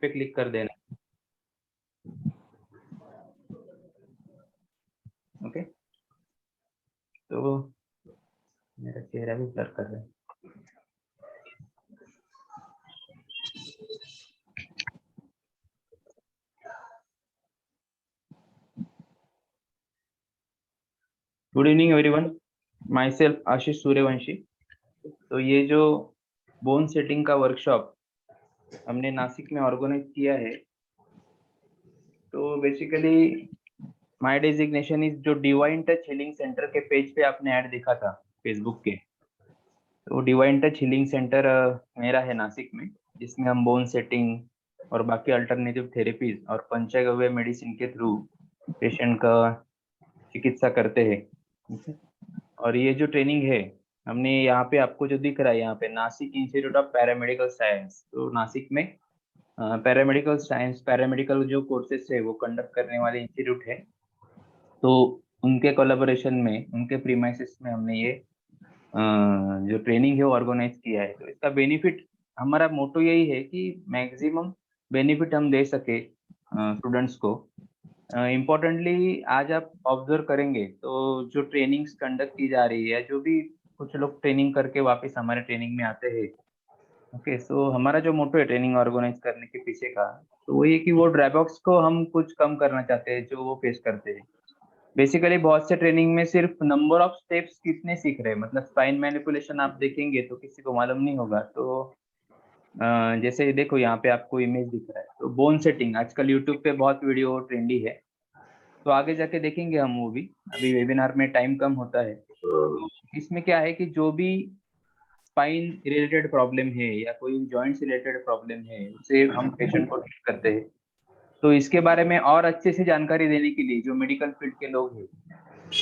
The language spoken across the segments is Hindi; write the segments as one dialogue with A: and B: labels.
A: पे क्लिक कर देना। ओके, तो मेरा चेहरा भी ब्लर कर रहा है। Good evening everyone, myself Ashish Suryavanshi. तो ये जो बोन सेटिंग का वर्कशॉप हमने नासिक में ऑर्गेनाइज किया है, तो बेसिकली माय डेजिग्नेशन इज जो डिवाइन टच हीलिंग सेंटर के पेज पे आपने ऐड देखा था फेसबुक के, तो डिवाइन टच हीलिंग सेंटर मेरा है नासिक में, जिसमें हम बोन सेटिंग और बाकी अल्टरनेटिव थेरेपीज और पंचगव्य मेडिसिन के थ्रू पेशेंट का चिकित्सा करते हैं। और ये जो ट्रेनिंग है हमने यहाँ पे आपको जो दिख रहा है यहाँ पे Nashik institute of paramedical science, तो नासिक में पैरामेडिकल साइंस पैरामेडिकल जो कोर्सेस है वो कंडक्ट करने वाले इंस्टीट्यूट है। तो उनके कोलैबोरेशन में, उनके प्रीमाइसेस में हमने ये जो ट्रेनिंग है वो ऑर्गेनाइज किया है। तो इसका बेनिफिट, हमारा मोटो यही है कि मैक्सिमम बेनिफिट हम दे सके स्टूडेंट्स को। इम्पोर्टेंटली आज आप ऑब्जर्व करेंगे तो जो ट्रेनिंग्स कंडक्ट की जा रही है, जो भी कुछ लोग ट्रेनिंग करके वापस हमारे ट्रेनिंग में आते हैं, ओके, सो हमारा जो मोटो है ट्रेनिंग ऑर्गेनाइज करने के पीछे का, तो वो ये कि वो ड्रॉबैक्स को हम कुछ कम करना चाहते हैं जो वो फेस करते हैं। बेसिकली बहुत से ट्रेनिंग में सिर्फ नंबर ऑफ स्टेप्स कितने सीख रहे हैं, मतलब स्पाइन मैनिपुलेशन आप देखेंगे तो किसी को मालूम नहीं होगा। तो जैसे देखो यहाँ पे आपको इमेज दिख रहा है, तो बोन सेटिंग आजकल यूट्यूब पे बहुत वीडियो ट्रेंडी है, तो आगे जाके देखेंगे हम वो भी। अभी वेबिनार में टाइम कम होता है, तो इसमें क्या है कि जो भी स्पाइन रिलेटेड प्रॉब्लम है या कोई जॉइंट्स रिलेटेड प्रॉब्लम है, उसे हम पेशेंट को ट्रीट करते हैं। तो इसके बारे में और अच्छे से जानकारी देने के लिए जो मेडिकल फील्ड के लोग हैं,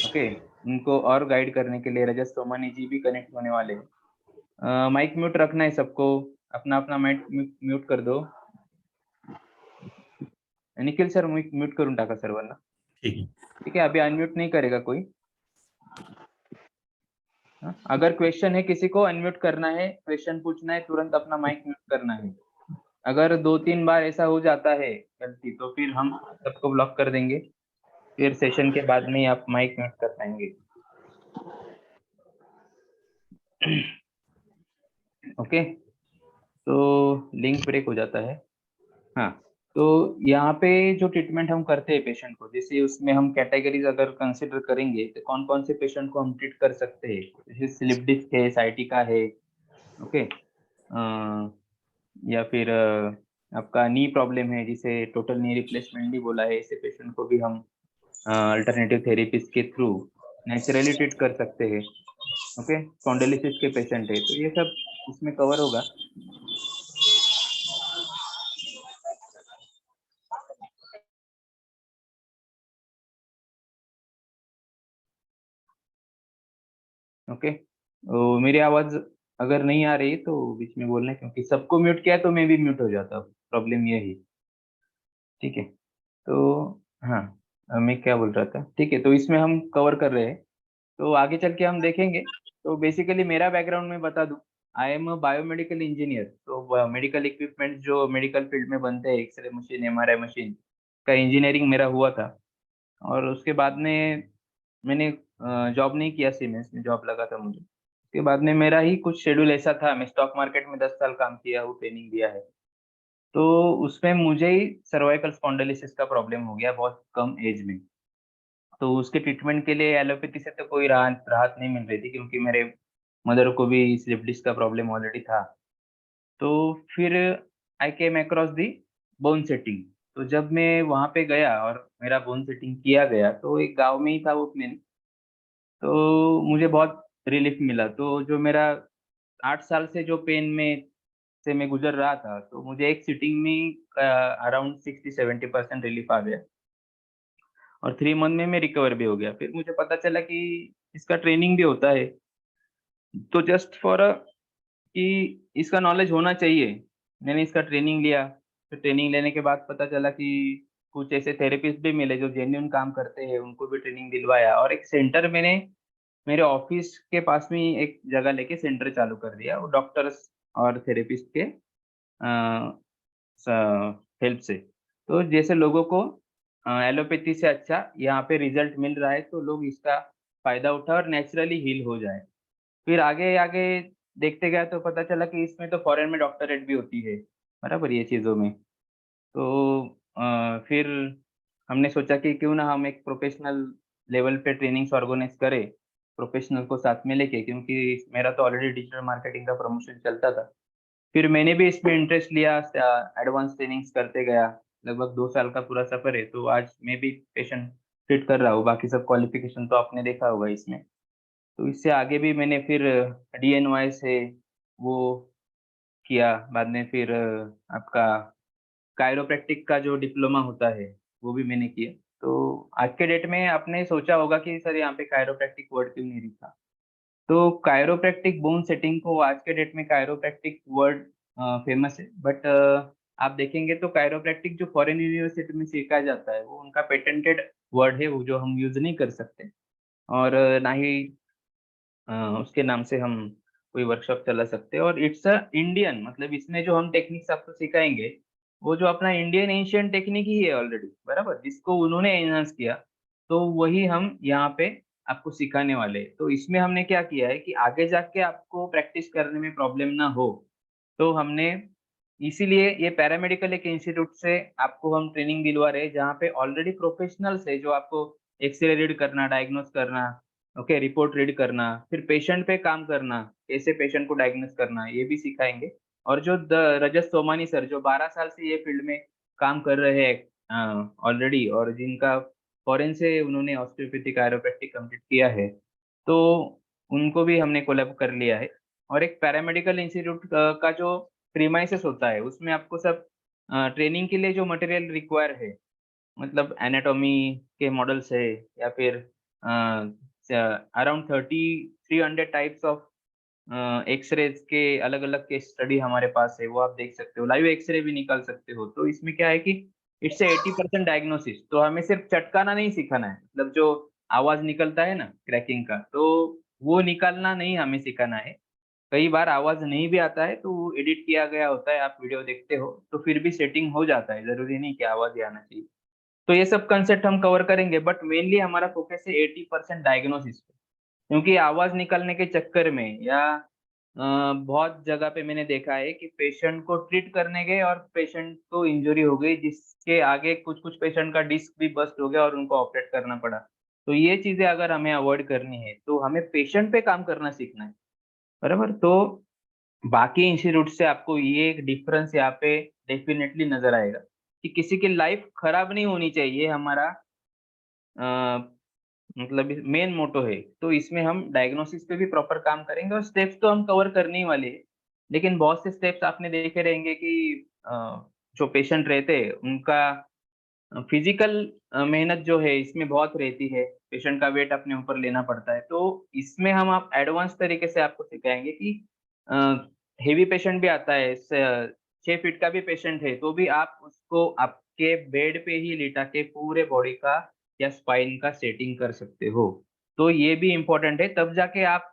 A: ओके, उनको और गाइड करने के लिए रजत सोमानी जी भी कनेक्ट होने वाले हैं। माइक म्यूट रखना है सबको, अपना अपना माइक म्यूट कर दो। निखिल सर म्यूट करून टाका सर्वांना। ठीक है, अभी अनम्यूट नहीं करेगा कोई। अगर क्वेश्चन है, किसी को अनम्यूट करना है, क्वेश्चन पूछना है, तुरंत अपना माइक म्यूट करना है। अगर 2-3 बार ऐसा हो जाता है गलती, तो फिर हम सबको ब्लॉक कर देंगे, फिर सेशन के बाद में ही आप माइक म्यूट कर पाएंगे। ओके, तो लिंक ब्रेक हो जाता है। हाँ, तो यहाँ पे जो ट्रीटमेंट हम करते हैं पेशेंट को, जैसे उसमें हम कैटेगरीज अगर कंसिडर करेंगे तो कौन कौन से पेशेंट को हम ट्रीट कर सकते हैं, जैसे स्लिप डिस्क है, साइटिका है, ओके, या फिर आपका नी प्रॉब्लम है जिसे टोटल नी रिप्लेसमेंट भी बोला है, ऐसे पेशेंट को भी हम अल्टरनेटिव थेरेपीज के थ्रू नेचुरली ट्रीट कर सकते हैं। ओके, स्पॉन्डिलोसिस के पेशेंट है तो ये सब इसमें कवर होगा। ओके, तो मेरी आवाज अगर नहीं आ रही तो बीच में बोलना, क्योंकि सबको म्यूट किया तो मैं भी म्यूट हो जाता हूँ, प्रॉब्लम ये ही। ठीक है, तो हाँ, मैं क्या बोल रहा था, ठीक है, तो इसमें हम कवर कर रहे हैं, तो आगे चल के हम देखेंगे। तो बेसिकली मेरा बैकग्राउंड में बता दूं, I am a biomedical engineer. तो मेडिकल इक्विपमेंट जो मेडिकल फील्ड में बनते हैं, एक्सरे मशीन, एमआरआई मशीन का इंजीनियरिंग मेरा हुआ था। और उसके बाद में मैंने जॉब नहीं किया, सीमेंस में जॉब लगा था मुझे। उसके बाद में मेरा ही कुछ शेड्यूल ऐसा था, मैं स्टॉक मार्केट में 10 साल काम किया हूँ, ट्रेनिंग दिया है। तो उसमें मुझे ही सर्वाइकल स्पॉन्डिलोसिस का प्रॉब्लम हो गया बहुत कम एज में। तो उसके ट्रीटमेंट के लिए एलोपैथी से तो कोई राहत राहत नहीं मिल रही थी, क्योंकि मेरे मदर को भी स्लिप डिस्क का प्रॉब्लम ऑलरेडी था। तो फिर I came across the bone setting. तो जब मैं वहाँ पे गया और मेरा बोन सेटिंग किया गया, तो एक गाँव में ही था वो क्लिनिक, तो मुझे बहुत रिलीफ मिला। तो जो मेरा 8 साल से जो पेन में से मैं गुज़र रहा था, तो मुझे एक सिटिंग में अराउंड 60-70% रिलीफ आ गया, और 3 मंथ में मैं रिकवर भी हो गया। फिर मुझे पता चला कि इसका ट्रेनिंग भी होता है, तो जस्ट फॉर कि इसका नॉलेज होना चाहिए, मैंने इसका ट्रेनिंग लिया। फिर ट्रेनिंग लेने के बाद पता चला कि कुछ ऐसे थेरेपिस्ट भी मिले जो जेन्युइन काम करते हैं, उनको भी ट्रेनिंग दिलवाया, और एक सेंटर मैंने मेरे ऑफिस के पास में ही एक जगह लेके सेंटर चालू कर दिया, वो डॉक्टर्स और थेरेपिस्ट के हेल्प से। तो जैसे लोगों को एलोपैथी से अच्छा यहाँ पे रिजल्ट मिल रहा है, तो लोग इसका फ़ायदा उठाएँ और नेचुरली हील हो जाएँ। फिर आगे-आगे देखते गए तो पता चला कि इसमें तो फ़ॉरेन में डॉक्टरेट भी होती है, बराबर ये चीज़ों में। तो फिर हमने सोचा कि क्यों ना हम एक प्रोफ़ेशनल लेवल पे ट्रेनिंग्स ऑर्गेनाइज़ करें, प्रोफ़ेशनल को साथ में लेके, क्योंकि मेरा तो ऑलरेडी डिजिटल मार्केटिंग का प्रमोशन चलता था। फिर मैंने भी इसमें इंटरेस्ट लिया, एडवांस ट्रेनिंग्स करते गया, लगभग 2 साल का पूरा सफ़र है, तो आज मैं भी पेशेंट ट्रीट कर रहा हूँ, बाकी सब क्वालिफ़िकेशन तो आपने देखा होगा इसमें। तो इससे आगे भी मैंने फिर डीएनवाई से वो किया, बाद में फिर आपका काइरोप्रैक्टिक का जो डिप्लोमा होता है, वो भी मैंने किया। तो आज के डेट में आपने सोचा होगा कि सर यहाँ पे काइरोप्रैक्टिक वर्ड क्यों नहीं लिखा? तो काइरोप्रैक्टिक बोन सेटिंग को आज के डेट में काइरोप्रैक्टिक वर्ड फेमस है, बट आप देखेंगे तो काइरोप्रैक्टिक जो फॉरेन यूनिवर्सिटी में सिखाया जाता है, वो उनका पेटेंटेड वर्ड है, वो जो हम यूज़ नहीं कर सकते और ना ही उसके नाम से हम कोई वर्कशॉप चला सकते हैं और इट्स अ इंडियन, मतलब इसमें जो हम टेक्निक्स आपको सिखाएँगे, वो जो अपना इंडियन एंशिएंट टेक्निक ही है ऑलरेडी, बराबर? जिसको उन्होंने एनहांस किया, तो वही हम यहाँ पे आपको सिखाने वाले हैं। तो इसमें हमने क्या किया है कि आगे जाके आपको प्रैक्टिस करने में प्रॉब्लम ना हो, तो हमने इसीलिए ये पैरामेडिकल एक इंस्टीट्यूट से आपको हम ट्रेनिंग दिलवा रहे हैं, जहाँ पे ऑलरेडी प्रोफेशनल्स है, जो आपको एक्स-रे रीड करना, डायग्नोस करना, ओके, रिपोर्ट रीड करना, फिर पेशेंट पे काम करना, कैसे पेशेंट को डायग्नोस करना, ये भी सिखाएँगे। और जो द रजत सोमानी सर, जो 12 साल से ये फील्ड में काम कर रहे हैं ऑलरेडी, और जिनका फॉरेन से उन्होंने ऑस्टियोपैथिक कायरोप्रैक्टिक कंप्लीट किया है, तो उनको भी हमने कोलैब कर लिया है। और एक पैरामेडिकल इंस्टीट्यूट का जो प्रीमाइसेस होता है, उसमें आपको सब ट्रेनिंग के लिए जो मटेरियल रिक्वायर है, मतलब एनाटॉमी के मॉडल्स है, या फिर अराउंड 300 टाइप्स ऑफ एक्स-रेज़ के अलग-अलग केस स्टडी हमारे पास है, वो आप देख सकते हो। लाइव एक्स-रे भी निकाल सकते हो। तो इसमें क्या है कि इट्स अ 80% डायग्नोसिस, तो हमें सिर्फ चटकाना नहीं सिखाना है, मतलब जो आवाज़ निकलता है ना क्रैकिंग का, तो वो निकालना नहीं हमें सिखाना है। कई बार आवाज़ नहीं भी आता है, तो वो एडिट किया गया होता है, आप वीडियो देखते हो, तो फिर भी सेटिंग हो जाता है, ज़रूरी नहीं कि आवाज़ ही आना चाहिए। तो ये सब कांसेप्ट हम कवर करेंगे, बट मेनली हमारा फ़ोकस है 80% डायग्नोसिस पे। क्योंकि आवाज़ निकालने के चक्कर में या बहुत जगह पे मैंने देखा है कि पेशेंट को ट्रीट करने गए और पेशेंट को इंजरी हो गई, जिसके आगे कुछ-कुछ पेशेंट का डिस्क भी बर्स्ट हो गया और उनको ऑपरेट करना पड़ा। तो ये चीज़ें अगर हमें अवॉइड करनी है, तो हमें पेशेंट पे काम करना सीखना है, बराबर? तो बाकी इंस्टीट्यूट से आपको ये एक डिफरेंस यहाँ पे डेफ़िनेटली नज़र आएगा कि किसी की लाइफ़ खराब नहीं होनी चाहिए, ये हमारा अ, मतलब मेन मोटो है। तो इसमें हम डायग्नोसिस पे भी प्रॉपर काम करेंगे और स्टेप्स तो हम कवर करने ही वाले हैं। लेकिन बहुत से स्टेप्स आपने देखे रहेंगे कि जो पेशेंट रहते हैं उनका फिज़िकल मेहनत जो है इसमें बहुत रहती है। पेशेंट का वेट अपने ऊपर लेना पड़ता है। तो इसमें हम आप एडवांस तरीके से आपको सिखाएँगे कि अ, हेवी पेशेंट भी आता है, 6 फीट का भी पेशेंट है, तो भी आप उसको आपके बेड पे ही लिटा के पूरे बॉडी का या स्पाइन का सेटिंग कर सकते हो। तो ये भी इम्पोर्टेंट है, तब जाके आप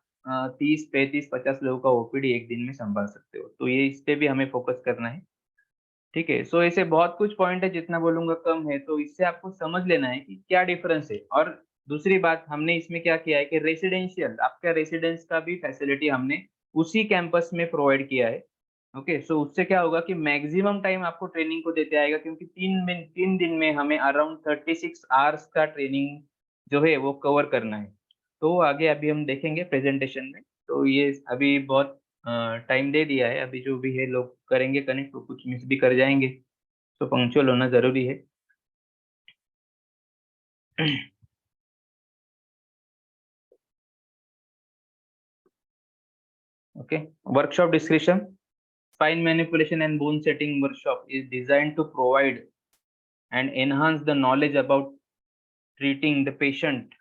A: 30, 35, 50 लोगों का ओपीडी एक दिन में सँभाल सकते हो। तो ये इस पे भी हमें फ़ोकस करना है। ठीक है, सो ऐसे बहुत कुछ पॉइंट है, जितना बोलूँगा कम है, तो इससे आपको समझ लेना है कि क्या डिफरेंस है। और दूसरी बात हमने इसमें क्या किया है कि रेसिडेंशियल, आपका रेसिडेंस का भी फैसिलिटी हमने उसी कैंपस में प्रोवाइड किया है। ओके, सो उससे क्या होगा कि मैक्सिमम टाइम आपको ट्रेनिंग को देते आएगा, क्योंकि 3 दिन में हमें अराउंड 36 आवर्स का ट्रेनिंग जो है वो कवर करना है। तो आगे अभी हम देखेंगे प्रेज़ेंटेशन में। तो ये अभी बहुत टाइम दे दिया है, अभी जो भी है लोग करेंगे कनेक्ट, तो कुछ मिस भी कर जाएँगे, तो पंक्चुअल होना ज़रूरी है। Okay, workshop description, spine manipulation and bone setting workshop is designed to provide and enhance the knowledge about treating the patient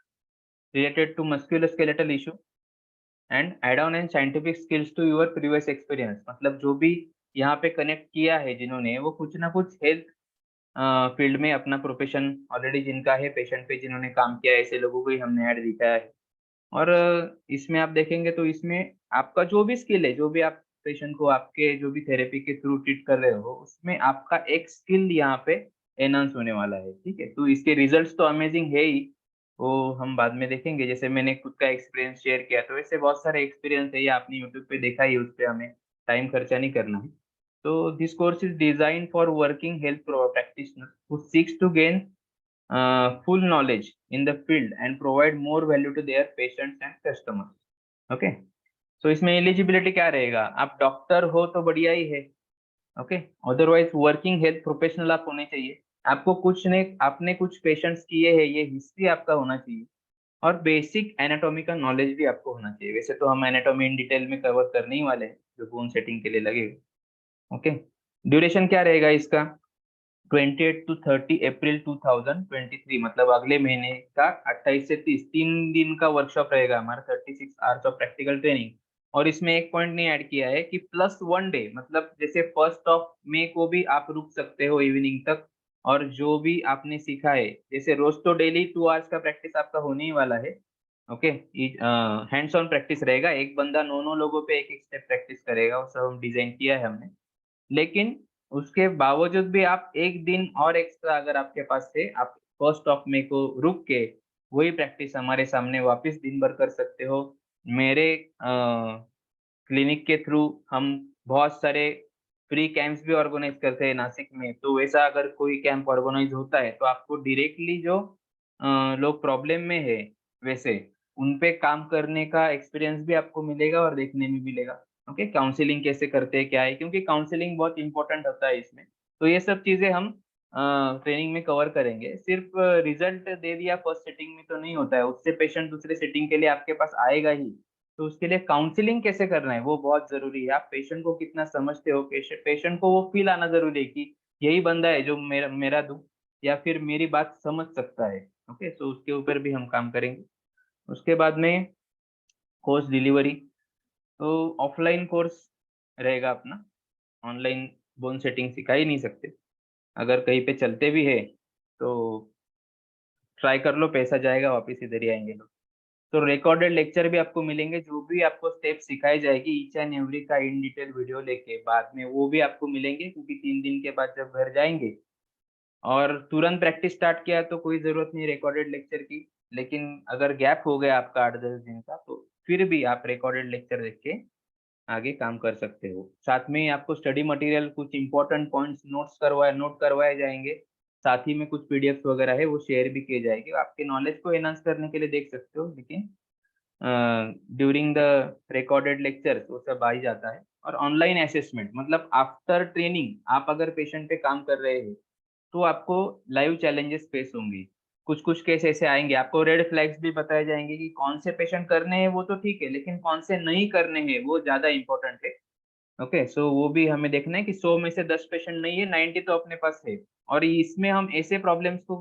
A: related to musculoskeletal issue and add on and scientific skills to your previous experience। मतलब जो भी यहाँ पे कनेक्ट किया है जिन्होंने, वो कुछ ना कुछ हेल्थ फील्ड में अपना प्रोफेशन ऑलरेडी जिनका है, पेशेंट पे जिन्होंने काम किया है, ऐसे लोगों को ही हमने ऐड दिखाया है। और इसमें आप देखेंगे तो इसमें आपका जो भी स्किल है, जो भी आप पेशेंट को आपके जो भी थेरेपी के थ्रू ट्रीट कर रहे हो उसमें आपका एक स्किल यहाँ पे एनहांस होने वाला है, ठीक है। तो इसके रिजल्ट्स तो अमेजिंग है ही, वो हम बाद में देखेंगे। जैसे मैंने खुद का एक्सपीरियंस शेयर किया, तो ऐसे बहुत सारे एक्सपीरियंस है, ये आपने यूट्यूब पे देखा ही, उस पे हमें टाइम खर्चा नहीं करना है। तो this course is design for working health practitioner who seeks to gain full knowledge in the field and provide more value to their patients and customers. Okay, तो इसमें एलिजिबिलिटी क्या रहेगा, आप डॉक्टर हो तो बढ़िया ही है, okay. Otherwise working health professional आप होने चाहिए, आपको कुछ ने आपने कुछ पेशेंट्स किए हैं, ये हिस्ट्री आपका होना चाहिए, और बेसिक एनाटॉमी का नॉलेज भी आपको होना चाहिए। वैसे तो हम एनाटॉमी इन डिटेल में कवर करने ही वाले हैं, जो बोन सेटिंग के लिए लगेगा, ओके। ड्यूरेशन क्या रहेगा इसका, 28 टू 30 अप्रैल 2023, मतलब अगले महीने का 28 से 30, 3 दिन का वर्कशॉप रहेगा हमारा, 36 आवर्स ऑफ प्रैक्टिकल ट्रेनिंग। और इसमें एक पॉइंट नहीं ऐड किया है कि +1 डे, मतलब जैसे 1 मई को भी आप रुक सकते हो इवनिंग तक, और जो भी आपने सीखा है, जैसे रोज तो डेली 2 आवर्स का प्रैक्टिस आपका होने ही वाला है, ओके। हैंड्स ऑन प्रैक्टिस रहेगा, एक बंदा 9 लोगों पे एक एक स्टेप प्रैक्टिस करेगा, वो सब हम डिजाइन किया है हमने। लेकिन उसके बावजूद भी आप एक दिन और एक्स्ट्रा अगर आपके पास है, आप 1 मई को रुक के वही प्रैक्टिस हमारे सामने वापस दिन भर कर सकते हो। मेरे क्लिनिक के थ्रू हम बहुत सारे फ्री कैंप्स भी ऑर्गेनाइज करते हैं नासिक में, तो वैसा अगर कोई कैंप ऑर्गेनाइज होता है तो आपको डायरेक्टली जो लोग प्रॉब्लम में है, वैसे उन पे काम करने का एक्सपीरियंस भी आपको मिलेगा और देखने में मिलेगा, ओके। काउंसलिंग कैसे करते हैं क्या है, क्योंकि काउंसलिंग बहुत इंपॉर्टेंट होता है इसमें। तो ये सब चीजें हम ट्रेनिंग में कवर करेंगे। सिर्फ रिजल्ट दे दिया फर्स्ट सेटिंग में तो नहीं होता है, उससे पेशेंट दूसरे सेटिंग के लिए आपके पास आएगा ही। तो उसके लिए काउंसलिंग कैसे करना है वो बहुत जरूरी है, आप पेशेंट को कितना समझते हो, पेशेंट को वो फील आना जरूरी है कि यही बंदा है जो मेरा मेरा दुख या फिर मेरी बात समझ सकता है, ओके। तो उसके ऊपर भी हम काम करेंगे। उसके बाद में कोर्स डिलीवरी, तो ऑफलाइन कोर्स रहेगा अपना, ऑनलाइन बोन सेटिंग सिखा ही नहीं सकते। अगर कहीं पे चलते भी है तो ट्राई कर लो, पैसा जाएगा वापस इधर ही आएंगे लोग। तो रिकॉर्डेड लेक्चर भी आपको मिलेंगे, जो भी आपको स्टेप सिखाई जाएगी ईच एंड एवरी का इन डिटेल वीडियो लेके बाद में वो भी आपको मिलेंगे, क्योंकि 3 दिन के बाद जब घर जाएंगे और तुरंत प्रैक्टिस स्टार्ट किया तो कोई जरूरत नहीं रिकॉर्डेड लेक्चर की। लेकिन अगर गैप हो गया आपका 8-10 दिन का, तो फिर भी आप रिकॉर्डेड लेक्चर देख के आगे काम कर सकते हो। साथ में आपको स्टडी मटेरियल कुछ इंपॉर्टेंट पॉइंट्स नोट करवाए जाएंगे, साथ ही में कुछ पीडीएफ वगैरह है वो शेयर भी किए जाएंगे, आपके नॉलेज को एनहांस करने के लिए देख सकते हो। लेकिन ड्यूरिंग द रिकॉर्डेड लेक्चर्स वो सब आ ही जाता है। और ऑनलाइन असेसमेंट, मतलब आफ्टर ट्रेनिंग आप अगर पेशेंट पे काम कर रहे हैं तो आपको लाइव चैलेंजेस फेस होंगे। कुछ कुछ केस ऐसे आएंगे, आपको रेड फ्लैग्स भी बताए जाएंगे कि कौन से पेशेंट करने हैं वो तो ठीक है, लेकिन कौन से नहीं करने हैं वो ज्यादा इंपॉर्टेंट है, ओके। सो वो भी हमें देखना है कि 100 में से 10 पेशेंट नहीं है, 90 तो अपने पास है। और इसमें हम ऐसे प्रॉब्लम्स को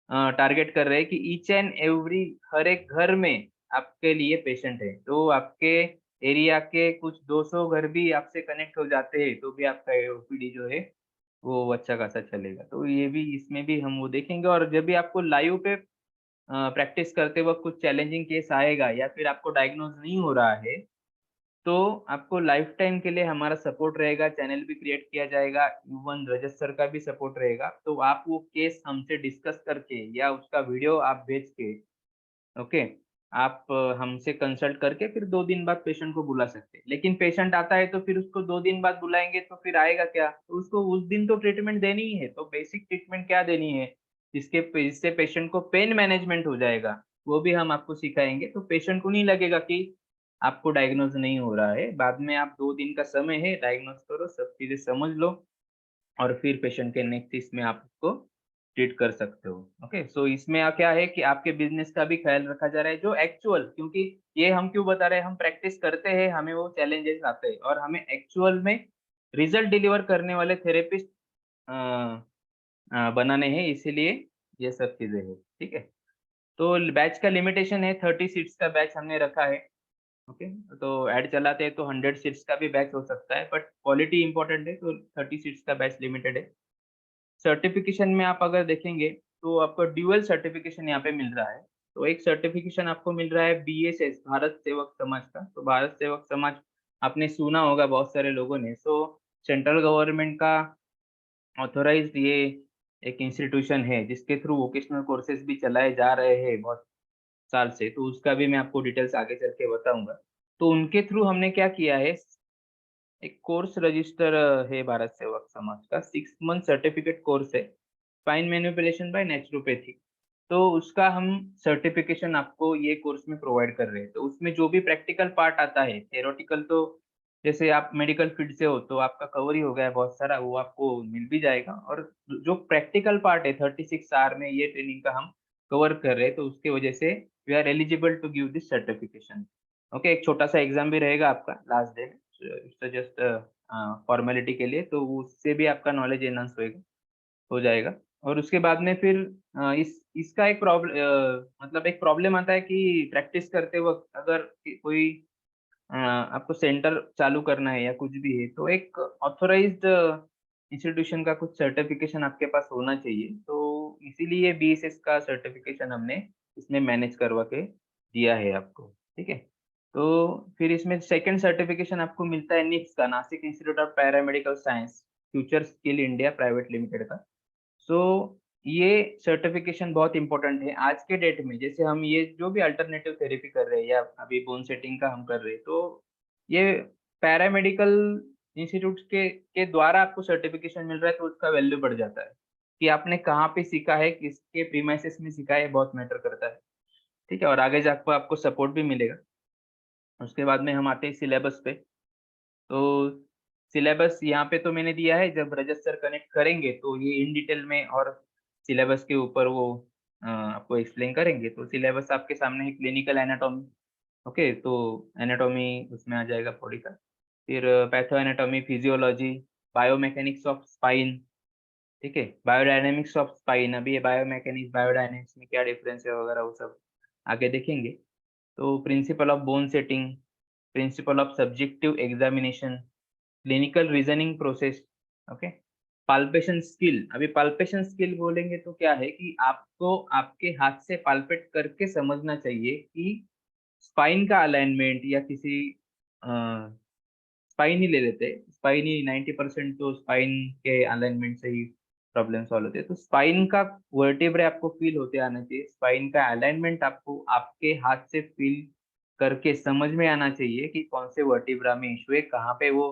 A: टारगेट कर रहे हैं कि ईच एंड एवरी, हर एक घर में आपके लिए पेशेंट है। तो आपके एरिया के कुछ 200 घर भी आपसे कनेक्ट हो जाते हैं तो भी आपका ओपीडी जो है वो अच्छा खासा चलेगा। तो ये भी, इसमें भी हम वो देखेंगे। और जब भी आपको लाइव पे प्रैक्टिस करते वक्त कुछ चैलेंजिंग केस आएगा या फिर आपको डायग्नोज नहीं हो रहा है, तो आपको लाइफ टाइम के लिए हमारा सपोर्ट रहेगा, चैनल भी क्रिएट किया जाएगा, इवन रजत सर का भी सपोर्ट रहेगा। तो आप वो केस हमसे डिस्कस करके या उसका वीडियो आप भेज के, ओके, आप हमसे कंसल्ट करके फिर 2 दिन बाद पेशेंट को बुला सकते हैं। लेकिन पेशेंट आता है तो फिर उसको 2 दिन बाद बुलाएंगे तो फिर आएगा क्या, तो उसको उस दिन तो ट्रीटमेंट देनी ही है। तो बेसिक ट्रीटमेंट क्या देनी है जिससे पेशेंट को पेन मैनेजमेंट हो जाएगा, वो भी हम आपको सिखाएंगे। तो पेशेंट को नहीं लगेगा कि आपको डायग्नोज नहीं हो रहा है, बाद में आप 2 दिन का समय है, डायग्नोज करो, सब चीजें समझ लो, और फिर पेशेंट के नेक्स्ट इसमें आप उसको ट्रीट कर सकते हो, ओके। सो इसमें क्या है कि आपके बिजनेस का भी ख्याल रखा जा रहा है, जो एक्चुअल, क्योंकि ये हम क्यों बता रहे हैं, हम प्रैक्टिस करते हैं, हमें वो चैलेंजेस आते हैं और हमें एक्चुअल में रिजल्ट डिलीवर करने वाले थेरेपिस्ट बनाने हैं, इसीलिए ये सब चीजें हैं, ठीक है। तो बैच का लिमिटेशन है, 30 सीट्स का बैच हमने रखा है, ओके। तो ऐड चलाते हैं तो 100 सीट्स का भी बैच हो सकता है, बट क्वालिटी इंपॉर्टेंट है, तो 30 सीट्स का बैच लिमिटेड है। सर्टिफिकेशन में आप अगर देखेंगे तो आपको ड्यूअल सर्टिफिकेशन यहाँ पे मिल रहा है। तो एक सर्टिफिकेशन आपको मिल रहा है बीएसएस, भारत सेवक समाज का। तो भारत सेवक समाज आपने सुना होगा बहुत सारे लोगों ने। सो सेंट्रल गवर्नमेंट का ऑथोराइज्ड ये एक इंस्टीट्यूशन है जिसके थ्रू वोकेशनल कोर्सेज भी चलाए जा रहे हैं बहुत साल से, तो उसका भी मैं आपको डिटेल्स आगे चल के बताऊँगा। तो उनके थ्रू हमने क्या किया है, एक कोर्स रजिस्टर है भारत सेवक समाज का, 6 मंथ सर्टिफिकेट कोर्स है, स्पाइन मैनिपुलेशन बाय नेचुरोपैथी। तो उसका हम सर्टिफिकेशन आपको ये कोर्स में प्रोवाइड कर रहे हैं। तो उसमें जो भी प्रैक्टिकल पार्ट आता है, थ्योरेटिकल तो जैसे आप मेडिकल फील्ड से हो तो आपका कवर ही हो गया है बहुत सारा, वो आपको मिल भी जाएगा। और जो प्रैक्टिकल पार्ट है 36 आवर में ये ट्रेनिंग का हम कवर कर रहे हैं, तो उसकी वजह से we are eligible to give this certification. Okay, एक छोटा-सा एग्ज़ाम भी रहेगा आपका लास्ट डे में, इट्स जस्ट फॉर्मेलिटी के लिए, तो उससे भी आपका नॉलेज एनहांस होएगा, हो जाएगा। और उसके बाद में फिर इसका एक मतलब एक प्रॉब्लम आता है कि प्रैक्टिस करते वक़्त अगर कोई आपको सेंटर चालू करना है या कुछ भी है, तो एक ऑथोराइज़्ड इंस्टीट्यूशन का कुछ सर्टिफ़िकेशन आपके पास होना चाहिए। तो इसीलिए बीएसएस का सर्टिफ़िकेशन हमने इसमें मैनेज करवा के दिया है आपको, ठीक है? तो फिर इसमें सेकंड सर्टिफ़िकेशन आपको मिलता है निप्स का, Nashik institute of paramedical science, future skill India private limited का। सो ये सर्टिफ़िकेशन बहुत इम्पोर्टेंट है आज के डेट में। जैसे हम ये जो भी अल्टरनेटिव थेरेपी कर रहे हैं या अभी बोन सेटिंग का हम कर रहे हैं, तो ये पैरामेडिकल इंस्टीट्यूट के द्वारा आपको सर्टिफ़िकेशन मिल रहा है, तो उसका वैल्यू बढ़ जाता है, कि आपने कहाँ पे सीखा है, किसके प्रीमाइसेस में सीखा है, बहुत मैटर करता है, ठीक है? और आगे जाके आपको सपोर्ट भी मिलेगा। उसके बाद में हम आते हैं सिलेबस पे। तो सिलेबस यहाँ पे तो मैंने दिया है, जब रजत सर कनेक्ट करेंगे तो ये इन डिटेल में और सिलेबस के ऊपर वो आपको एक्सप्लेन करेंगे। तो सिलेबस आपके सामने है, क्लिनिकल एनाटॉमी, ओके, तो एनाटॉमी उसमें आ जाएगा बॉडी का। फिर patho anatomy, physiology, biomechanics of spine, ठीक है? बायोडायनामिक्स ऑफ स्पाइन, अभी ये बायोमैकेनिक्स, बायोडायनामिक्स में क्या डिफरेंस है वगैरह वो सब आगे देखेंगे। तो principle of bone setting, principle of subjective examination, clinical reasoning process, okay. Palpation skill, अभी पाल्पेशन स्किल बोलेंगे तो क्या है कि आपको आपके हाथ से पाल्पेट करके समझना चाहिए कि स्पाइन का अलाइनमेंट या किसी स्पाइन ही ले लेते हैं, स्पाइन ही 90% तो स्पाइन के अलाइनमेंट से ही प्रॉब्लम सॉल्व होते हैं। तो स्पाइन का वर्टेब्रे आपको फील होते आना चाहिए, स्पाइन का अलाइनमेंट आपको आपके हाथ से फील करके समझ में आना चाहिए कि कौन से वर्टिब्रा में इश्यू है, कहाँ पे वो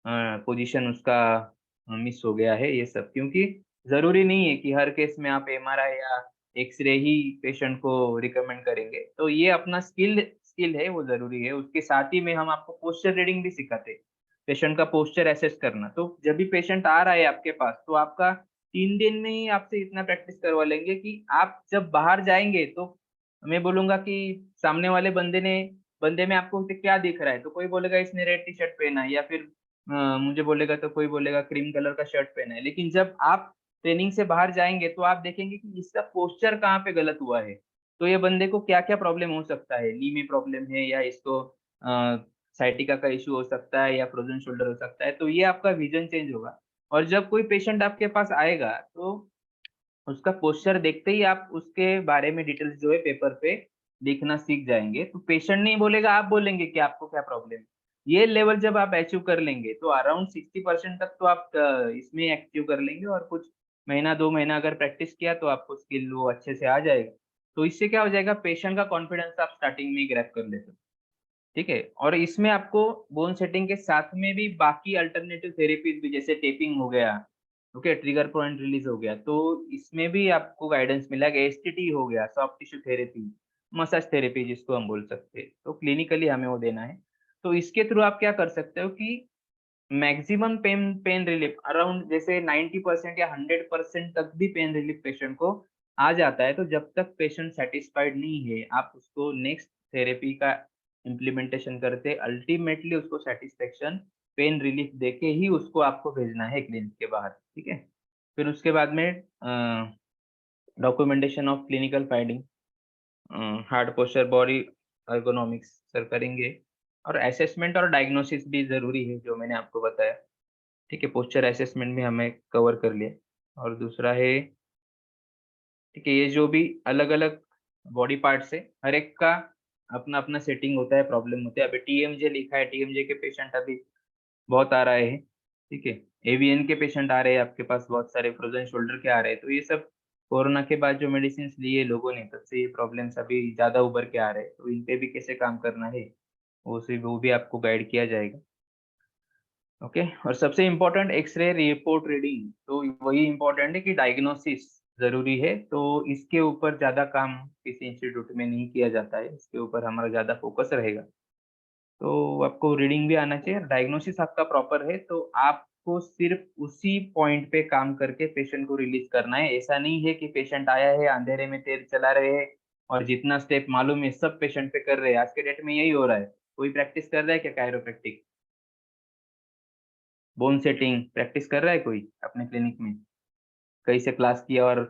A: पोजीशन उसका मिस हो गया है, ये सब। क्योंकि ज़रूरी नहीं है कि हर केस में आप एमआरआई या एक्स-रे ही पेशेंट को रिकमेंड करेंगे। तो ये अपना स्किल स्किल है, वो ज़रूरी है। उसके साथ ही में हम आपको पोस्चर रीडिंग भी सिखाते हैं, पेशेंट का पोस्चर असेस करना। तो जब भी पेशेंट आ रहा है आपके पास, तो आपका 3 दिन में ही आपसे इतना प्रैक्टिस करवा लेंगे कि आप जब बाहर जाएँगे, तो मैं बोलूँगा कि सामने वाले बंदे में आपको क्या दिख रहा है? तो कोई बोलेगा इसने रेड टी-शर्ट पहना है, या फिर मुझे बोलेगा तो कोई बोलेगा क्रीम कलर का शर्ट पहना है। लेकिन जब आप ट्रेनिंग से बाहर जाएँगे तो आप देखेंगे कि इसका पोस्चर कहाँ पे गलत हुआ है। तो ये बंदे को क्या-क्या प्रॉब्लम हो सकता है, नी में प्रॉब्लम है या इसको साइटिका का इश्यू हो सकता है या फ्रोज़न शोल्डर हो सकता है। तो ये आपका विज़न चेंज होगा। और जब कोई पेशेंट आपके पास आएगा, तो उसका पोस्चर देखते ही आप उसके बारे में डिटेल्स जो है पेपर पे लिखना सीख जाएँगे। तो पेशेंट नहीं बोलेगा, आप बोलेंगे कि आपको क्या प्रॉब्लम है। ये लेवल जब आप अचीव कर लेंगे, तो अराउंड 60% तक तो आप इसमें अचीव कर लेंगे, और कुछ महीना 2 महीना अगर प्रैक्टिस किया तो आपको स्किल वो अच्छे से आ जाएगा। तो इससे क्या हो जाएगा, पेशेंट का कॉन्फिडेंस आप स्टार्टिंग में ही ग्रैब कर लेते हो। ठीक है? और इसमें आपको बोन सेटिंग के साथ में भी बाकी अल्टरनेटिव थेरेपीज़ भी, जैसे टेपिंग हो गया, ओके, ट्रिगर पॉइंट रिलीज़ हो गया, तो इसमें भी आपको गाइडेंस मिलेगा। एसटीटी हो गया, soft tissue therapy, massage therapy जिसको हम बोल सकते हैं, तो क्लिनिकली हमें वो देना है। तो इसके थ्रू आप क्या कर सकते हो कि maximum pain pain relief around जैसे 90% या 100% तक भी पेन रिलीफ पेशेंट को आ जाता है। तो जब तक पेशेंट सैटिस्फाइड नहीं है, आप उसको नेक्स्ट थेरेपी का इम्प्लीमेंटेशन करते अल्टीमेटली उसको सैटिस्फैक्शन, पेन रिलीफ देके ही उसको आपको भेजना है क्लिनिक के बाहर, ठीक है? फिर उसके बाद में documentation of clinical finding, hard posture, body ergonomics sir करेंगे, और असेसमेंट और डायग्नोसिस भी ज़रूरी है, जो मैंने आपको बताया। ठीक है, पोस्चर असेसमेंट भी हमें कवर कर लिया। और दूसरा है, ठीक है, ये जो भी अलग-अलग बॉडी पार्ट्स है, हर एक का अपना अपना सेटिंग होता है, प्रॉब्लम होते हैं। अभी टीएमजे लिखा है, टीएमजे के पेशेंट अभी बहुत आ रहे हैं, ठीक है। एवीएन के पेशेंट आ रहे हैं आपके पास, बहुत सारे फ्रोजन शोल्डर के आ रहे हैं। तो ये सब कोरोना के बाद जो मेडिसिन लिए लोगों ने, तब से ये प्रॉब्लम्स अभी ज्यादा उभर के आ रहे हैं। तो इन पे भी कैसे काम करना है वो भी आपको गाइड किया जाएगा। ओके। और सबसे इम्पोर्टेंट एक्सरे रिपोर्ट रीडिंग, तो वही इम्पोर्टेंट है कि डायग्नोसिस जरूरी है। तो इसके ऊपर ज्यादा काम किसी इंस्टीट्यूट में नहीं किया जाता है, इसके ऊपर हमारा ज्यादा फोकस रहेगा। तो आपको रीडिंग भी आना चाहिए, डायग्नोसिस आपका प्रॉपर है तो आपको सिर्फ उसी पॉइंट पे काम करके पेशेंट को रिलीज करना है। ऐसा नहीं है कि पेशेंट आया है, अंधेरे में तेज चला रहे हैं और जितना स्टेप मालूम है सब पेशेंट पे कर रहे हैं। आज के डेट में यही हो रहा है। कोई प्रैक्टिस कर रहा है क्या कायरोप्रैक्टिक, बोन सेटिंग प्रैक्टिस कर रहा है कोई अपने क्लिनिक में? कहीं से क्लास किया और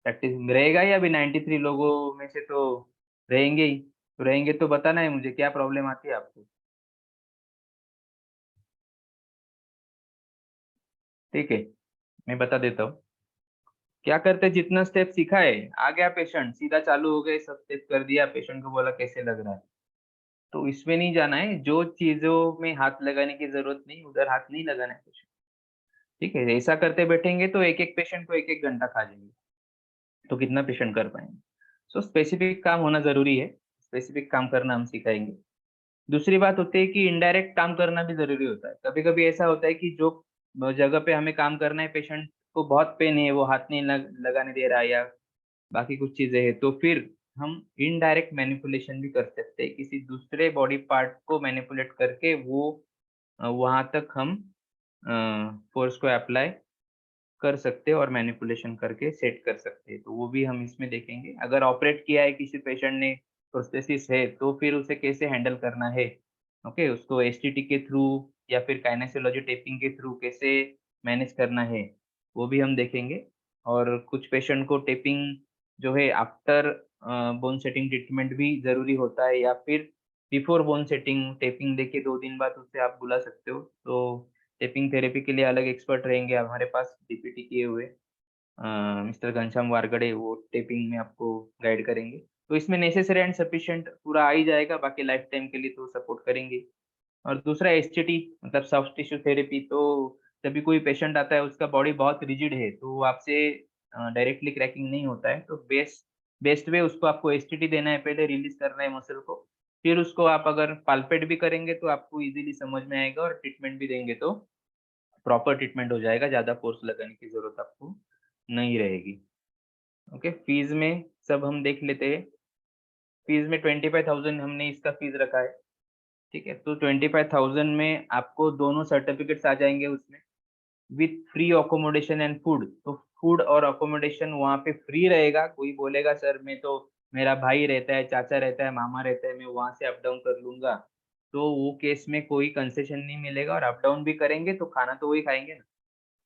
A: प्रैक्टिस रहेगा ही। अभी 93 लोगों में से तो रहेंगे ही। तो रहेंगे तो बताना है मुझे क्या प्रॉब्लम आती है आपको, ठीक है। मैं बता देता हूँ क्या करते। जितना स्टेप सीखा है, आ गया पेशेंट सीधा चालू हो गए, सब स्टेप कर दिया, पेशेंट को बोला कैसे लग रहा है। तो इसमें नहीं जाना है, जो चीजों में हाथ लगाने की जरूरत नहीं उधर हाथ नहीं लगाना है पेशेंट, ठीक है। ऐसा करते बैठेंगे तो एक एक पेशेंट को एक एक घंटा खा जाएंगे, तो कितना पेशेंट कर पाएंगे। सो स्पेसिफिक काम होना जरूरी है, स्पेसिफिक काम करना हम सिखाएंगे। दूसरी बात होती है कि इनडायरेक्ट काम करना भी जरूरी होता है। कभी कभी ऐसा होता है कि जो जगह पे हमें काम करना है, पेशेंट को बहुत पेन है, वो हाथ नहीं लगाने दे रहा है या बाकी कुछ चीजें हैं, तो फिर हम इनडायरेक्ट मैनिपुलेशन भी कर सकते हैं। किसी दूसरे बॉडी पार्ट को मैनिपुलेट करके वो वहां तक हम फोर्स को अप्लाई कर सकते हैं और मैनिपुलेशन करके सेट कर सकते हैं। तो वो भी हम इसमें देखेंगे। अगर ऑपरेट किया है किसी पेशेंट ने, प्रोस्थेसिस है, तो फिर उसे कैसे हैंडल करना है। ओके, उसको एसटीटी के थ्रू या फिर काइनेसियोलॉजी टेपिंग के थ्रू कैसे मैनेज करना है, वो भी हम देखेंगे। और कुछ पेशेंट को टेपिंग जो है आफ्टर बोन सेटिंग ट्रीटमेंट भी जरूरी होता है, या फिर बिफोर बोन सेटिंग टेपिंग देके 2 दिन बाद उसे आप बुला सकते हो। तो टेपिंग थेरेपी के लिए अलग एक्सपर्ट रहेंगे हमारे पास, डीपीटी किए हुए मिस्टर घनश्याम वारगड़े, वो टेपिंग में आपको गाइड करेंगे। तो इसमें नेसेसरी एंड सफिशिएंट पूरा आ ही जाएगा, बाकी लाइफ टाइम के लिए तो सपोर्ट करेंगे। और दूसरा एसटीटी मतलब सॉफ्ट टिश्यू थेरेपी। तो जब भी कोई पेशेंट आता है उसका बॉडी बहुत रिजिड है, तो वो आपसे डायरेक्टली क्रैकिंग नहीं होता है, तो बेस्ट बेस्ट वे उसको आपको एसटीटी देना है, पहले रिलीज करना है मसल को। फिर उसको आप अगर पाल्पेट भी करेंगे तो आपको इजीली समझ में आएगा, और ट्रीटमेंट भी देंगे तो प्रॉपर ट्रीटमेंट हो जाएगा, ज़्यादा फ़ोर्स लगाने की ज़रूरत आपको नहीं रहेगी। ओके, फ़ीस में सब हम देख लेते हैं। फ़ीस में 25,000 हमने इसका फ़ीस रखा है, ठीक है। तो 25,000 में आपको दोनों सर्टिफ़िकेट्स आ जाएँगे उसमें, with free accommodation and food. तो फूड और अकोमोडेशन वहाँ पे फ्री रहेगा। कोई बोलेगा सर मैं तो, मेरा भाई रहता है, चाचा रहता है, मामा रहता है, मैं वहाँ से अप डाउन कर लूँगा, तो वो केस में कोई कंसेशन नहीं मिलेगा, और अप डाउन भी करेंगे तो खाना तो वही खाएँगे ना,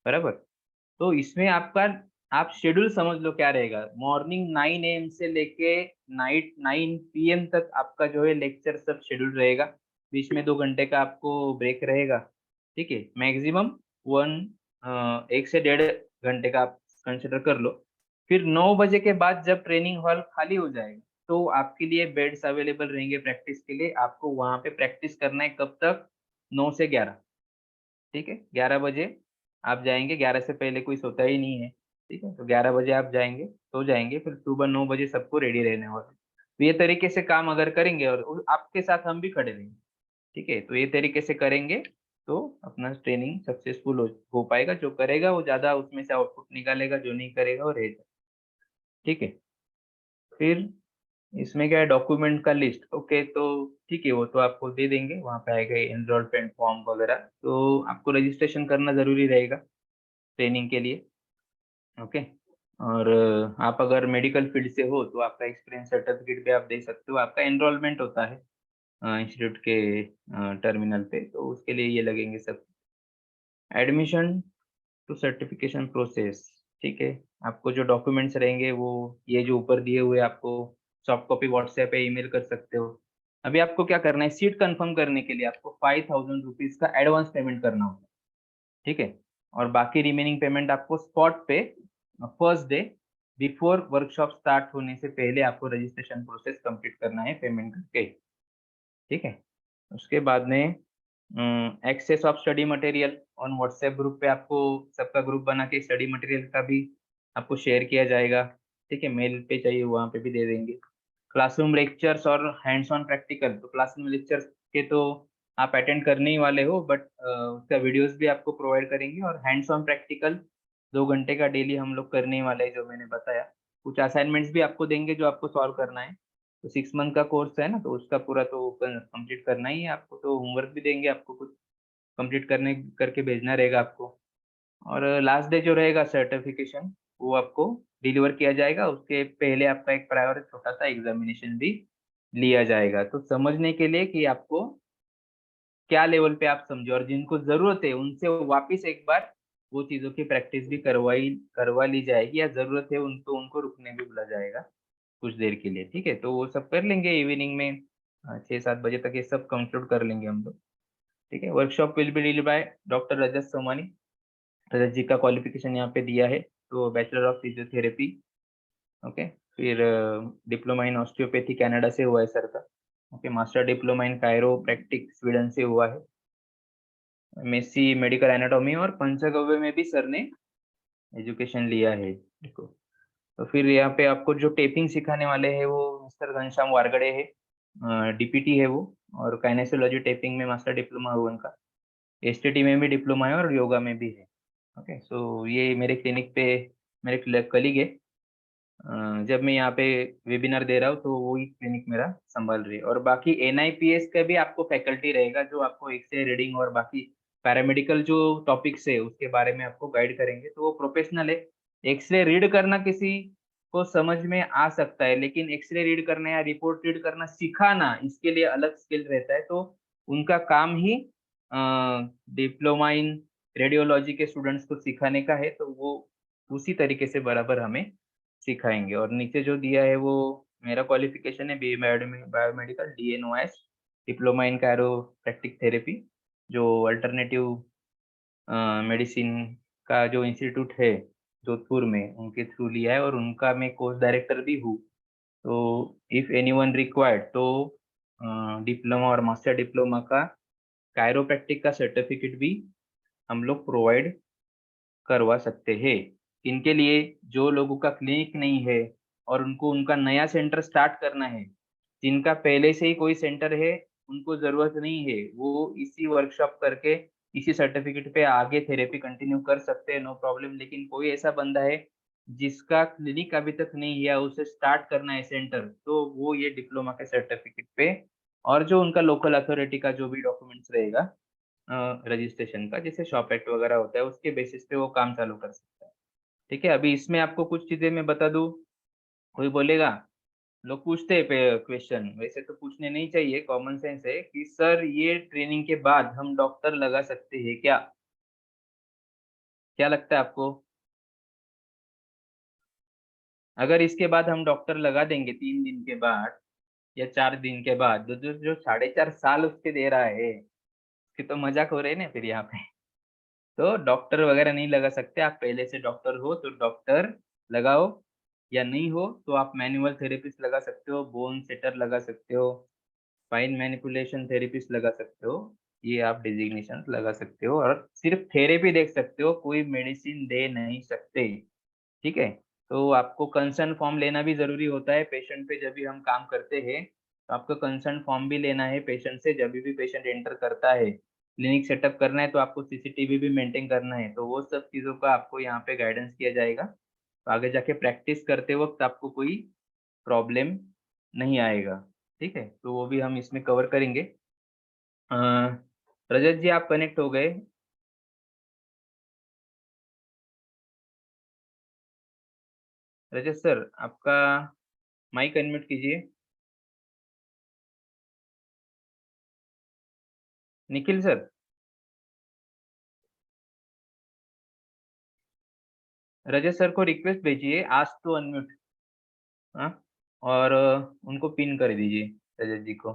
A: बराबर? तो इसमें आपका, आप शेड्यूल समझ लो क्या रहेगा। मॉर्निंग 9 एएम से लेके नाइट 9 पीएम तक आपका जो है लेक्चर सब शेड्यूल रहेगा। बीच में 2 घंटे का आपको ब्रेक रहेगा, ठीक है। मैक्सिमम 1 से 1.5 घंटे का आप कंसिडर कर लो। फिर 9 बजे के बाद जब ट्रेनिंग हॉल खाली हो जाएगा, तो आपके लिए बेड्स अवेलेबल रहेंगे प्रैक्टिस के लिए। आपको वहाँ पे प्रैक्टिस करना है कब तक? 9 से 11, ठीक है। 11 बजे आप जाएँगे, 11 से पहले कोई सोता ही नहीं है, ठीक है? तो 11 बजे आप जाएँगे, सो जाएँगे, फिर सुबह 9 बजे सबको रेडी रहने वाला है। तो ये तरीके से काम अगर करेंगे, और आपके साथ हम भी खड़े रहेंगे, ठीक है? तो ये तरीके से करेंगे तो अपना ट्रेनिंग सक्सेसफुल हो पाएगा। जो करेगा वो ज़्यादा उसमें से आउटपुट निकालेगा, जो नहीं करेगा वो रह जाएगा, ठीक है? फिर इसमें क्या है, डॉक्यूमेंट का लिस्ट। ओके, तो ठीक है, वो तो आपको दे देंगे, वहाँ पे आएगा एनरोलमेंट फॉर्म वगैरह। तो आपको रजिस्ट्रेशन करना ज़रूरी रहेगा ट्रेनिंग के लिए, ओके। और आप अगर मेडिकल फील्ड से हो तो आपका एक्सपीरियंस सर्टिफिकेट भी आप दे सकते हो। आपका एनरोलमेंट होता है इंस्टीट्यूट के टर्मिनल पे, तो उसके लिए ये लगेंगे सब। एडमिशन टू सर्टिफिकेशन प्रोसेस, ठीक है। आपको जो डॉक्यूमेंट्स रहेंगे वो ये जो ऊपर दिए हुए, आपको सॉफ्ट कॉपी व्हाट्सएप पे ईमेल कर सकते हो। अभी आपको क्या करना है, सीट कंफर्म करने के लिए आपको 5,000 रुपीज का एडवांस पेमेंट करना होगा, ठीक है। और बाकी रिमेनिंग पेमेंट आपको स्पॉट पे first day before workshop start होने से पहले आपको रजिस्ट्रेशन प्रोसेस कंप्लीट करना है पेमेंट करके, ठीक है। उसके बाद में access of study material on WhatsApp group पे आपको सबका ग्रुप बना के स्टडी मटेरियल का भी आपको शेयर किया जाएगा, ठीक है। मेल पे चाहिए वहाँ पे भी दे देंगे। क्लासरूम लेक्चर्स और हैंड्स ऑन प्रैक्टिकल, तो क्लासरूम लेक्चर्स के तो आप अटेंड करने ही वाले हो, बट उसका वीडियोस भी आपको प्रोवाइड करेंगे, और हैंड्स ऑन प्रैक्टिकल 2 घंटे का डेली हम लोग करने ही वाले हैं, जो मैंने बताया। कुछ असाइनमेंट्स भी आपको देंगे जो आपको सॉल्व करना है। तो 6 मंथ का कोर्स है ना, तो उसका पूरा तो कंप्लीट करना ही है आपको, तो होमवर्क भी देंगे आपको, कुछ कंप्लीट करने करके भेजना रहेगा आपको। और लास्ट डे जो रहेगा सर्टिफिकेशन, वो आपको डिलीवर किया जाएगा। उसके पहले आपका एक प्रायर छोटा सा एग्जामिनेशन भी लिया जाएगा, तो समझने के लिए कि आपको क्या लेवल पे आप समझे, और जिनको जरूरत है उनसे वापिस एक बार वो चीजों की प्रैक्टिस भी करवा ली जाएगी, या जरूरत है उनको उनको रुकने भी बोला जाएगा कुछ देर के लिए, ठीक है। तो वो सब कर लेंगे इवनिंग में 6-7 बजे तक, ये सब कंक्लूड कर लेंगे हम लोग, ठीक है। Workshop will be lead by doctor Rajat Somani. Rajat ji का क्वालिफिकेशन यहाँ पे दिया है, तो बैचलर ऑफ फिजियोथेरेपी, ओके। फिर डिप्लोमा इन ऑस्टियोपैथी कनाडा से हुआ है सर का, okay. Master diploma in chiropractic Sweden से हुआ है। एमएससी मेडिकल एनाटॉमी और पंचगव्य में भी सर ने एजुकेशन लिया है, देखो। तो फिर यहाँ पे आपको जो टेपिंग सिखाने वाले हैं वो मिस्टर घनश्याम वारगड़े है, डीपीटी है वो, और काइनेसियोलॉजी टेपिंग में मास्टर डिप्लोमा हुआ उनका। एसटीटी में भी डिप्लोमा है और योगा में भी है, ओके। सो ये मेरे क्लिनिक पे मेरे कलीग है। जब मैं यहाँ पे वेबिनार दे रहा हूँ तो वो ही क्लिनिक मेरा संभाल रही है। और बाकी एनआईपीएस का भी आपको फैकल्टी रहेगा, जो आपको एक्सरे रीडिंग और बाकी पैरामेडिकल जो टॉपिक्स है उसके बारे में आपको गाइड करेंगे। तो वो प्रोफेशनल है। एक्सरे रीड करना किसी को समझ में आ सकता है, लेकिन एक्सरे रीड करना या रिपोर्ट रीड करना सिखाना, इसके लिए अलग स्किल रहता है। तो उनका काम ही डिप्लोमा इन रेडियोलॉजी के स्टूडेंट्स को सिखाने का है, तो वो उसी तरीके से बराबर हमें सिखाएंगे। और नीचे जो दिया है वो मेरा क्वालिफिकेशन है, B biomedical DNOS, diploma in chiropractic therapy, जो अल्टरनेटिव मेडिसिन का जो इंस्टीट्यूट है जोधपुर में, उनके थ्रू लिया है, और उनका मैं कोर्स डायरेक्टर भी हूँ। तो इफ एनीवन रिक्वायर्ड, तो डिप्लोमा और मास्टर डिप्लोमा का कायरोप्रैक्टिक का सर्टिफिकेट भी हम लोग प्रोवाइड करवा सकते हैं। इनके लिए जो लोगों का क्लिनिक नहीं है और उनको उनका नया सेंटर स्टार्ट करना है, जिनका पहले से ही कोई सेंटर है, उनको जरूरत नहीं है, वो इसी वर्कशॉप करके इसी सर्टिफिकेट पे आगे थेरेपी कंटिन्यू कर सकते हैं, नो प्रॉब्लम। लेकिन कोई ऐसा बंदा है जिसका क्लिनिक अभी तक नहीं किया, उसे स्टार्ट करना है सेंटर, तो वो ये डिप्लोमा के सर्टिफिकेट पे, और जो उनका लोकल अथॉरिटी का जो भी डॉक्यूमेंट्स रहेगा रजिस्ट्रेशन का, जैसे शॉप एक्ट वगैरह होता है, उसके बेसिस पे वो काम चालू कर सकता है, ठीक है। अभी इसमें आपको कुछ चीजें मैं बता दूं, कोई बोलेगा, लोग पूछते हैं क्वेश्चन, वैसे तो पूछने नहीं चाहिए, कॉमन सेंस है कि सर ये ट्रेनिंग के बाद हम डॉक्टर लगा सकते हैं क्या? क्या लगता है आपको? अगर इसके बाद हम डॉक्टर लगा देंगे 3 दिन के बाद या 4 दिन के बाद, जो 4.5 साल उसके दे रहा है, उसकी तो मजाक हो रही है ना फिर यहाँ पे। तो डॉक्टर वगैरह नहीं लगा सकते। आप पहले से डॉक्टर हो तो डॉक्टर लगाओ, या नहीं हो तो आप मैनुअल थेरेपिस्ट लगा सकते हो, बोन सेटर लगा सकते हो, फाइन मैनिपुलेशन थेरेपिस्ट लगा सकते हो। ये आप डिजिग्नेशन लगा सकते हो, और सिर्फ थेरेपी देख सकते हो, कोई मेडिसिन दे नहीं सकते, ठीक है। तो आपको कंसर्न फॉर्म लेना भी जरूरी होता है पेशेंट पे, जब भी हम काम करते हैं तो आपको कंसर्न फॉर्म भी लेना है पेशेंट से, जब भी पेशेंट एंटर करता है। क्लिनिक सेटअप करना है तो आपको सीसीटीवी भी मेंटेन करना है, तो वो सब चीज़ों का आपको यहाँ पे गाइडेंस किया जाएगा। तो आगे जाके प्रैक्टिस करते वक्त आपको कोई प्रॉब्लम नहीं आएगा, ठीक है। तो वो भी हम इसमें कवर करेंगे। अ, रजत जी आप कनेक्ट हो गए? रजत सर आपका माइक अनम्यूट कीजिए। निखिल सर, रजत सर को रिक्वेस्ट भेजिए, आज तो अनम्यूट, हाँ, और उनको पिन कर दीजिए रजत जी को।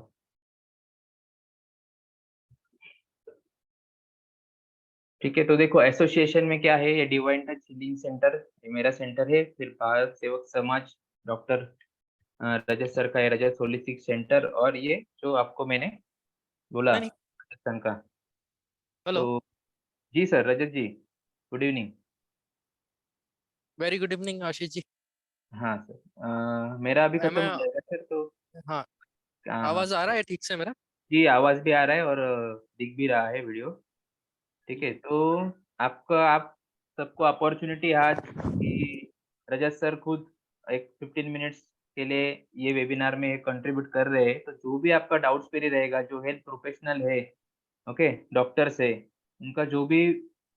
A: ठीक है, तो देखो एसोसिएशन में क्या है, ये डिवाइन टच हीलिंग सेंटर, ये मेरा सेंटर है। फिर भारत सेवक समाज डॉक्टर रजत सर का है, रजत होलिस्टिक सेंटर, और ये जो आपको मैंने बोला
B: नहीं,
A: रजत सर का।
B: हेलो,
A: तो जी sir, Rajat ji, good evening.
B: Very good evening Ashish ji.
A: हाँ सर, मेरा अभी खत्म
B: मैं
A: हो जाएगा सर, तो
B: हाँ,
A: हाँ हाँ,
B: आवाज आ रहा है ठीक से मेरा?
A: जी आवाज भी आ रहा है और दिख भी रहा है वीडियो। ठीक है, तो आप सबको अपॉर्चुनिटी आज कि रजत सर खुद एक 15 मिनट्स के लिए ये वेबिनार में कंट्रीब्यूट कर रहे हैं, तो जो भी आपका डाउट्स क्वेरी रहेगा, जो हेल्थ प्रोफेशनल है, ओके, डॉक्टर्स है, उनका जो भी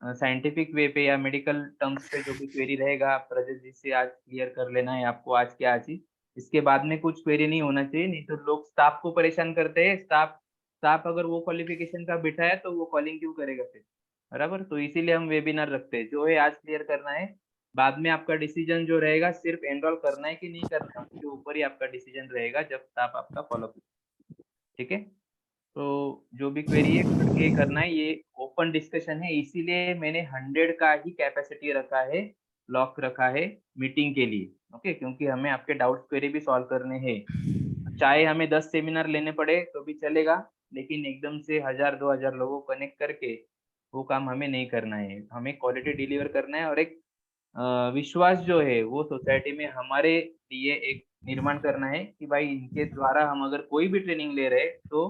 A: साइंटिफिक वे पे या मेडिकल टर्म्स पे जो भी क्वेरी रहेगा, आप रजत जी से आज क्लियर कर लेना है आपको, आज के आज ही। इसके बाद में कुछ क्वेरी नहीं होना चाहिए, नहीं तो लोग स्टाफ को परेशान करते हैं। स्टाफ स्टाफ अगर वो क्वालिफिकेशन का बिठा है तो वो कॉलिंग क्यों करेगा फिर, बराबर? तो इसीलिए हम वेबिनार रखते हैं, जो है आज क्लियर करना है। बाद में आपका डिसीजन जो रहेगा, सिर्फ एनरोल करना है कि नहीं करना है, उसके ऊपर ही आपका डिसीजन रहेगा जब स्टाफ आपका फॉलो करेगा। ठीक है, तो जो भी क्वेरी है खुल के करना है, ये ओपन डिस्कशन है, इसीलिए मैंने 100 का ही कैपेसिटी रखा है, लॉक रखा है मीटिंग के लिए। ओके, क्योंकि हमें आपके डाउट्स क्वेरी भी सॉल्व करने हैं। चाहे हमें 10 सेमिनार लेने पड़े तो भी चलेगा, लेकिन एकदम से 1000-2000 लोगों को कनेक्ट करके वो काम हमें नहीं करना है। हमें क्वालिटी डिलीवर करना है, और एक विश्वास जो है वो सोसाइटी में हमारे लिए एक निर्माण करना है कि भाई इनके द्वारा हम अगर कोई भी ट्रेनिंग ले रहे हैं तो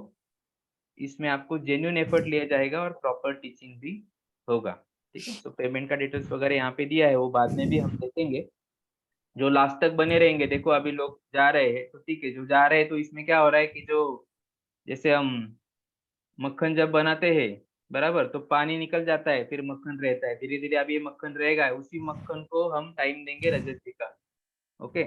A: इसमें आपको जेन्युइन एफर्ट लिया जाएगा और प्रॉपर टीचिंग भी होगा। ठीक है? तो पेमेंट का डिटेल्स वगैरह यहाँ पे दिया है, वो बाद में भी हम देखेंगे। जो लास्ट तक बने रहेंगे, देखो अभी लोग जा रहे हैं, तो ठीक है, जो जा रहे हैं तो इसमें क्या हो रहा है कि जो जैसे हम मक्खन जब बनाते हैं, बराबर? तो पानी निकल जाता है, फिर मक्खन रहता है। धीरे-धीरे अब ये मक्खन रहेगा, उसी मक्खन को हम टाइम देंगे रजत जी का। ओके?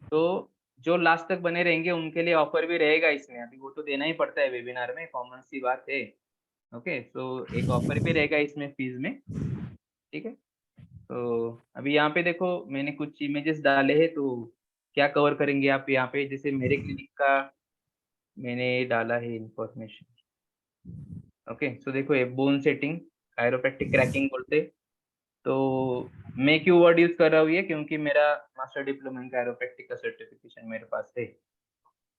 A: तो जो लास्ट तक बने रहेंगे उनके लिए ऑफर भी रहेगा इसमें, अभी वो तो देना ही पड़ता है वेबिनार में, कॉमन सी बात है। ओके, तो एक ऑफर भी रहेगा इसमें फीस में। ठीक है? तो अभी यहाँ पे देखो मैंने कुछ इमेजेस डाले हैं, तो क्या कवर करेंगे आप यहाँ पे? जैसे मेरे क्लिनिक का मैंने डाला है इन्फॉर्मेशन। ओके, सो देखो ये बोन सेटिंग, कायरोप्रैक्टिक क्रैकिंग बोलते हैं। तो मैं क्यों वर्ड यूज़ कर रहा हूँ ये, क्योंकि मेरा मास्टर डिप्लोमा इन कायरोप्रैक्टिक का सर्टिफिकेशन मेरे पास है।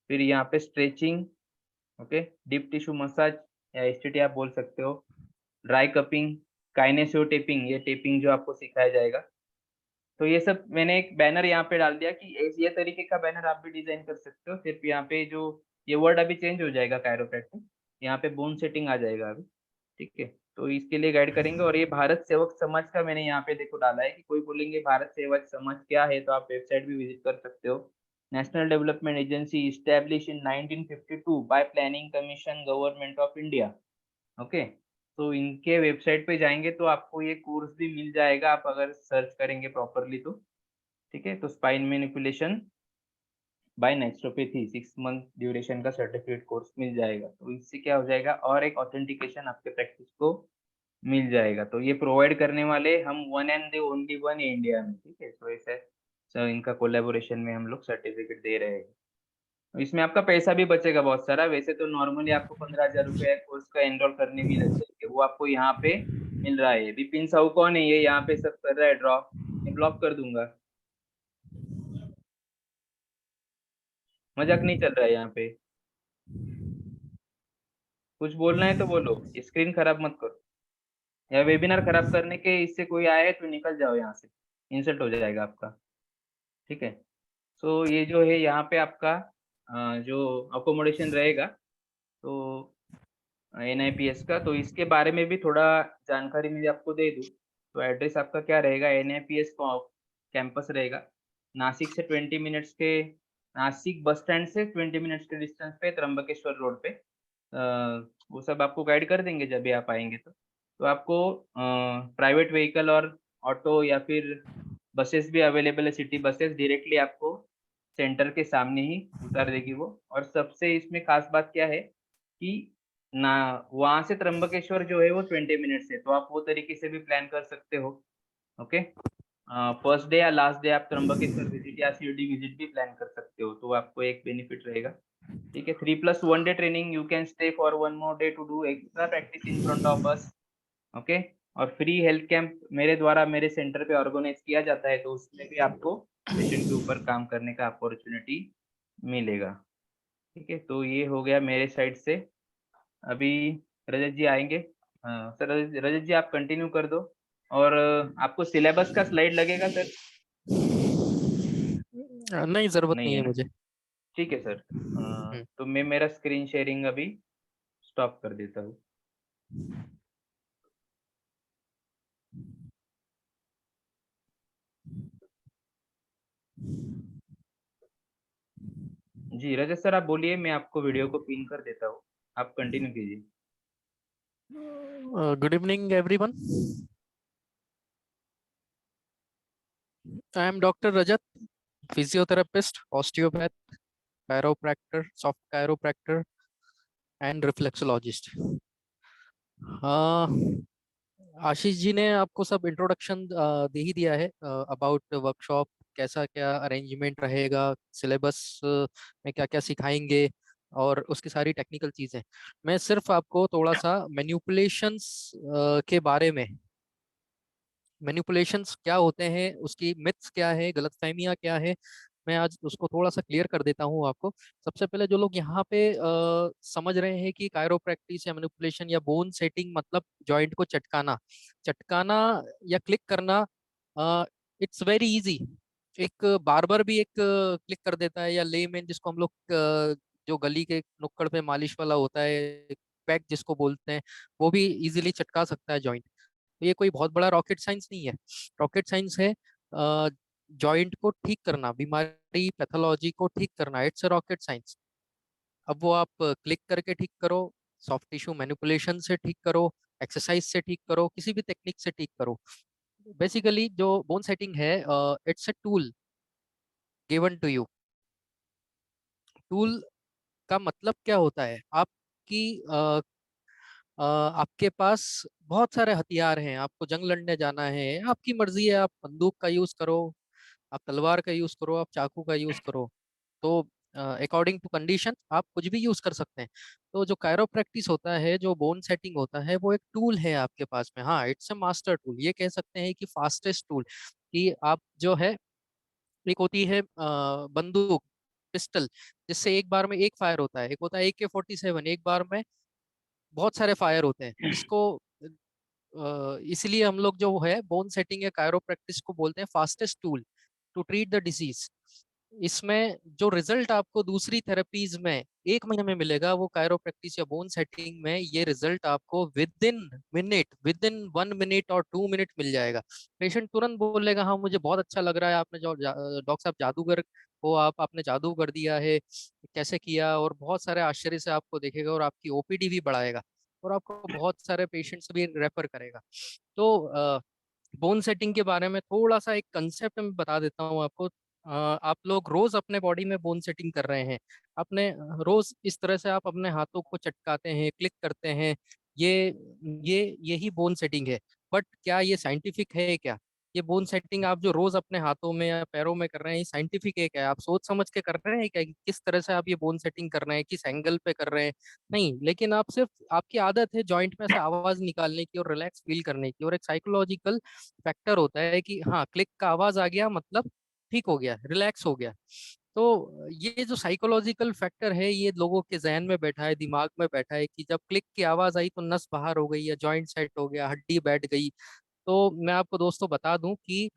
A: फिर यहाँ पे stretching, okay, deep tissue massage या एसटीटी आप बोल सकते हो, ड्राई कपिंग, काइनेसियो टेपिंग, ये टेपिंग जो आपको सिखाया जाएगा। तो ये सब मैंने एक बैनर यहाँ पे डाल दिया कि ये तरीके का बैनर आप भी डिज़ाइन कर सकते हो। सिर्फ यहाँ पे जो ये वर्ड अभी चेंज हो जाएगा कायरोप्रैक्टिक, यहाँ पे बोन सेटिंग आ जाएगा अभी, ठीक है? तो इसके लिए गाइड करेंगे, और ये भारत सेवक समाज का मैंने यहाँ पे देखो डाला है कि कोई बोलेंगे भारत सेवक समाज क्या है, तो आप वेबसाइट भी विज़िट कर सकते हो। National development agency established in 1952 bye planning commission government of India. Okay, तो इनके वेबसाइट पे जाएँगे तो आपको ये कोर्स भी मिल जाएगा, आप अगर सर्च करेंगे प्रॉपर्ली तो। ठीक है? तो spine manipulation by naturopathy 6 month duration का सर्टिफिकेट कोर्स मिल जाएगा। तो इससे क्या हो जाएगा, और एक ऑथेंटिकेशन आपके प्रैक्टिस को मिल जाएगा। तो ये प्रोवाइड करने वाले हम one and the only one है इंडिया में, ठीक है? तो ऐसे सो इनका कोलैबोरेशन में हम लोग सर्टिफिकेट दे रहे हैं। तो इसमें आपका पैसा भी बचेगा बहुत सारा, वैसे तो नॉर्मली आपको 15,000 रुपए कोर्स का एनरोल करने में ही लग जाएँगे, वो आपको यहाँ पे मिल रहा है। विपिन साहू कौन है? ये यहाँ पे सब कर रहा है ड्रॉ, मैं ब्लॉक कर दूँगा। मज़ाक नहीं चल रहा है यहाँ पे। कुछ बोलना है तो बोलो, स्क्रीन खराब मत करो। या वेबिनार खराब करने के इससे कोई आया है तो निकल जाओ यहाँ से, इंसल्ट हो जाएगा आपका, ठीक है? सो ये जो है यहाँ पे आपका जो अकोमोडेशन रहेगा, तो एनआईपीएस का, तो इसके बारे में भी थोड़ा जानकारी मैं आपको दे दूँ। तो एड्रेस आपका क्या रहेगा, एनआईपीएस कैंपस रहेगा। नासिक से 20 मिनट्स के, नासिक बस स्टैंड से 20 मिनट्स के डिस्टेंस पे त्र्यंबकेश्वर रोड पे। वो सब आपको गाइड कर देंगे जब भी आप आएँगे तो। तो आपको प्राइवेट व्हीकल और ऑटो या फिर बसेस भी अवेलेबल है, सिटी बसेस डायरेक्टली आपको सेंटर के सामने ही उतार देगी वो। और सबसे इसमें ख़ास बात क्या है कि ना वहाँ से त्र्यंबकेश्वर जो है वो 20 मिनट्स है, तो आप वो तरीके से भी प्लान कर सकते हो। ओके? फर्स्ट डे या लास्ट डे आप त्र्यंबकेश्वर विज़िट या शिरडी विज़िट भी प्लान कर सकते हो, तो आपको एक बेनिफिट रहेगा। ठीक है, 3+1 day training, you can stay for 1 more day to do extra practice in front of us, okay? और फ्री हेल्थ कैंप मेरे द्वारा मेरे सेंटर पे ऑर्गेनाइज किया जाता है, तो उसमें भी आपको पेशेंट के ऊपर काम करने का अपॉर्चुनिटी मिलेगा। ठीक है, तो ये हो गया मेरे साइड से। अभी रजत जी आएँगे। सर रजत जी आप कंटिन्यू कर दो और आपको सिलेबस का स्लाइड लगेगा सर?
B: नहीं, ज़रूरत
A: नहीं
B: नहीं
A: है
B: है
A: ना?
B: मुझे।
A: ठीक है सर।
B: हुँ।
A: तो मैं मेरा स्क्रीन शेयरिंग अभी स्टॉप कर देता हूँ। जी, रजत सर आप बोलिए, मैं आपको वीडियो को पिन कर देता हूँ। आप कंटिन्यू कीजिए।
B: Good evening everyone. I am doctor Rajat, physiotherapist, osteopath, chiropractor, soft chiropractor and reflexologist. Ashish ji ने आपको सब इंट्रोडक्शन दे ही दिया है अबाउट वर्कशॉप, कैसा क्या अरेंजमेंट रहेगा, सिलेबस में क्या क्या सिखाएंगे और उसकी सारी टेक्निकल चीज़ें। मैं सिर्फ आपको थोड़ा सा मैनिपुलेशंस के बारे में, मैनिपुलेशंस क्या होते हैं, उसकी मिथ्स क्या है, गलतफहमियां क्या है, मैं आज उसको थोड़ा सा क्लियर कर देता हूँ आपको। सबसे पहले जो लोग यहाँ पे समझ रहे हैं कि कायरोप्रैक्टिस या मैनिपुलेशन या बोन सेटिंग मतलब जॉइंट को चटकाना चटकाना या क्लिक करना, इट्स वेरी इजी। एक बार्बर भी एक क्लिक कर देता है, या लेमैन जिसको हम लोग जो गली के नुक्कड़ पे मालिश वाला होता है, पैक जिसको बोलते हैं, वो भी इजीली चटका सकता है जॉइंट। तो ये कोई बहुत बड़ा रॉकेट साइंस नहीं है। रॉकेट साइंस है जॉइंट को ठीक करना, बीमारी पैथोलॉजी को ठीक करना, इट्स अ रॉकेट साइंस। अब वो आप क्लिक करके ठीक करो, सॉफ्ट टिश्यू मैनिपुलेशन से ठीक करो, एक्सरसाइज से ठीक करो, किसी भी टेक्निक से ठीक करो। बेसिकली जो बोन सेटिंग है, it's a tool given to you. Tool का मतलब क्या होता है? आपकी आपके पास बहुत सारे हथियार हैं, आपको जंग लड़ने जाना है, आपकी मर्जी है, आप बंदूक का यूज करो, आप तलवार का यूज करो, आप चाकू का यूज करो। तो अकॉर्डिंग टू कंडीशन आप कुछ भी यूज कर सकते हैं। तो जो कायरोप्रैक्टिस होता है, जो बोन सेटिंग होता है, वो एक टूल है आपके पास में। हाँ, इट्स अ मास्टर टूल, ये कह सकते हैं कि फास्टेस्ट टूल। कि आप जो है, एक होती है बंदूक, पिस्टल, जिससे एक बार में एक फायर होता है, एक होता है AK-47, एक बार में बहुत सारे फायर होते हैं। इसको इसलिए हम लोग जो है बोन सेटिंग या कायरोप्रैक्टिस को बोलते हैं fastest tool to treat the disease. इसमें जो रिजल्ट आपको दूसरी थेरेपीज में 1 महीने में मिलेगा, वो कायरोप्रैक्टिस या बोन सेटिंग में ये रिजल्ट आपको with in minute, with in 1 minute और 2 मिनट मिल जाएगा। पेशेंट तुरंत बोलेगा हाँ मुझे बहुत अच्छा लग रहा है, आपने जो डॉक्टर साहब जादूगर हो, आपने जादू कर दिया है, कैसे किया, और बहुत सारे आश्चर्य से आपको देखेगा और आपकी OPD भी बढ़ाएगा और आपको बहुत सारे पेशेंट्स भी रेफर करेगा। तो बोन सेटिंग के बारे में थोड़ा सा एक कंसेप्ट मैं बता देता हूँ आपको। आप लोग रोज अपने बॉडी में बोन सेटिंग कर रहे हैं, अपने रोज इस तरह से आप अपने हाथों को चटकाते हैं, क्लिक करते हैं। ये यही बोन सेटिंग है। बट क्या ये साइंटिफिक है क्या? ये बोन सेटिंग आप जो रोज अपने हाथों में या पैरों में कर रहे हैं, ये साइंटिफिक है क्या? आप सोच समझ के कर रहे हैं क्या कि किस तरह से आप ये बोन सेटिंग कर रहे हैं, किस एंगल पे कर रहे हैं? नहीं, लेकिन आप सिर्फ, आपकी आदत है जॉइंट में से आवाज निकालने की और रिलैक्स फील करने की, और एक साइकोलॉजिकल फैक्टर होता है कि हाँ क्लिक का आवाज आ गया मतलब ठीक हो गया, रिलैक्स हो गया। तो ये जो साइकोलॉजिकल फैक्टर है, ये लोगों के जहन में बैठा है, दिमाग में बैठा है कि जब क्लिक की आवाज आई तो नस बाहर हो गई या जॉइंट सेट हो गया, हड्डी बैठ गई। तो मैं आपको दोस्तों बता दूं कि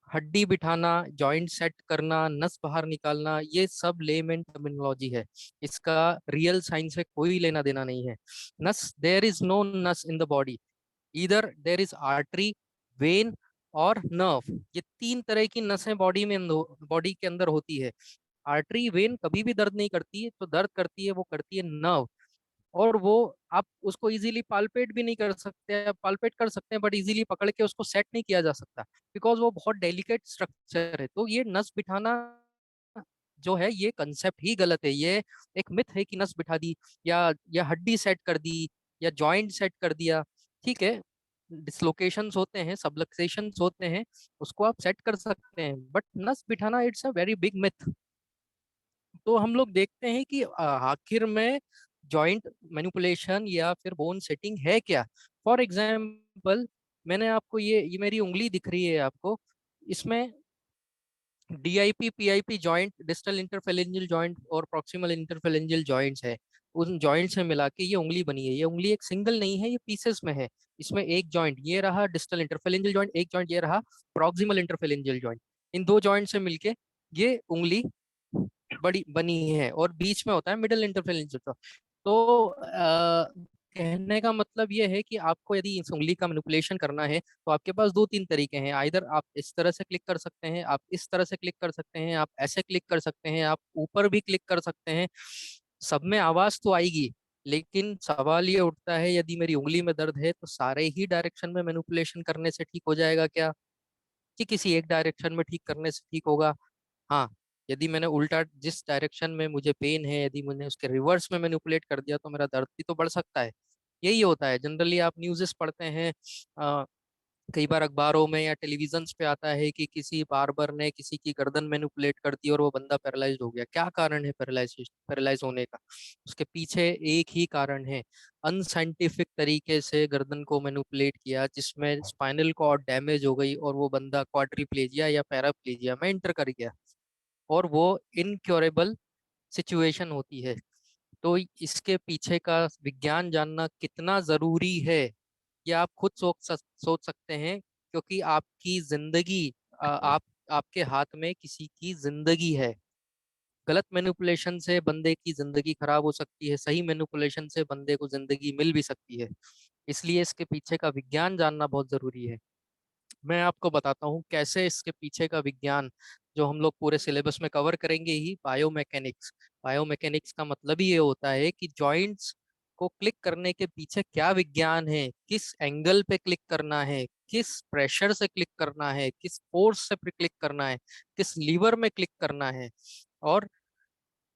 B: हड्डी बिठाना, जॉइंट सेट करना, नस बाहर निकालना, ये सब लेमैन टर्मिनोलॉजी है। इसका रियल साइंस से कोई लेना देना नहीं है। नस, देयर इज नो नस in the body, either there is artery, vein और नर्व। ये 3 तरह की नसें बॉडी के अंदर होती है। आर्टरी, वेन कभी भी दर्द नहीं करती है, तो दर्द करती है, वो करती है नर्व। और वो आप उसको इजीली पाल्पेट भी नहीं कर सकते, पाल्पेट कर सकते हैं बट इजीली पकड़ के उसको सेट नहीं किया जा सकता, बिकॉज वो बहुत डेलिकेट स्ट्रक्चर है। तो ये नस बिठाना जो है, ये कंसेप्ट ही गलत है। ये एक मिथ है कि नस बिठा दी, या हड्डी सेट कर दी, या जॉइंट सेट कर दिया। ठीक है, डिसलोकेशंस होते हैं, सबलक्सेशंस होते हैं, उसको आप सेट कर सकते हैं, बट नस बिठाना it's a very big myth. तो हम लोग देखते हैं कि आखिर में जॉइंट मैनिपुलेशन या फिर बोन सेटिंग है क्या। फॉर एग्जाम्पल, मैंने आपको ये मेरी उंगली दिख रही है आपको, इसमें DIP PIP joint, distal interphalangeal joint और प्रॉक्सिमल इंटरफेरेंजियल जॉइंट्स है। उन जॉइंट्स से मिला के ये उंगली बनी है। ये उंगली एक सिंगल नहीं है, ये पीसेस में है। इसमें एक जॉइंट ये रहा डिस्टल इंटरफेरेंजियल जॉइंट, एक जॉइंट ये रहा प्रॉक्सिमल इंटरफेरेंजियल जॉइंट। इन दो जॉइंट से मिलके ये उंगली बड़ी बनी है, और बीच में होता है मिडिल इंटरफेरेंजियल जॉइंट। तो कहने का मतलब ये है कि आपको यदि इस उंगली का मैनिपुलेशन करना है तो आपके पास दो तीन तरीके हैं। आइदर आप इस तरह से क्लिक कर सकते हैं, आप इस तरह से क्लिक कर सकते हैं, आप ऐसे क्लिक कर सकते हैं, आप ऊपर भी क्लिक कर सकते हैं। सब में आवाज तो आएगी, लेकिन सवाल ये उठता है यदि मेरी उंगली में दर्द है तो सारे ही डायरेक्शन में मैनिपुलेशन करने से ठीक हो जाएगा क्या, कि किसी एक डायरेक्शन में ठीक करने से ठीक होगा? हाँ, यदि मैंने उल्टा जिस डायरेक्शन में मुझे पेन है, यदि मैंने उसके रिवर्स में मैनिपुलेट कर दिया तो मेरा दर्द भी तो बढ़ सकता है। यही होता है जनरली। आप न्यूज़ेस पढ़ते हैं, कई बार अखबारों में या टेलीविजन पे आता है कि किसी बार्बर ने किसी की गर्दन मैनिपुलेट कर दी और वो बंदा पैरालाइज्ड हो गया। क्या कारण है पैरालाइज होने का? उसके पीछे एक ही कारण है, अनसाइंटिफिक तरीके से गर्दन को मैनिपुलेट किया, जिसमें स्पाइनल कॉर्ड डैमेज हो गई और वो बंदा क्वाड्रिप्लेजिया या पैराप्लेजिया में इंटर कर गया, और वो इनक्योरेबल सिचुएशन होती है। तो इसके पीछे का विज्ञान जानना कितना जरूरी है, ये आप खुद सोच सकते हैं, क्योंकि आपकी जिंदगी, आप आपके हाथ में किसी की जिंदगी है। गलत मैनिपुलेशन से बंदे की जिंदगी खराब हो सकती है, सही मैनिपुलेशन से बंदे को जिंदगी मिल भी सकती है। इसलिए इसके पीछे का विज्ञान जानना बहुत जरूरी है। मैं आपको बताता हूँ कैसे इसके पीछे का विज्ञान, जो हम लोग पूरे सिलेबस में कवर करेंगे ही, बायोमैकेनिक्स। बायोमैकेनिक्स का मतलब ही ये होता है कि जॉइंट्स को क्लिक करने के पीछे क्या विज्ञान है, किस एंगल पे क्लिक करना है, किस प्रेशर से क्लिक करना है, किस फोर्स से क्लिक करना है, किस लीवर में क्लिक करना है, और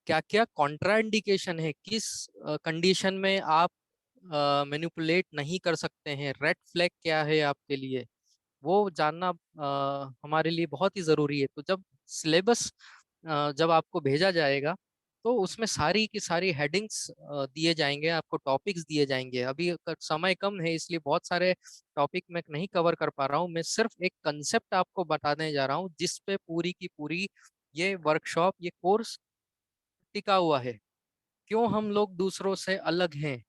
B: क्या क्या कॉन्ट्राइंडिकेशन है, किस कंडीशन में आप मैनिपुलेट नहीं कर सकते हैं, रेड फ्लैग क्या है आपके लिए, वो जानना हमारे लिए बहुत ही जरूरी है। तो जब सिलेबस जब आपको भेजा जाएगा तो उसमें सारी की सारी हेडिंग्स दिए जाएंगे, आपको टॉपिक्स दिए जाएंगे। अभी समय कम है इसलिए बहुत सारे टॉपिक मैं नहीं कवर कर पा रहा हूँ। मैं सिर्फ एक कंसेप्ट आपको बताने जा रहा हूँ जिस पे पूरी की पूरी ये वर्कशॉप, ये कोर्स टिका हुआ है। क्यों हम लोग दूसरों से अलग हैं?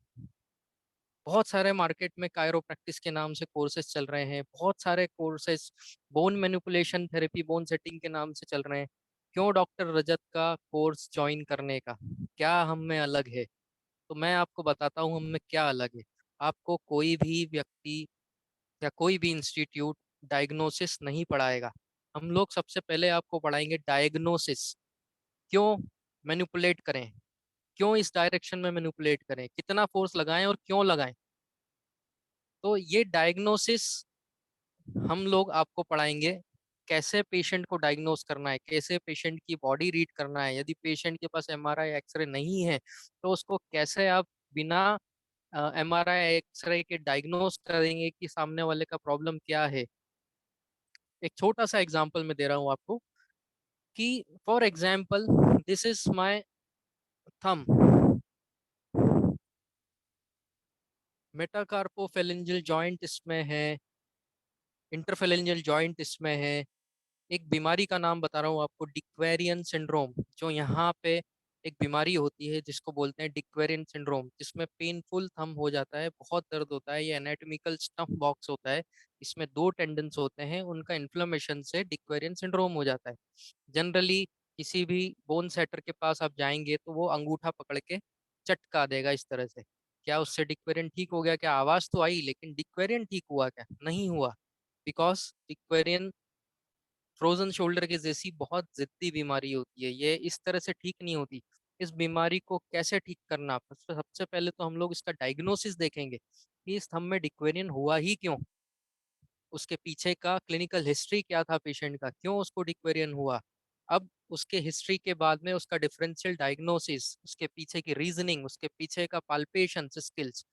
B: बहुत सारे मार्केट में कायरोप्रैक्टिस के नाम से कोर्सेज चल रहे हैं, बहुत सारे courses bone manipulation therapy, bone setting के नाम से चल रहे हैं। क्यों डॉक्टर रजत का कोर्स ज्वाइन करने का? क्या हम में अलग है? तो मैं आपको बताता हूँ हम में क्या अलग है। आपको कोई भी व्यक्ति या कोई भी इंस्टीट्यूट डायग्नोसिस नहीं पढ़ाएगा। हम लोग सबसे पहले आपको पढ़ाएंगे डायग्नोसिस। क्यों मैनिपुलेट करें, क्यों इस डायरेक्शन में मैनिपुलेट करें, कितना फोर्स लगाएं और क्यों लगाएं। तो ये डायग्नोसिस हम लोग आपको पढ़ाएंगे। कैसे पेशेंट को डायग्नोस करना है, कैसे पेशेंट की बॉडी रीड करना है, यदि पेशेंट के पास एमआरआई एक्सरे नहीं है तो उसको कैसे आप बिना एमआरआई एक्सरे के डायग्नोस करेंगे कि सामने वाले का प्रॉब्लम क्या है। एक छोटा सा एग्जांपल मैं दे रहा हूँ आपको, कि for example this is my thumb, metacarpophalangeal joint इसमें है, इंटरफेलेंजियल जॉइंट इसमें है। एक बीमारी का नाम बता रहा हूँ आपको, डिक्वेरियन सिंड्रोम। जो यहाँ पे एक बीमारी होती है जिसको बोलते हैं डिक्वेरियन सिंड्रोम, जिसमें पेनफुल थंब हो जाता है, बहुत दर्द होता है। ये एनाटॉमिकल स्टम्प बॉक्स होता है, इसमें दो टेंडन्स होते हैं, उनका इन्फ्लेमेशन से डिक्वेरियन सिंड्रोम हो जाता है। जनरली किसी भी बोन सेटर के पास आप जाएंगे तो वो अंगूठा पकड़ के चटका देगा इस तरह से। क्या उससे डिक्वेरियन ठीक हो गया? क्या आवाज तो आई, लेकिन डिक्वेरियन ठीक हुआ क्या? नहीं हुआ। बिकॉज डिक्वेरियन फ्रोजन शोल्डर के जैसी बहुत जिद्दी बीमारी होती है, ये इस तरह से ठीक नहीं होती। इस बीमारी को कैसे ठीक करना, सबसे पहले तो हम लोग इसका डायग्नोसिस देखेंगे कि इस थंब में डिक्वेरियन हुआ ही क्यों, उसके पीछे का क्लिनिकल हिस्ट्री क्या था पेशेंट का, क्यों उसको डिक्वेरियन हुआ। अब उसके हिस्ट्री के बाद में उसका डिफरेंशियल डायग्नोसिस, उसके पीछे की रीजनिंग, उसके पीछे का पाल्पेशन स्किल्स,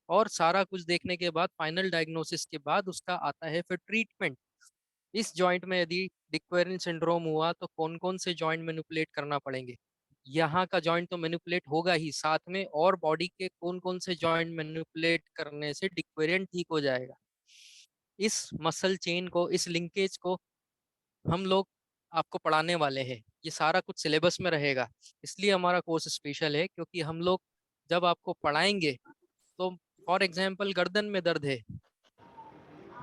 B: और सारा कुछ देखने के बाद फाइनल डायग्नोसिस के बाद उसका आता है फिर ट्रीटमेंट। इस जॉइंट में यदि डिक्वेरिन सिंड्रोम हुआ तो कौन कौन से जॉइंट मैनिपुलेट करना पड़ेंगे? यहाँ का जॉइंट तो मैनिपुलेट होगा ही, साथ में और बॉडी के कौन कौन से जॉइंट मैनिपुलेट करने से डिक्वेरियन ठीक हो जाएगा। इस मसल चेन को, इस लिंकेज को हम लोग आपको पढ़ाने वाले हैं। ये सारा कुछ सिलेबस में रहेगा, इसलिए हमारा कोर्स स्पेशल है, क्योंकि हम लोग जब आपको पढ़ाएंगे तो फॉर एग्जांपल गर्दन में दर्द है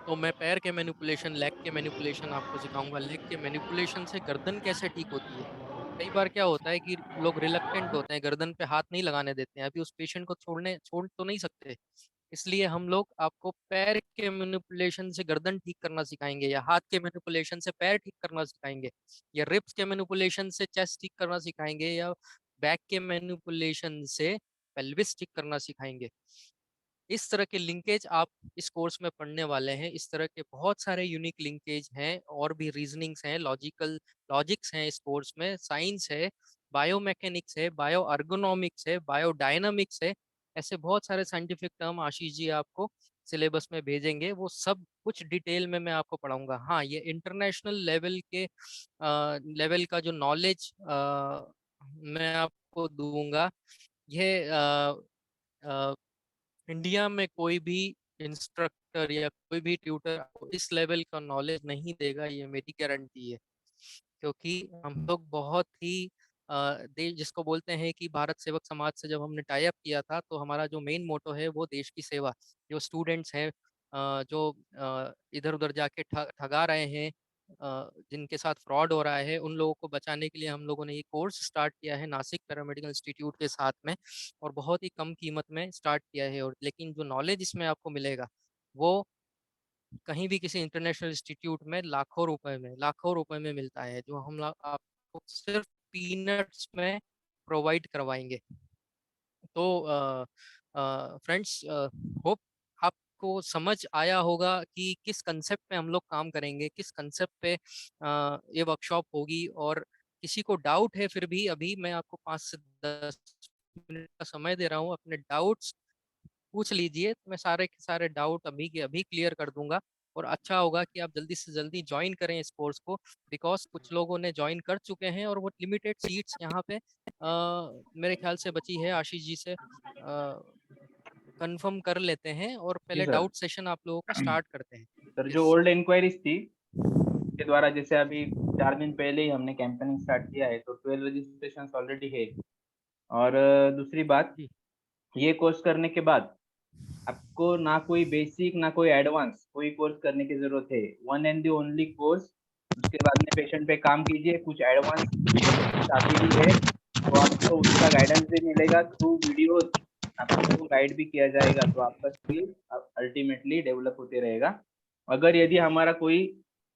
B: तो मैं पैर के मैनिपुलेशन, लेग के मैनिपुलेशन आपको सिखाऊंगा। लेग के मैनिपुलेशन से गर्दन कैसे ठीक होती है। कई बार क्या होता है कि लोग रिलक्टेंट होते हैं, गर्दन पे हाथ नहीं लगाने देते हैं, अभी उस पेशेंट को छोड़ तो नहीं सकते, इसलिए हम लोग आपको पैर के मैनिपुलेशन से गर्दन ठीक करना सिखाएंगे, या हाथ के मैनिपुलेशन से पैर ठीक करना सिखाएंगे, या रिब्स के मैनिपुलेशन से चेस्ट ठीक करना सिखाएंगे, या बैक के मैनिपुलेशन से पेल्विस ठीक करना सिखाएंगे। इस तरह के लिंकेज आप इस कोर्स में पढ़ने वाले हैं। इस तरह के बहुत सारे यूनिक लिंकेज हैं, और भी रीजनिंग्स हैं, लॉजिक्स हैं इस कोर्स में, साइंस है, बायोमैकेनिक्स है, बायो अर्गोनॉमिक्स है, बायोडायनामिक्स है। ऐसे बहुत सारे साइंटिफिक टर्म आशीष जी आपको सिलेबस में भेजेंगे, वो सब कुछ डिटेल में मैं आपको पढ़ाऊंगा। हाँ, ये इंटरनेशनल लेवल का जो नॉलेज मैं आपको दूंगा, यह इंडिया में कोई भी इंस्ट्रक्टर या कोई भी ट्यूटर आपको इस लेवल का नॉलेज नहीं देगा, ये मेरी गारंटी है। क्योंकि हम लोग बहुत ही देश, जिसको बोलते हैं कि भारत सेवक समाज से जब हमने टाई अप किया था, तो हमारा जो मेन मोटो है वो देश की सेवा। जो स्टूडेंट्स हैं जो इधर उधर जाके ठगा रहे हैं, जिनके साथ फ्रॉड हो रहा है, उन लोगों को बचाने के लिए हम लोगों ने ये कोर्स स्टार्ट किया है नासिक पैरामेडिकल इंस्टीट्यूट के साथ में, और बहुत ही कम कीमत में स्टार्ट किया है। और लेकिन जो नॉलेज इसमें आपको मिलेगा वो कहीं भी किसी इंटरनेशनल इंस्टीट्यूट में लाखों रुपए में मिलता है, जो हम लोग आपको सिर्फ पीनट्स में प्रोवाइड करवाएंगे। तो फ्रेंड्स, होप आपको समझ आया होगा कि किस कंसेप्ट पे हम लोग काम करेंगे, किस कंसेप्ट पे ये वर्कशॉप होगी। और किसी को डाउट है फिर भी, अभी मैं आपको 5 से 10 मिनट का समय दे रहा हूँ, अपने डाउट्स पूछ लीजिए, तो मैं सारे के सारे डाउट अभी के अभी क्लियर कर दूंगा। और अच्छा होगा कि आप जल्दी से जल्दी ज्वाइन करें इस कोर्स को, बिकॉज कुछ लोगों ने ज्वाइन कर चुके हैं, और वो लिमिटेड सीट्स यहाँ पे मेरे ख्याल से बची है। आशीष जी से कंफर्म कर लेते हैं, और
A: जी
B: पहले
A: सर।
B: डाउट सेशन आप लोगों का स्टार्ट करते हैं।
A: सर, जो
B: यस।
A: ओल्ड इंक्वायरीज थी के द्वारा, जैसे अभी 4 दिन पहले ही हमने कैंपेनिंग स्टार्ट किया है, तो 12 रजिस्ट्रेशन ऑलरेडी है। और दूसरी बात,
B: जी
A: ये कोर्स करने के बाद आपको ना कोई बेसिक ना कोई एडवांस कोई कोर्स करने की जरूरत है। One and the only course. उसके बाद में पेशेंट पे काम कीजिए, कुछ एडवांस क्वेश्चन आते भी है तो आपको उसका गाइडेंस भी मिलेगा थ्रू वीडियोस। आपको गाइड भी किया जाएगा, तो आपका स्किल अल्टीमेटली डेवलप होते रहेगा। अगर यदि हमारा कोई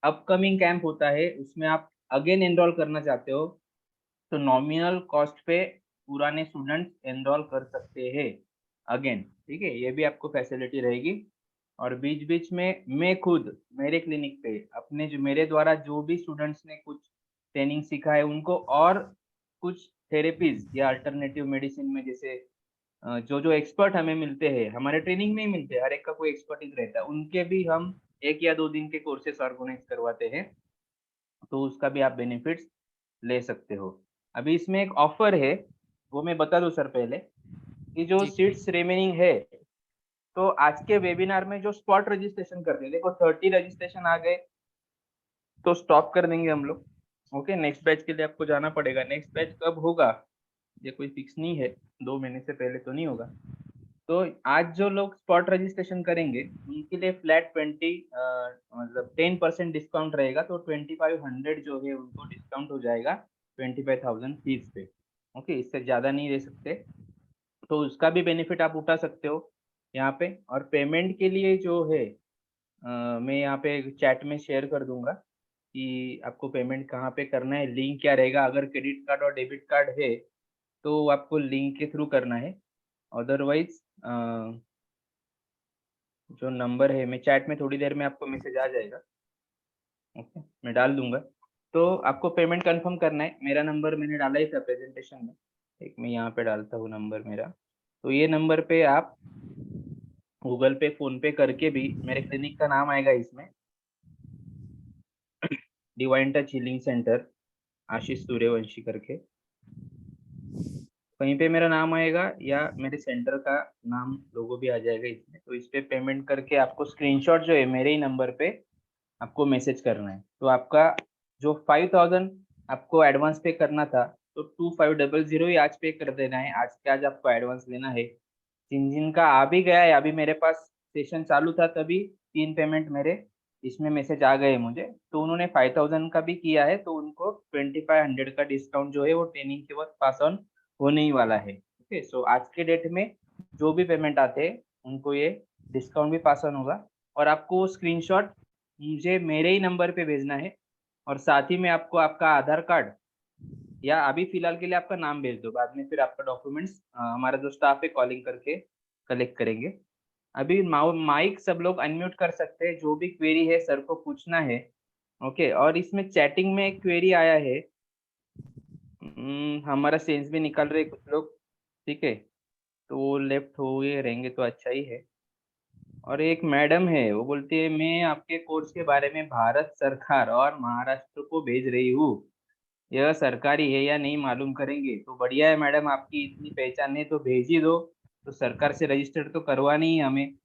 A: अपकमिंग कैंप होता है, उसमें आप अगेन एनरोल करना चाहते हो, तो नॉमिनल कॉस्ट पे पुराने स्टूडेंट्स एनरोल कर सकते हैं अगेन। ठीक है, ये भी आपको फैसिलिटी रहेगी। और बीच बीच में मैं खुद मेरे क्लिनिक पे अपने जो मेरे द्वारा जो भी स्टूडेंट्स ने कुछ ट्रेनिंग सीखा है, उनको और कुछ थेरेपीज या अल्टरनेटिव मेडिसिन में, जैसे जो जो एक्सपर्ट हमें मिलते हैं, हमारे ट्रेनिंग में ही मिलते हैं, हर एक का कोई एक्सपर्टीज रहता है, उनके भी हम 1 या 2 दिन के कोर्सेस ऑर्गेनाइज करवाते हैं। तो उसका भी आप बेनिफिट्स ले सकते हो। अभी इसमें एक ऑफर है, वो मैं बता दूं सर पहले, कि जो
B: जी
A: सीट्स रिमेनिंग है, तो आज के वेबिनार में जो स्पॉट रजिस्ट्रेशन करते हैं, देखो 30 रजिस्ट्रेशन आ गए तो स्टॉप कर देंगे हम लोग। ओके, नेक्स्ट बैच के लिए आपको जाना पड़ेगा। नेक्स्ट बैच कब होगा ये कोई फिक्स नहीं है, 2 महीने से पहले तो नहीं होगा। तो आज जो लोग स्पॉट रजिस्ट्रेशन करेंगे, उनके लिए फ्लैट 10% डिस्काउंट रहेगा, तो 2500 जो है उनको डिस्काउंट हो जाएगा 25,000 फीस पे। ओके, इससे ज्यादा नहीं दे सकते, तो उसका भी बेनिफिट आप उठा सकते हो यहाँ पे। और पेमेंट के लिए जो है, मैं यहाँ पे चैट में शेयर कर दूंगा कि आपको पेमेंट कहाँ पे करना है, लिंक क्या रहेगा। अगर क्रेडिट कार्ड और डेबिट कार्ड है तो आपको लिंक के थ्रू करना है। अदरवाइज जो नंबर है, मैं चैट में थोड़ी देर में आपको मैसेज आ जाएगा, ओके, मैं डाल दूंगा। तो आपको पेमेंट कंफर्म करना है, मेरा नंबर मैंने डाला ही था प्रेजेंटेशन में, एक मैं यहाँ पे डालता हूँ नंबर मेरा। तो ये नंबर पे आप गूगल पे, फोन पे करके भी, मेरे क्लिनिक का नाम आएगा इसमें, डिवाइन टच हीलिंग सेंटर, आशीष सूर्यवंशी करके। कहीं पे मेरा नाम आएगा या मेरे सेंटर का नाम लोगो भी आ जाएगा इसमें। तो इस पे पेमेंट करके आपको स्क्रीनशॉट जो है मेरे ही नंबर पे आपको मैसेज करना है। तो आपका जो 5000 आपको एडवांस पे करना था, तो 2500 ही आज पे कर देना है। आज के आज आपको एडवांस लेना है। जिन जिन का आ भी गया है, अभी मेरे पास सेशन चालू था तभी 3 पेमेंट मेरे इसमें मैसेज आ गए मुझे। तो उन्होंने 5000 का भी किया है, तो उनको 2500 का डिस्काउंट जो है वो ट्रेनिंग के वक्त पास ऑन होने ही वाला है। ओके, सो आज के डेट में जो भी पेमेंट आते हैं उनको ये डिस्काउंट भी पास ऑन होगा। और आपको वो स्क्रीनशॉट मुझे मेरे ही नंबर पे भेजना है, और साथ ही में आपको आपका आधार कार्ड, या अभी फिलहाल के लिए आपका नाम भेज दो, बाद में फिर आपका डॉक्यूमेंट्स हमारा जो स्टाफ है कॉलिंग करके कलेक्ट करेंगे। अभी माइक सब लोग अनम्यूट कर सकते हैं, जो भी क्वेरी है सर को पूछना है। ओके, और इसमें चैटिंग में एक क्वेरी आया है, हमारा सेंस भी निकाल रहे कुछ लोग, ठीक है, तो वो लेफ्ट हो गए रहेंगे तो अच्छा ही है। और एक मैडम है, वो बोलती है मैं आपके कोर्स के बारे में भारत सरकार और महाराष्ट्र को भेज रही हूँ, यह सरकारी है या नहीं मालूम करेंगे। तो बढ़िया है मैडम, आपकी इतनी पहचान है तो भेज ही दो। तो सरकार से रजिस्टर्ड तो करवानी ही हमें।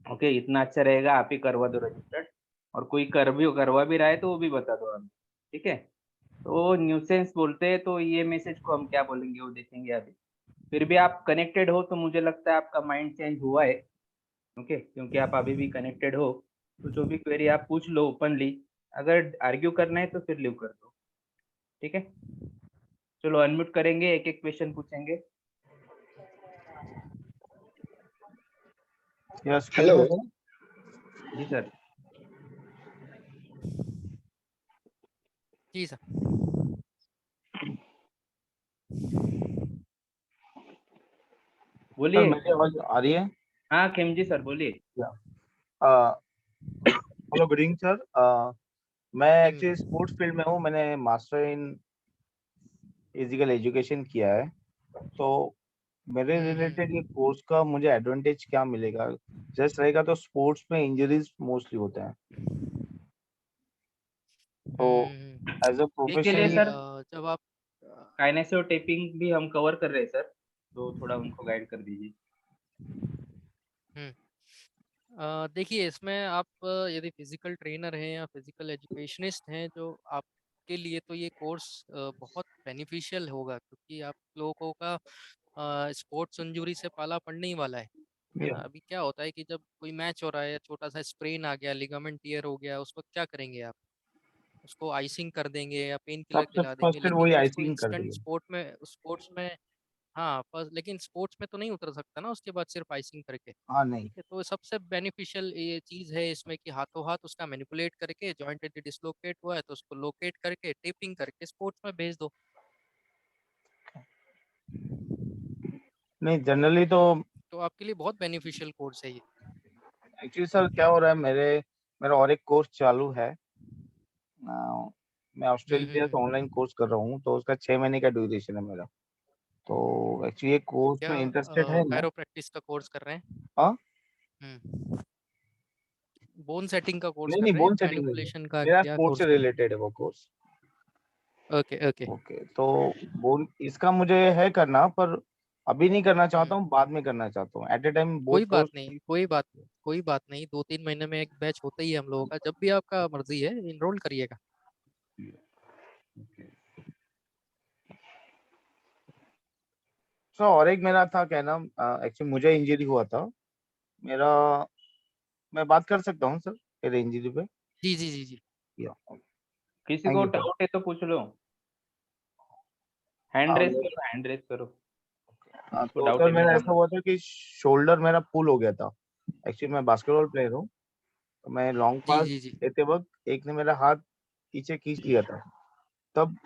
A: ओके, इतना अच्छा रहेगा, आप ही करवा दो रजिस्टर्ड। और कोई करवा भी रहा है तो वो भी बता दो हमें, ठीक है। तो न्यूसेंस बोलते हैं, तो ये मैसेज को हम क्या बोलेंगे वो देखेंगे अभी। फिर भी आप कनेक्टेड हो तो मुझे लगता है आपका माइंड चेंज हुआ है। ओके, क्योंकि आप अभी भी कनेक्टेड हो, तो जो भी क्वेरी आप पूछ लो ओपनली। अगर आर्ग्यू करना है तो फिर लीव कर दो, ठीक है। चलो अनम्यूट करेंगे, एक एक क्वेश्चन पूछेंगे।
C: Yes,
D: hello.
A: जी सर।
B: जी सर।
C: सर
A: बोलिए।
C: मेरी आवाज आ रही है?
A: हाँ खेमजी सर बोलिए।
C: Hello, good evening sir. मैं एक्चुअली
B: हम्म,
C: स्पोर्ट्स फील्ड में हूँ। मैंने मास्टर इन फिजिकल एजुकेशन किया है। तो मेरे रिलेटेड ये कोर्स का मुझे एडवांटेज क्या मिलेगा? जस्ट रहेगा तो स्पोर्ट्स में इंजरीज मोस्टली होते हैं, तो एज अ
A: के लिए
C: प्रोफेशनली
A: सर
B: जब आप
A: काइनेसो टेपिंग भी हम कवर कर रहे हैं सर, तो थोड़ा उनको गाइड कर दीजिए।
B: हम्म, देखिए इसमें आप यदि फिजिकल ट्रेनर हैं या फिजिकल एजुकेशनिस्ट हैं, जो आपके लिए तो ये कोर्स बहुत बेनिफिशियल होगा, क्योंकि आप लोगों का स्पोर्ट्स इंजरी से पाला पड़ने ही वाला है ना। अभी क्या होता है कि जब कोई मैच हो रहा है, छोटा सा स्प्रेन आ गया, लिगामेंट टीयर हो गया, उस वक्त क्या करेंगे आप? उसको आइसिंग कर देंगे या पेन किलर
C: सबसे
B: खिला देंगे,
C: फर्स्ट वही
B: लेकिन उसको
C: आइसिंग कर
B: इंस्टेंट
C: देंगे।
B: स्पोर्ट्स में हाँ पर लेकिन स्पोर्ट्स में तो नहीं उतर सकता ना उसके बाद सिर्फ आइसिंग करके।
C: हाँ, नहीं।
B: ठीक है, तो सबसे बेनिफिशियल ये चीज़ है इसमें कि हाथों हाथ उसका मैनिपुलेट करके, जॉइंट यदि डिसलोकेट हुआ है तो उसको लोकेट करके टेपिंग करके स्पोर्ट्स में भेज दो।
C: नहीं, जनरली तो
B: तो आपके लिए बहुत बेनिफिशियल कोर्स है ये।
C: एक्चुअली सर क्या हो रहा है, मेरा और एक कोर्स चालू है। मैं ऑस्ट्रेलिया से ऑनलाइन कोर्स कर रहा हूँ, तो उसका 6 महीने का ड्यूरेशन है मेरा। तो एक्चुअली ये कोर्स
B: क्या
C: में इंटरेस्टेड है मैं।
B: कायरोप्रैक्टिस का कोर्स कर रहे हैं?
C: हाँ।
B: हम्म, बोन सेटिंग का कोर्स
C: नहीं
B: कर
C: नहीं,
B: रहे हैं,
C: बोन सेटिंग नहीं है।
B: मैनिपुलेशन का
C: मेरा
B: क्या
C: स्पोर्ट्स
B: कोर्स
C: से
B: कर रहे
C: रिलेटेड है वो कोर्स।
B: हैं? Okay okay.
C: ओके, तो बोन इसका मुझे है करना, पर अभी नहीं करना चाहता हूँ, बाद में करना चाहता हूँ। एट ए टाइम बोथ
B: कोई बात
C: कोर्स।
B: नहीं, कोई बात नहीं, 2-3 महीने में एक बैच होता ही है हम लोगों का, जब भी आपका मर्जी है इनरोल करिएगा।
C: सर और एक मेरा था कहना, एक्चुअली मुझे इंजरी हुआ था मेरा। मैं बात कर सकता हूँ सर मेरे इंजरी पे?
B: जी जी जी जी।
C: या
A: किसी
C: थैंक
A: को
C: यू सर।
A: डाउट है तो पूछ लो, हैंड रेस करो, हैंड रेस करो, किसको
C: तो
A: डाउट
C: सर
A: है मैं
C: मेरा ऐसा
A: जानना।
C: हुआ था कि शोल्डर मेरा पुल हो गया था। एक्चुअली मैं बास्केटबॉल प्लेयर हूँ, तो मैं लॉन्ग
B: जी
C: पास
B: जी जी।
C: लेते वक्त एक ने मेरा हाथ पीछे खींच लिया था। तब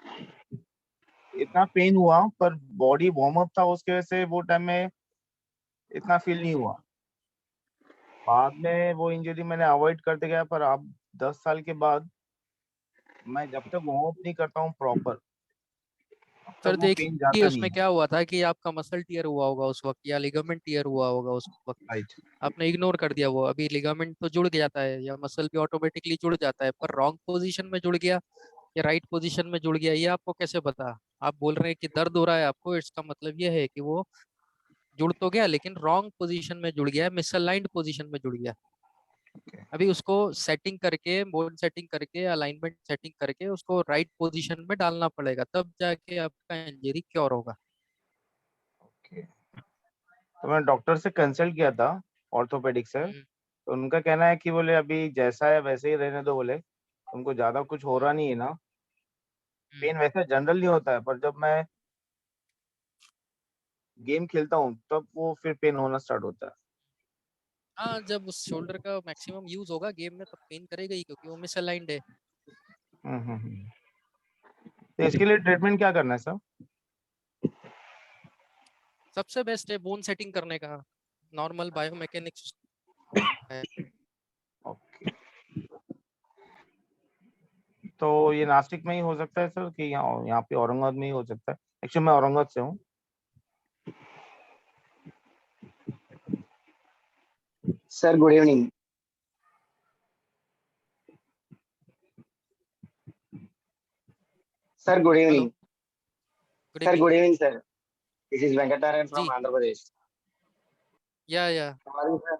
C: इतना पेन हुआ, पर बॉडी वार्म अप था उसके वजह से वो टाइम में इतना फील नहीं हुआ। बाद में वो इंजरी मैंने अवॉइड करते गया, पर अब 10 साल के बाद मैं जब तक वार्म अप नहीं करता हूँ प्रॉपर, तब तक
B: सर
C: वो पेन
B: देखिए
C: जाता नहीं
B: उसमें
C: है।
B: क्या हुआ था कि आपका मसल टीयर हुआ होगा उस वक्त, या लिगामेंट टीयर हुआ होगा उस वक्त,
C: राइट।
B: आपने इग्नोर कर दिया वो। अभी लिगामेंट तो जुड़ जाता है या मसल भी ऑटोमेटिकली जुड़ जाता है, पर रॉन्ग पोजीशन में जुड़ गया ये राइट पोजीशन में जुड़ गया, ये आपको कैसे पता? आप बोल रहे हैं कि दर्द हो रहा है आपको, इसका मतलब ये है कि वो जुड़ तो गया लेकिन रॉन्ग पोजीशन में जुड़ गया है, मिसअलाइंड पोजीशन में जुड़ गया।
C: Okay.
B: अभी उसको सेटिंग करके, बोन सेटिंग करके, अलाइनमेंट सेटिंग करके उसको राइट पोजीशन में डालना पड़ेगा, तब जाके आपका इंजरी क्योर होगा।
C: Okay. तो मैं डॉक्टर से कंसल्ट किया था, ऑर्थोपेडिक से।
B: हम्म,
C: तो उनका कहना है कि बोले अभी जैसा है वैसे ही रहने दो, बोले उनको ज्यादा कुछ हो रहा नहीं है ना।
B: हम्म।
C: पेन वैसे जनरल नहीं होता है, पर जब मैं गेम खेलता हूँ तब वो फिर पेन होना स्टार्ट होता है।
B: हाँ, जब उस शोल्डर का मैक्सिमम यूज होगा गेम में तब पेन करेगा ही, क्योंकि वो मिसअलाइंड है।
C: हम्म। तो इसके लिए ट्रीटमेंट क्या करना है सर?
B: सबसे बेस्ट है बोन सेटिंग करने का, नॉर्मल बायोमैकेनिक्स है।
C: ओके। तो ये नासिक में ही हो सकता है सर, कि यहाँ यहाँ पे औरंगाबाद में ही हो सकता है? एक्चुअली मैं औरंगाबाद से हूँ।
D: Sir, good evening. Sir, good
B: hello,
D: evening.
B: Good
D: Sir,
B: evening
D: good evening, sir. This is Venkatarayan from
B: जी।
D: Andhra Pradesh.
B: या
D: How are you, sir?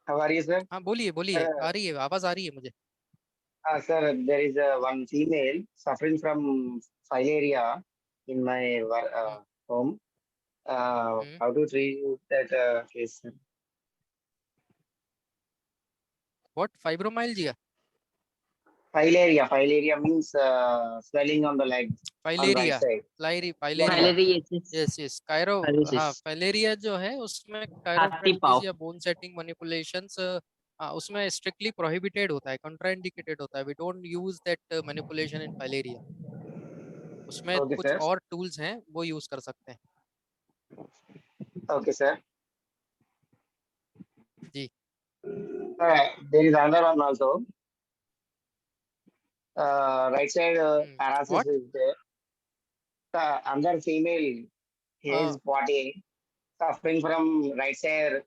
D: How are you, sir?
B: हाँ, बोलिए बोलिए,
D: Sir,
B: आ रही है आवाज, आ रही है मुझे।
D: sir, there is one female suffering from filaria in my
B: hmm,
D: home.
B: Hmm.
D: How to treat that case, sir?
B: What, fibromyalgia?
D: Filaria means swelling on the leg on right
B: filaria,
D: side. Yeah,
B: filaria.
D: yeah.
E: Filariasis.
B: Yes chiro. हाँ,
E: Paralysis.
B: फाइलेरिया जो है उसमें
E: Happy
B: कायरोप्रैक्टिस
E: paw.
B: या बोन सेटिंग मैनिपुलेशंस उसमें स्ट्रिक्टली प्रोहिबिटेड होता है, कॉन्ट्राइंडिकेटेड होता है। We don't use that manipulation in filaria. उसमें
D: Okay,
B: कुछ
D: sir.
B: और टूल्स हैं वो यूज कर सकते हैं।
D: Okay, sir.
B: जी।
D: There is another one also. Right side paralysis
B: what?
D: is there. Another female, his body suffering from right side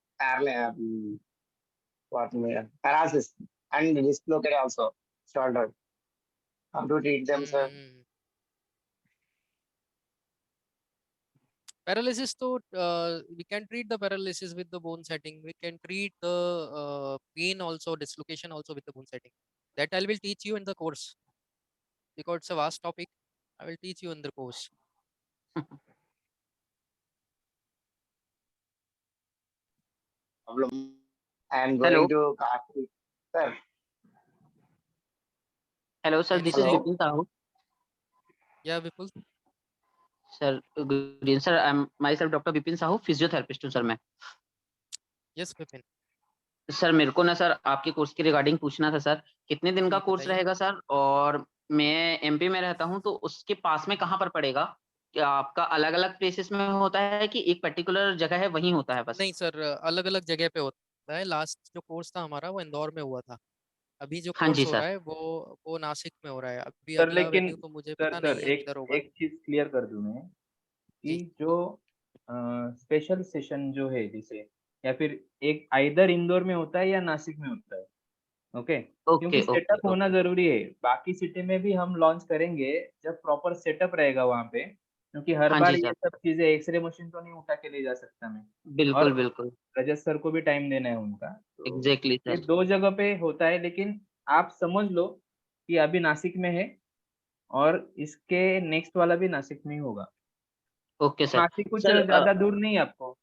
D: paralysis and dislocated also shoulder. How to treat them, sir?
B: Paralysis तो we can treat the paralysis with the bone setting, we can treat the pain also, dislocation also with the bone setting. That I will teach you in the course, because it's a vast topic. I will teach you in the course.
D: Problem. I am
E: Hello.
D: going to Kashi. Sir,
E: Hello, sir. This is
D: Hello.
E: Vipin Sahu.
B: Yeah, Vipul.
E: Sir, good evening, sir. I'm myself Dr. Vipin Sahu, physiotherapist हूँ सर मैं।
B: Yes, Vipin.
E: सर मेरे को ना सर आपके कोर्स के रिगार्डिंग पूछना था सर, कितने दिन का
B: जी,
E: कोर्स
B: बताइए।
E: रहेगा सर? और मैं एमपी में रहता हूँ तो उसके पास में कहाँ पर पड़ेगा? क्या आपका अलग-अलग प्लेसेस में होता है कि एक पर्टिकुलर जगह है वहीं होता है बस?
B: नहीं सर, अलग-अलग जगह पे होता है। लास्ट जो कोर्स था हमारा वो इंदौर में हुआ था। अभी जो
E: हाँ जी
B: कोर्स हो
E: सर।
B: रहा है वो नासिक में हो रहा है। अभी
A: सर
B: अगला
A: लेकिन
B: वेन्यू तो मुझे
A: सर
B: पता
A: सर
B: नहीं है
A: एक
B: किधर होगा।
A: एक चीज क्लियर कर दूं मैं कि
B: जी।
A: जो स्पेशल सेशन जो है जिसे, या फिर एक आइदर इंदौर में होता है या नासिक में होता है। ओके,
E: ओके,
A: क्योंकि
E: ओके,
A: सेटअप होना
E: ओके।
A: जरूरी है। बाकी सिटी में भी हम लॉन्च करेंगे जब प्रॉपर सेटअप रहेगा वहाँ पे, क्योंकि हर
E: हाँ
A: बार
E: जी
A: ये
E: सर।
A: सब चीजें एक्सरे मशीन तो नहीं उठा के ले जा सकता मैं,
E: बिल्कुल,
A: और
E: बिल्कुल।
A: रजत सर को भी टाइम देना है उनका। तो
E: एग्ज़ैक्टली
A: ये
E: सर।
A: 2 जगह पे होता है, लेकिन आप समझ लो कि अभी नासिक में है और इसके नेक्स्ट वाला भी नासिक में ही होगा।
E: Okay sir.
A: नासिक कुछ
E: सर
A: ज़्यादा दूर नहीं है आपको।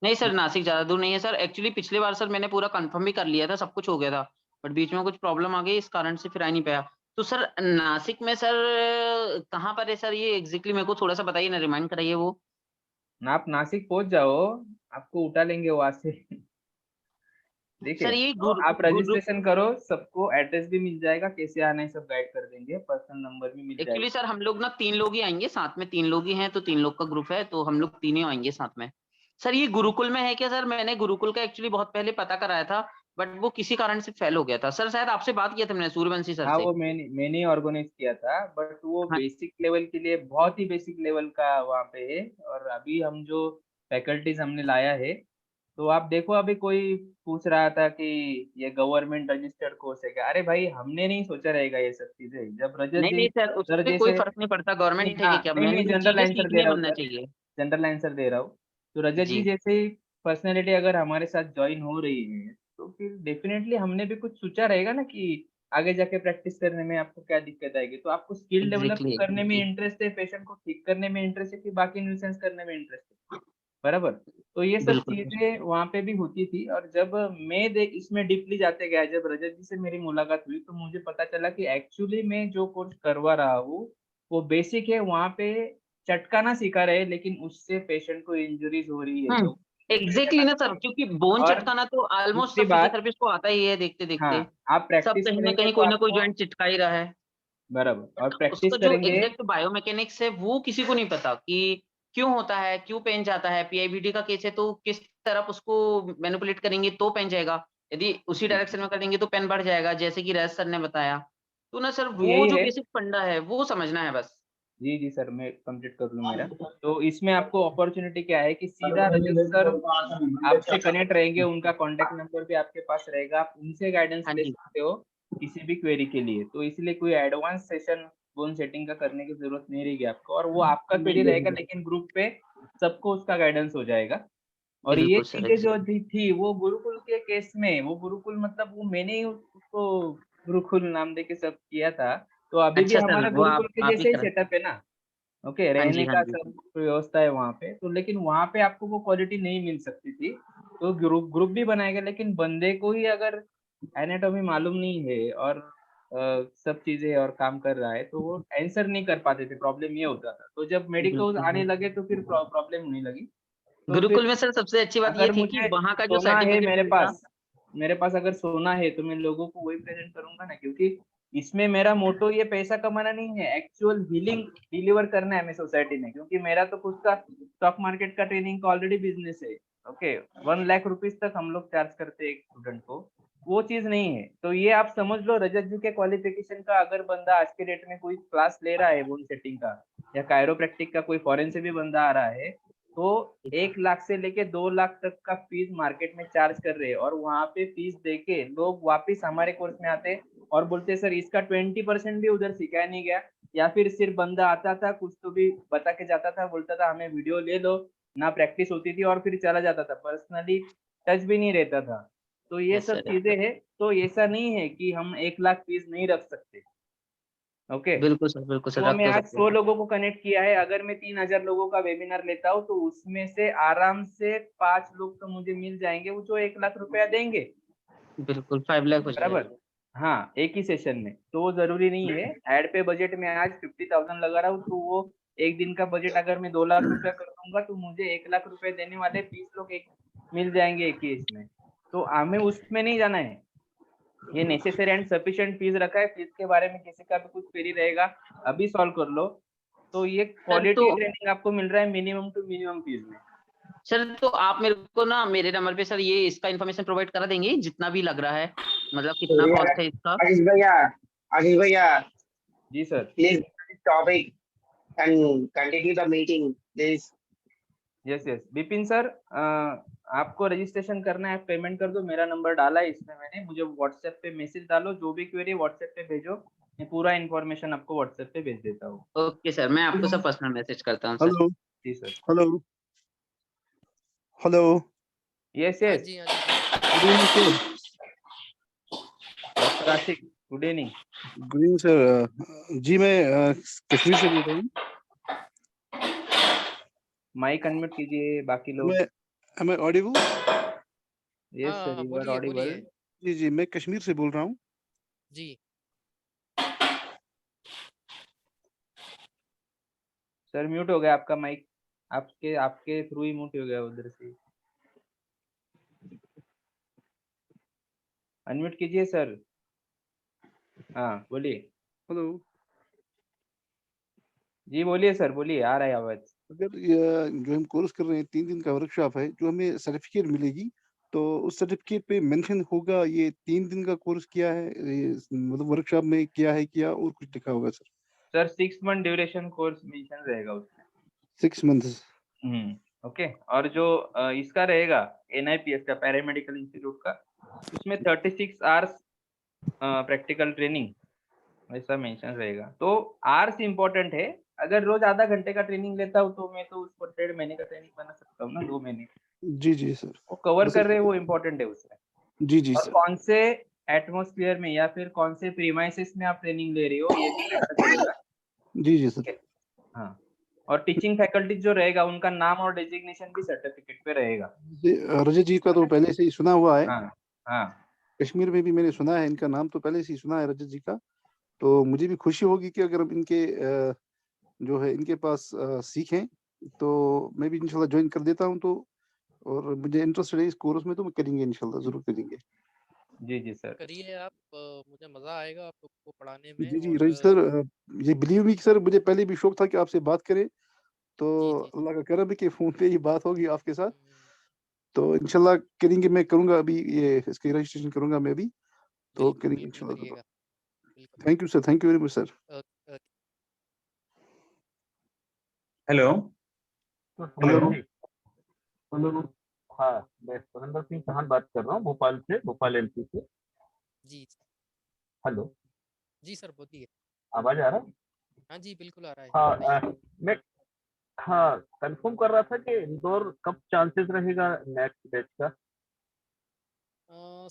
E: नहीं सर, नासिक ज़्यादा दूर नहीं है सर। एक्चुअली पिछली बार सर मैंने पूरा कन्फर्म भी कर लिया था, सब कुछ हो गया था। बट बीच में कुछ प्रॉब्लम आ गई, इस कारण से फिर आ नहीं पाया। तो सर नासिक में सर कहाँ पर है सर ये एग्ज़ैक्टली मेरे को थोड़ा-सा बताइए ना, रिमाइंड कराइए वो?
A: ना आप नासिक पहुँच जाओ, आपको उठा लेंगे वहाँ से। ठीक है,
E: सर ये
A: तो आप
E: गुरु
A: रजिस्ट्रेशन करो, सबको एड्रेस भी मिल जाएगा, कैसे आना है सब गाइड कर देंगे, पर्सनल नंबर भी मिल
E: एक्चुअली
A: जाएगा।
E: सर हम लोग ना 3 लोग ही आएँगे, साथ में 3 लोग ही हैं, तो 3 लोग का ग्रुप है, तो हम लोग 3 ही आएँगे साथ में। सर ये गुरुकुल में है क्या सर? मैंने गुरुकुल का एक्चुअली बहुत पहले पता कराया था, बट वो किसी कारण से फेल हो गया था। सर शायद आपसे बात किया था मैंने सूर्यवंशी सर
A: हाँ,
E: से।
A: वो मैंने ही ऑर्गेनाइज किया था, बट वो
E: हाँ,
A: बेसिक लेवल के लिए बहुत ही बेसिक लेवल का वहाँ पे है। और अभी हम जो फैकल्टीज हमने लाया है तो आप देखो अभी कोई पूछ रहा था कि ये गवर्नमेंट रजिस्टर्ड कोर्स है क्या? अरे भाई हमने नहीं सोचा रहेगा ये सब चीजें। जब रजत
E: नहीं
A: जी
E: नहीं सर,
A: सर
E: उससे कोई
A: जैसे
E: फर्क नहीं पड़ता
A: नहीं
E: गवर्नमेंट है
A: हाँ
E: कि क्या,
A: नहीं
E: मेन
A: जनरल
E: चीजें
A: आंसर दे
E: सीखने
A: रहा हूँ
E: बनना
A: सर,
E: चाहिए।
A: जनरल आंसर दे रहा हूँ। तो रजत जी
E: जी
A: जैसे पर्सनैलिटी अगर हमारे साथ ज्वाइन हो रही है तो फिर डेफिनेटली हमने भी कुछ सोचा रहेगा ना कि आगे जाके प्रैक्टिस करने में आपको क्या दिक्कत आएगी। तो आपको स्किल डेवलप
E: एग्जैक्टली
A: करने में
E: एग्जैक्टली।
A: इंटरेस्ट है, पेशेंट को ठीक करने में इंटरेस्ट है कि बाकी न्यूसेंस करने में इंटरेस्ट है, बराबर? तो ये सब
E: बिल्कुल सर।
A: चीजें वहाँ पे भी होती थी। और जब मैं देख इसमें डीपली जाते गया, जब रजत जी से मेरी मुलाकात हुई तो मुझे पता चला कि एक्चुअली मैं जो कोर्स करवा रहा हूँ वो बेसिक है। वहाँ पे चटकाना सिखा रहे हैं लेकिन उससे पेशेंट को इंजरीज हो रही है जो इंजरी
E: एग्जैक्टली ना सर, क्योंकि बोन
A: और
E: चटकाना तो ऑलमोस्ट
A: दूसरी
E: सब
A: बात,
E: फिजियोथेरेपिस्ट को आता ही है देखते देखते।
A: हाँ आप
E: सब
A: प्रैक्टिस
E: कहीं ना
A: करेंगे
E: कहीं
A: तो
E: कोई ना कोई
A: आपको
E: जॉइंट चिटका ही रहा है।
A: बराबर, और
E: बट
A: प्रैक्टिस
E: उसका जो
A: करेंगे।
E: एग्जैक्ट बायोमैकेनिक्स है वो किसी को नहीं पता कि क्यों होता है, क्यों पेन जाता है। पीआईवीडी का केस है तो किस तरफ उसको मैनिपुलेट करेंगे तो पेन जाएगा, यदि उसी
A: जी
E: डायरेक्शन में करेंगे तो पेन बढ़ जाएगा, जैसे कि रैस सर ने बताया। तो ना सर
A: तो
E: वो
A: यही
E: जो
A: है।
E: बेसिक फंडा है वो समझना है बस।
A: जी जी सर, मैं कंप्लीट कर लूँ मेरा। तो इसमें आपको अपॉर्चुनिटी क्या है कि सीधा रजत सर आपसे कनेक्ट रहेंगे, उनका कॉन्टेक्ट नंबर भी आपके पास रहेगा, आप उनसे गाइडेंस
E: हाँ
A: ले
E: जी।
A: सकते हो किसी भी क्वेरी के लिए। तो इसलिए कोई एडवांस सेशन बोन सेटिंग का करने की जरूरत नहीं रहेगी आपको, और वो आपका क्वेरी
E: नहीं
A: रहेगा लेकिन ग्रुप पे सबको उसका गाइडेंस हो जाएगा। और ये
E: बिल्कुल सर
A: चीजें जो
E: एग्जैक्टली।
A: थी वो गुरुकुल के केस में, वो गुरुकुल मतलब वो मैंने ही उसको गुरुकुल नाम दे के सब किया था। तो अभी भी
E: अच्छा सर,
A: हमारा
E: वो
A: गुरुकुल के
E: आप ही
A: जैसे ही
E: करें।
A: सेटअप है ना। ओके,
E: हाँ जी
A: रहने
E: हाँ
A: का
E: जी।
A: सब व्यवस्था है वहाँ पे। तो लेकिन वहाँ पे आपको वो क्वालिटी नहीं मिल सकती थी। तो ग्रुप ग्रुप भी बनाएगा लेकिन बंदे को ही अगर एनाटॉमी मालूम नहीं है और सब चीजें और काम कर रहा है तो वो आंसर नहीं कर पाते थे। प्रॉब्लम ये होता था। तो जब मेडिकल
E: बिल्कुल।
A: आने लगे तो फिर प्रॉब्लम होने लगी। तो फिर
E: गुरुकुल में सर सबसे अच्छी बात ये
A: अगर
E: थी कि
A: मुझे
E: वहाँ का जो
A: सोना है
E: सर्टिफिकेट मिलता।
A: मेरे पास अगर सोना है तो मैं लोगों को वही प्रेजेंट करूंगा ना, क्योंकि इसमें मेरा मोटो ये पैसा कमाना नहीं है, एक्चुअल हीलिंग डिलीवर करना है हमें सोसाइटी में। क्योंकि मेरा तो खुद का स्टॉक मार्केट का ट्रेनिंग का ऑलरेडी बिजनेस है। ओके, 1 लाख रुपीज तक हम लोग चार्ज करते हैं एक स्टूडेंट को, वो चीज नहीं है। तो ये आप समझ लो रजत जी के क्वालिफिकेशन का, अगर बंदा आज के डेट में कोई क्लास ले रहा है बोन सेटिंग का या कायरोप्रैक्टिक का, कोई फॉरेन से भी बंदा आ रहा है तो 1 लाख से लेके 2 लाख तक का फीस मार्केट में चार्ज कर रहे हैं। और वहां पे फीस देके लोग वापिस हमारे कोर्स में आते हैं और बोलते हैं सर इसका 20% भी उधर सिखाया नहीं गया, या फिर सिर्फ बंदा आता था कुछ तो भी बता के जाता था, बोलता था हमें वीडियो ले लो, ना प्रैक्टिस होती थी और फिर चला जाता था, पर्सनली टच भी नहीं रहता था। तो ये
E: यस
A: सब
E: सर।
A: चीजें हैं। तो ऐसा नहीं है कि हम 1 लाख फीस नहीं रख सकते। ओके,
E: बिल्कुल सर
A: तो
E: रख
A: मैं
E: तो
A: आज
E: सकते
A: 100
E: हैं।
A: लोगों को कनेक्ट किया है। अगर मैं 3000 लोगों का वेबिनार लेता हूँ तो उसमें से आराम से 5 लोग तो मुझे मिल जाएंगे वो जो 1 लाख रुपया देंगे,
E: बिल्कुल 5 लाख हो
A: बराबर?
E: जाएगा।
A: हाँ, एक ही सेशन में। तो वो जरूरी नहीं है। एड पे बजट में आज 50,000 लगा रहा हूँ तो वो एक दिन का बजट अगर मैं 2 लाख रुपया कर दूंगा तो मुझे 1 लाख रुपए देने वाले 20 लोग एक मिल जाएंगे एक ही इसमें। तो हमें उसमें नहीं जाना है। ये नेसेसरी एंड सफिशिएंट फीस रखा है। फीस के बारे में किसी का भी कुछ क्वेरी रहेगा अभी सॉल्व कर लो। तो ये
E: सर तो
A: क्वालिटी ट्रेनिंग आपको मिल रहा है मिनिमम टू मिनिमम फीस में।
E: सर तो आप मेरे को ना मेरे नंबर पे सर ये इसका इन्फॉर्मेशन प्रोवाइड करा देंगे जितना भी लग रहा है, मतलब कितना कॉस्ट है इसका।
D: Ashish Bhaiya,
A: ji sir.
D: please topic and continue the meeting, please.
A: Yes yes Vipin sir, आपको रजिस्ट्रेशन करना है, पेमेंट कर दो। मेरा नंबर डाला है इसमें मैंने, मुझे व्हाट्सएप पे मैसेज डालो, जो भी क्वेरी व्हाट्सएप पे भेजो, मैं पूरा इन्फॉर्मेशन आपको व्हाट्सएप पे भेज देता हूँ।
E: ओके सर, मैं आपको सब पर्सनल मैसेज करता हूँ सर।
C: हेलो
A: जी सर।
C: हेलो हेलो
A: यस
B: हाँ
A: यस,
B: जी हाँ जी sir.
C: Good evening sir.
A: Doctor Ashiq, good evening.
C: Good evening sir. जी मैं कश्मीर से बोल रहा हूँ।
A: माइक अनम्यूट कीजिए बाकी लोग।
C: Am I audible?
A: यस
B: हाँ
A: सर,
B: हाँ,
A: यू आर
B: बोलिए
A: ऑडिबल।
B: बोलिए।
C: जी जी मैं कश्मीर से बोल रहा हूँ।
B: जी।
A: सर म्यूट हो गया आपका माइक, आपके आपके थ्रू ही म्यूट हो गया उधर से। अनम्यूट कीजिए सर। हाँ बोलिए।
C: हेलो।
A: जी बोलिए सर, बोलिए, आ रहा है आवाज।
C: अगर ये जो हम कोर्स कर रहे हैं 3 दिन का वर्कशॉप है जो हमें सर्टिफिकेट मिलेगी, तो उस सर्टिफिकेट पे मेंशन होगा ये 3 दिन का कोर्स किया है, मतलब वर्कशॉप में किया है किया और कुछ लिखा होगा sir?
A: Sir 6 month duration course mention रहेगा उसमें।
C: 6 मंथ्स।
A: ओके, और जो इसका रहेगा NIPS का पैरामेडिकल इंस्टीट्यूट का, उसमें 36 आवर्स प्रैक्टिकल ट्रेनिंग ऐसा मेंशन रहेगा। तो आवर्स इम्पोर्टेंट है। अगर रोज आधा घंटे का ट्रेनिंग लेता हूँ तो मैं तो उसको 1.5 महीने का ट्रेनिंग बना सकता हूँ ना, 2 महीने।
F: जी जी सर।
A: वो कवर
F: बस
A: कर रहे हैं, वो इम्पोर्टेंट है उसमें।
F: जी जी
A: और
F: सर।
A: कौन से एटमॉस्फेयर में या फिर कौन से प्रीमाइसेस में आप ट्रेनिंग ले रहे हो, ये भी मैटर करेगा।
F: जी जी सर।
A: हाँ, और टीचिंग फैकल्टी जो रहेगा उनका नाम और डेजिग्नेशन भी सर्टिफिकेट पे रहेगा।
F: रजत जी का तो पहले से ही सुना हुआ है,
A: हाँ हाँ,
F: कश्मीर में भी मैंने सुना है, इनका नाम तो पहले से ही सुना है रजत जी का। तो मुझे भी खुशी होगी कि अगर हम इनके जो है इनके पास सीखें तो मैं भी इंशाल्लाह ज्वाइन कर देता हूं। तो और मुझे इंटरेस्ट है इस कोर्स में, तो मैं करेंगे इंशाल्लाह, जरूर करेंगे।
A: जी जी सर।
B: करिए आप, मुझे मजा आएगा आप लोग को पढ़ाने में।
F: जी जी
B: और
F: रजत सर, ये बिलीव मी सर, मुझे पहले भी शौक था कि आपसे बात करें। तो
B: जी जी
F: अल्लाह का करम है कि फोन पे ही बात होगी आपके साथ।
B: हम्म,
F: तो इंशाल्लाह करेंगे, मैं करूंगा अभी ये इसकी रजिस्ट्रेशन करूंगा मैं भी। तो
B: बिल्कुल
F: करेंगे
B: बिल्कुल
F: इंशाल्लाह।
B: करिएगा, बिल्कुल।
F: Thank you sir, thank you very much sir.
G: Hello
F: hello.
C: Hello. हाँ, मैं सुरेंद्र सिंह चौहान बात कर रहा हूँ भोपाल से, भोपाल MP से।
B: जी
C: हेलो,
B: जी सर, बोलिए।
C: आवाज आ रहा है?
B: हाँ जी, बिल्कुल आ रहा है,
C: हाँ,
B: बताइए।
C: मैं हाँ कंफर्म कर रहा था कि इंदौर कब चांसेस रहेगा नेक्स्ट बैच का।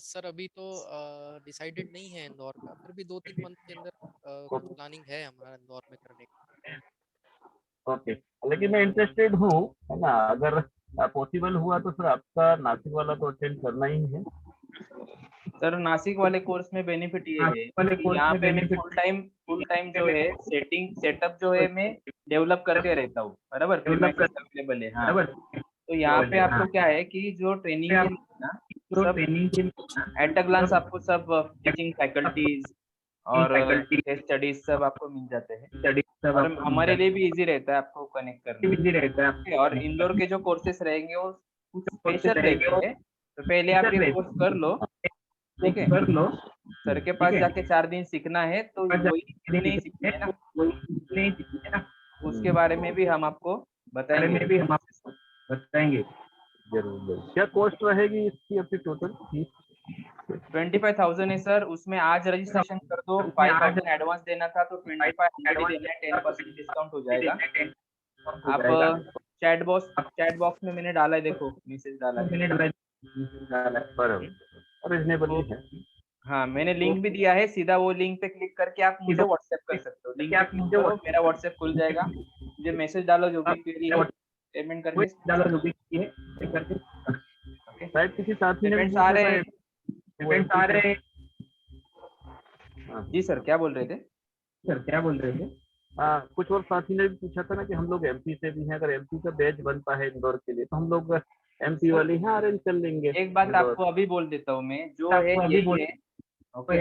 B: सर अभी तो डिसाइडेड नहीं है इंदौर का, फिर भी 2-3 मंथ के अंदर कुछ प्लानिंग है हमारा इंदौर में करने का।
C: ओके, लेकिन मैं इंटरेस्टेड हूँ, है ना। अगर पॉसिबल हुआ तो सर आपका नासिक वाला तो अटेंड करना ही है।
A: सर नासिक वाले कोर्स में बेनिफिट ये है
C: वाले
A: कि
C: कोर्स
A: यहाँ
C: में
A: पे मैं
C: बेनिफिट
A: फुल टाइम जो है सेटअप जो है मैं डेवलप करते रहता हूँ, बराबर। प्रीमाइसेस अवेलेबल है, हाँ।
C: बराबर।
A: तो यहाँ पे आपको क्या है कि जो ट्रेनिंग के लिए ना,
C: जो
A: सब
C: ट्रेनिंग के
A: एट अ ग्लांस आपको सब टीचिंग फैकल्टीज और केस स्टडीज सब आपको मिल जाते हैं।
C: स्टडी सब
A: और
C: आपको
A: हमारे लिए भी इजी रहता है आपको कनेक्ट करना।
C: बिजी रहता है
A: Okay, और इंदौर के जो कोर्सेस रहेंगे वो कुछ स्पेशल रहेंगे। तो पहले आप ये कोर्स कर लो, ठीक है।
C: कर लो।
A: सर के पास जाके 4 दिन सीखना है तो वही नहीं सीखना है ना,
C: नहीं है ना,
A: उसके बारे में भी हम आपको
C: बारे
A: बताएंगे।
C: में भी हम आपको बताएंगे। जरूर जरूर। क्या कॉस्ट रहेगी इसकी अपनी टोटल फीस?
A: 25,000 है सर, उसमें आज रजिस्ट्रेशन कर दो। 5,000 एडवांस देना था तो 2500 ही देना है, 10% डिस्काउंट हो जाएगा। आप चैट बॉक्स में मैंने डाला है, देखो मैसेज डाला है।
C: रिजनेबल
A: तो
C: है।
A: हाँ, मैंने लिंक भी दिया है, सीधा वो लिंक पे क्लिक करके आप मुझे व्हाट्सएप कर सकते हो। लिंक पे क्लिक करो, मेरा व्हाट्सएप खुल जाएगा, मुझे मैसेज डालो जो भी क्वेरी है, पेमेंट करके
C: डाला जो भी है करके।
A: ओके।
C: शायद किसी साथी ने भी
A: पेमेंट्स आ
C: पूछा
A: रहे
C: था। पेमेंट्स आ रहे हैं।
A: जी सर, क्या बोल रहे थे?
C: सर क्या बोल रहे थे? हाँ, कुछ और साथी ने भी पूछा था ना कि हम लोग MP से भी हैं, अगर MP का बैच बनता है इंदौर के लिए तो हम लोग MP वाले यहाँ अरेंज कर लेंगे।
A: एक बात
C: इंदौर।
A: आपको अभी बोल देता हूँ मैं, जो है
C: आपको अभी
A: यही
C: बोल
A: है, ओके।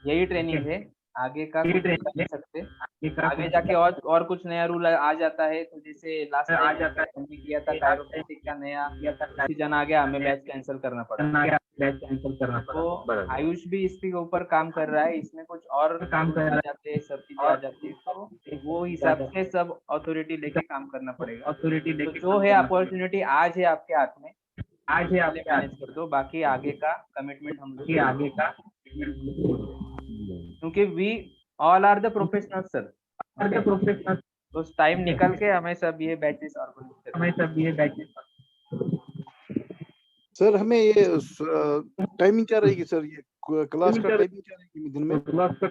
A: यही ट्रेनिंग है, आगे का
C: यही
A: कुछ
C: ट्रेनिंग
A: कर नहीं सकते।
C: है।
A: आगे जाके और कुछ नया रूल आ जाता है, तो जैसे लास्ट
C: आ
A: टाइम
C: जाता है।
A: हमने किया था कायरोप्रैक्टिक का नया सीजन आ गया, हमें बैच कैंसिल करना पड़ा।
C: बैच कैंसिल करना
A: तो
C: पड़ा।
A: आयुष भी इसके ऊपर काम कर रहा है, इसमें कुछ और
C: काम कर रहा
A: आ
C: है।
A: जाते हैं, सब चीजें आ जाती है, तो वो हिसाब से सब अथॉरिटी लेके काम करना पड़ेगा।
C: अथॉरिटी
A: तो
C: लेके
A: जो है अपॉर्चुनिटी आज है आपके हाथ में,
C: आज है
A: पहले
C: आपके
A: मैनेज कर दो, बाकी आगे का कमिटमेंट हम लोग
C: कि आगे का
A: क्योंकि we all are the professional sir,
C: professional
A: तो टाइम निकल के हमें सब ये बैचेस ऑर्गेनाइज
C: हमें सब ये बैचेस।
F: सर हमें ये टाइमिंग क्या रहेगी सर, ये क्लास का टाइमिंग क्या रहेगी दिन में?
C: क्लास का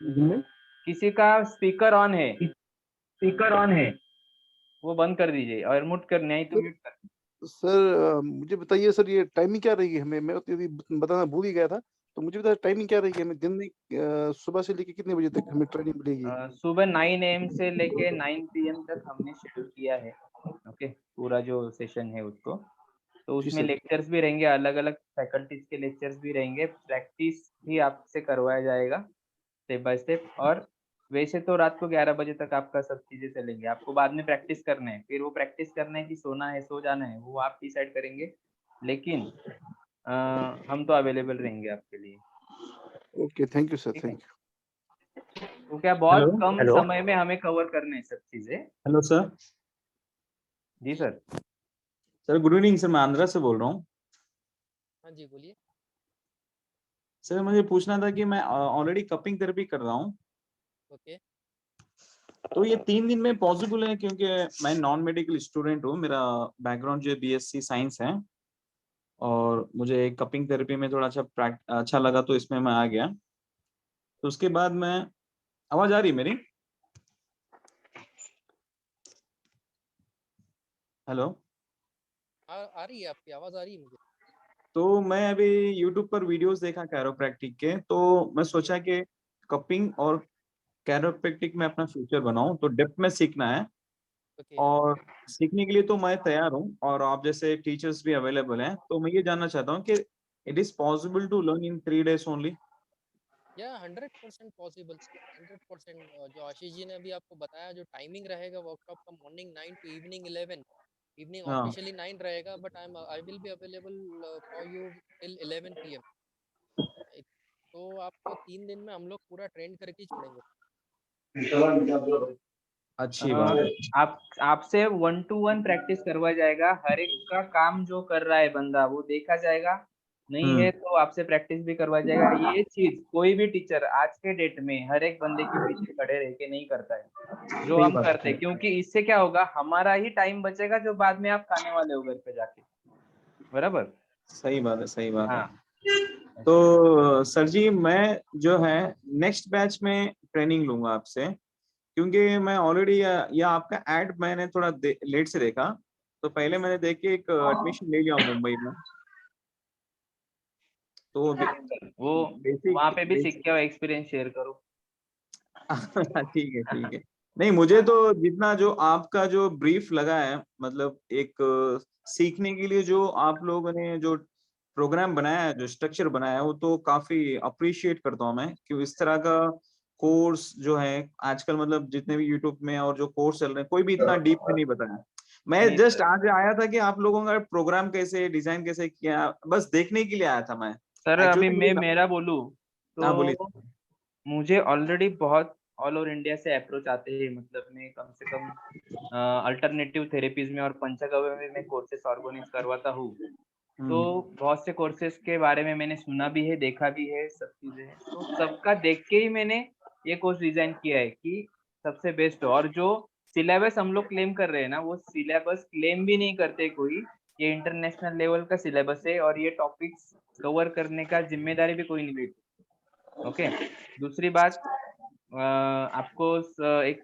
C: दिन में
A: किसी का स्पीकर ऑन है,
C: स्पीकर ऑन है,
A: वो बंद कर दीजिए, और म्यूट कर, नहीं तो म्यूट कर।
F: सर मुझे बताइए सर, ये टाइमिंग क्या रहेगी हमें? मैं तो यदि बताना भूल ही गया था, तो मुझे बताइए टाइमिंग क्या रहेगी हमें दिन में, सुबह से लेके कितने बजे तक हमें ट्रेनिंग मिलेगी?
A: सुबह 9 AM से लेके 9 PM तक हमने शेड्यूल किया है, ओके। पूरा जो सेशन है उसको, तो
F: जी
A: उसमें
F: सर।
A: लेक्चर्स भी रहेंगे, अलग अलग फैकल्टीज के लेक्चर्स भी रहेंगे, प्रैक्टिस भी आपसे करवाया जाएगा स्टेप बाय स्टेप। और वैसे तो रात को 11 बजे तक आपका सब चीजें चलेंगे, आपको बाद में प्रैक्टिस करना है, फिर वो प्रैक्टिस करना है कि सोना है, सो जाना है, वो आप डिसाइड करेंगे। लेकिन हम तो अवेलेबल रहेंगे आपके लिए।
F: ओके, थैंक यू सर,
A: ठीक है,
F: थैंक यू।
A: तो क्या बहुत कम
G: हेलो
A: समय में हमें कवर करने हैं सब चीजें।
G: Hello sir.
A: जी sir.
G: Sir good evening sir, मैं आंध्रा से बोल रहा हूँ।
B: हाँ जी, बोलिए।
G: सर मुझे पूछना था कि मैं ऑलरेडी कपिंग थेरेपी कर रहा हूँ,
B: ओके।
G: तो ये 3 दिन में पॉसिबल है? क्योंकि मैं नॉन मेडिकल स्टूडेंट हूँ, मेरा बैकग्राउंड जो है बीएससी साइंस है, और मुझे कपिंग थेरेपी में थोड़ा अच्छा लगा, तो इसमें मैं आ गया। तो उसके बाद मैं, आवाज आ रही है मेरी? हेलो।
B: आ रही है, आपकी आवाज़ आ रही है मुझे।
G: तो मैं अभी यूट्यूब पर वीडियोस देखा कैरोप्रैक्टिक के, तो मैं सोचा कि कपिंग और कैरोप्रैक्टिक में अपना फ्यूचर बनाऊं, तो डेप्थ में सीखना है।
B: ओके।
G: और सीखने के लिए तो मैं तैयार हूँ, और आप जैसे टीचर्स भी अवेलेबल हैं, तो मैं ये जानना चाहता हूँ कि it is possible to learn in 3 days only?
B: या 100% पॉसिबल, 100%। जो आशीष जी ने अभी आपको बताया, जो टाइमिंग रहेगा वर्कशॉप का, मॉर्निंग 9 टू इवनिंग 11। इवनिंग
G: हाँ,
B: ऑफिशियली 9 रहेगा, but I will be available for you till 11 PM। तो आपको 3 दिन में हम लोग पूरा ट्रेन करके ही छोड़ेंगे।
G: अच्छी बात है।
A: आप आपसे 1 to 1 प्रैक्टिस करवा जाएगा। हर एक का काम जो कर रहा है बंदा वो देखा जाएगा, नहीं है तो आपसे प्रैक्टिस भी करवा जाएगा। ये चीज कोई भी टीचर आज के डेट में हर एक बंदे के पीछे खड़े रह के नहीं करता है जो
G: सही
A: हम
G: बात
A: करते
G: है।
A: हैं, क्योंकि इससे क्या होगा, हमारा ही टाइम बचेगा जो बाद में आप खाने वाले हो घर पे जाके। बराबर।
G: सही बात है, सही बात है।
A: हाँ।
G: तो सर जी, मैं जो है नेक्स्ट बैच में ट्रेनिंग लूंगा आपसे, क्योंकि मैं ऑलरेडी या आपका ऐड मैंने थोड़ा लेट से देखा, तो पहले मैंने देख के एक एडमिशन ले लिया मुंबई में। तो
A: वो वहां पे भी सीख के एक्सपीरियंस शेयर करो।
G: ठीक है, ठीक है। नहीं, मुझे तो जितना जो आपका जो ब्रीफ लगा है, मतलब एक सीखने के लिए जो आप लोगों ने जो प्रोग्राम बनाया है, जो स्ट्रक्चर बनाया है, वो तो काफी अप्रिशिएट करता हूँ मैं, कि इस तरह का कोर्स जो है आजकल, मतलब जितने भी यूट्यूब में और जो कोर्स चल रहे हैं, कोई भी इतना डीप में नहीं बताया। मैं
A: नहीं
G: जस्ट
A: सर।
G: आज आया था कि आप लोगों का प्रोग्राम कैसे डिजाइन कैसे किया, बस देखने के लिए आया था मैं।
A: सर अभी
G: एक्चुअली
A: मैं मेरा बोलूं
G: हाँ, बोलिए।
A: तो मुझे ऑलरेडी बहुत ऑल ओवर इंडिया से अप्रोच आते हैं। मतलब मैं कम से कम अल्टरनेटिव थेरेपीज में और पंचगव्य में मैं कोर्सेस ऑर्गेनाइज करवाता हूँ। तो बहुत से कोर्सेस के बारे में मैंने सुना भी है, देखा भी है, सब चीजें हैं। तो सबका देख के ही मैंने ये कोर्स डिजाइन किया है कि सबसे बेस्ट हो। और जो सिलेबस हम लोग क्लेम कर रहे हैं ना, वो सिलेबस क्लेम भी नहीं करते कोई। ये इंटरनेशनल लेवल का सिलेबस है और ये टॉपिक्स कवर करने का जिम्मेदारी भी कोई नहीं लेती। ओके। दूसरी बात, आपको एक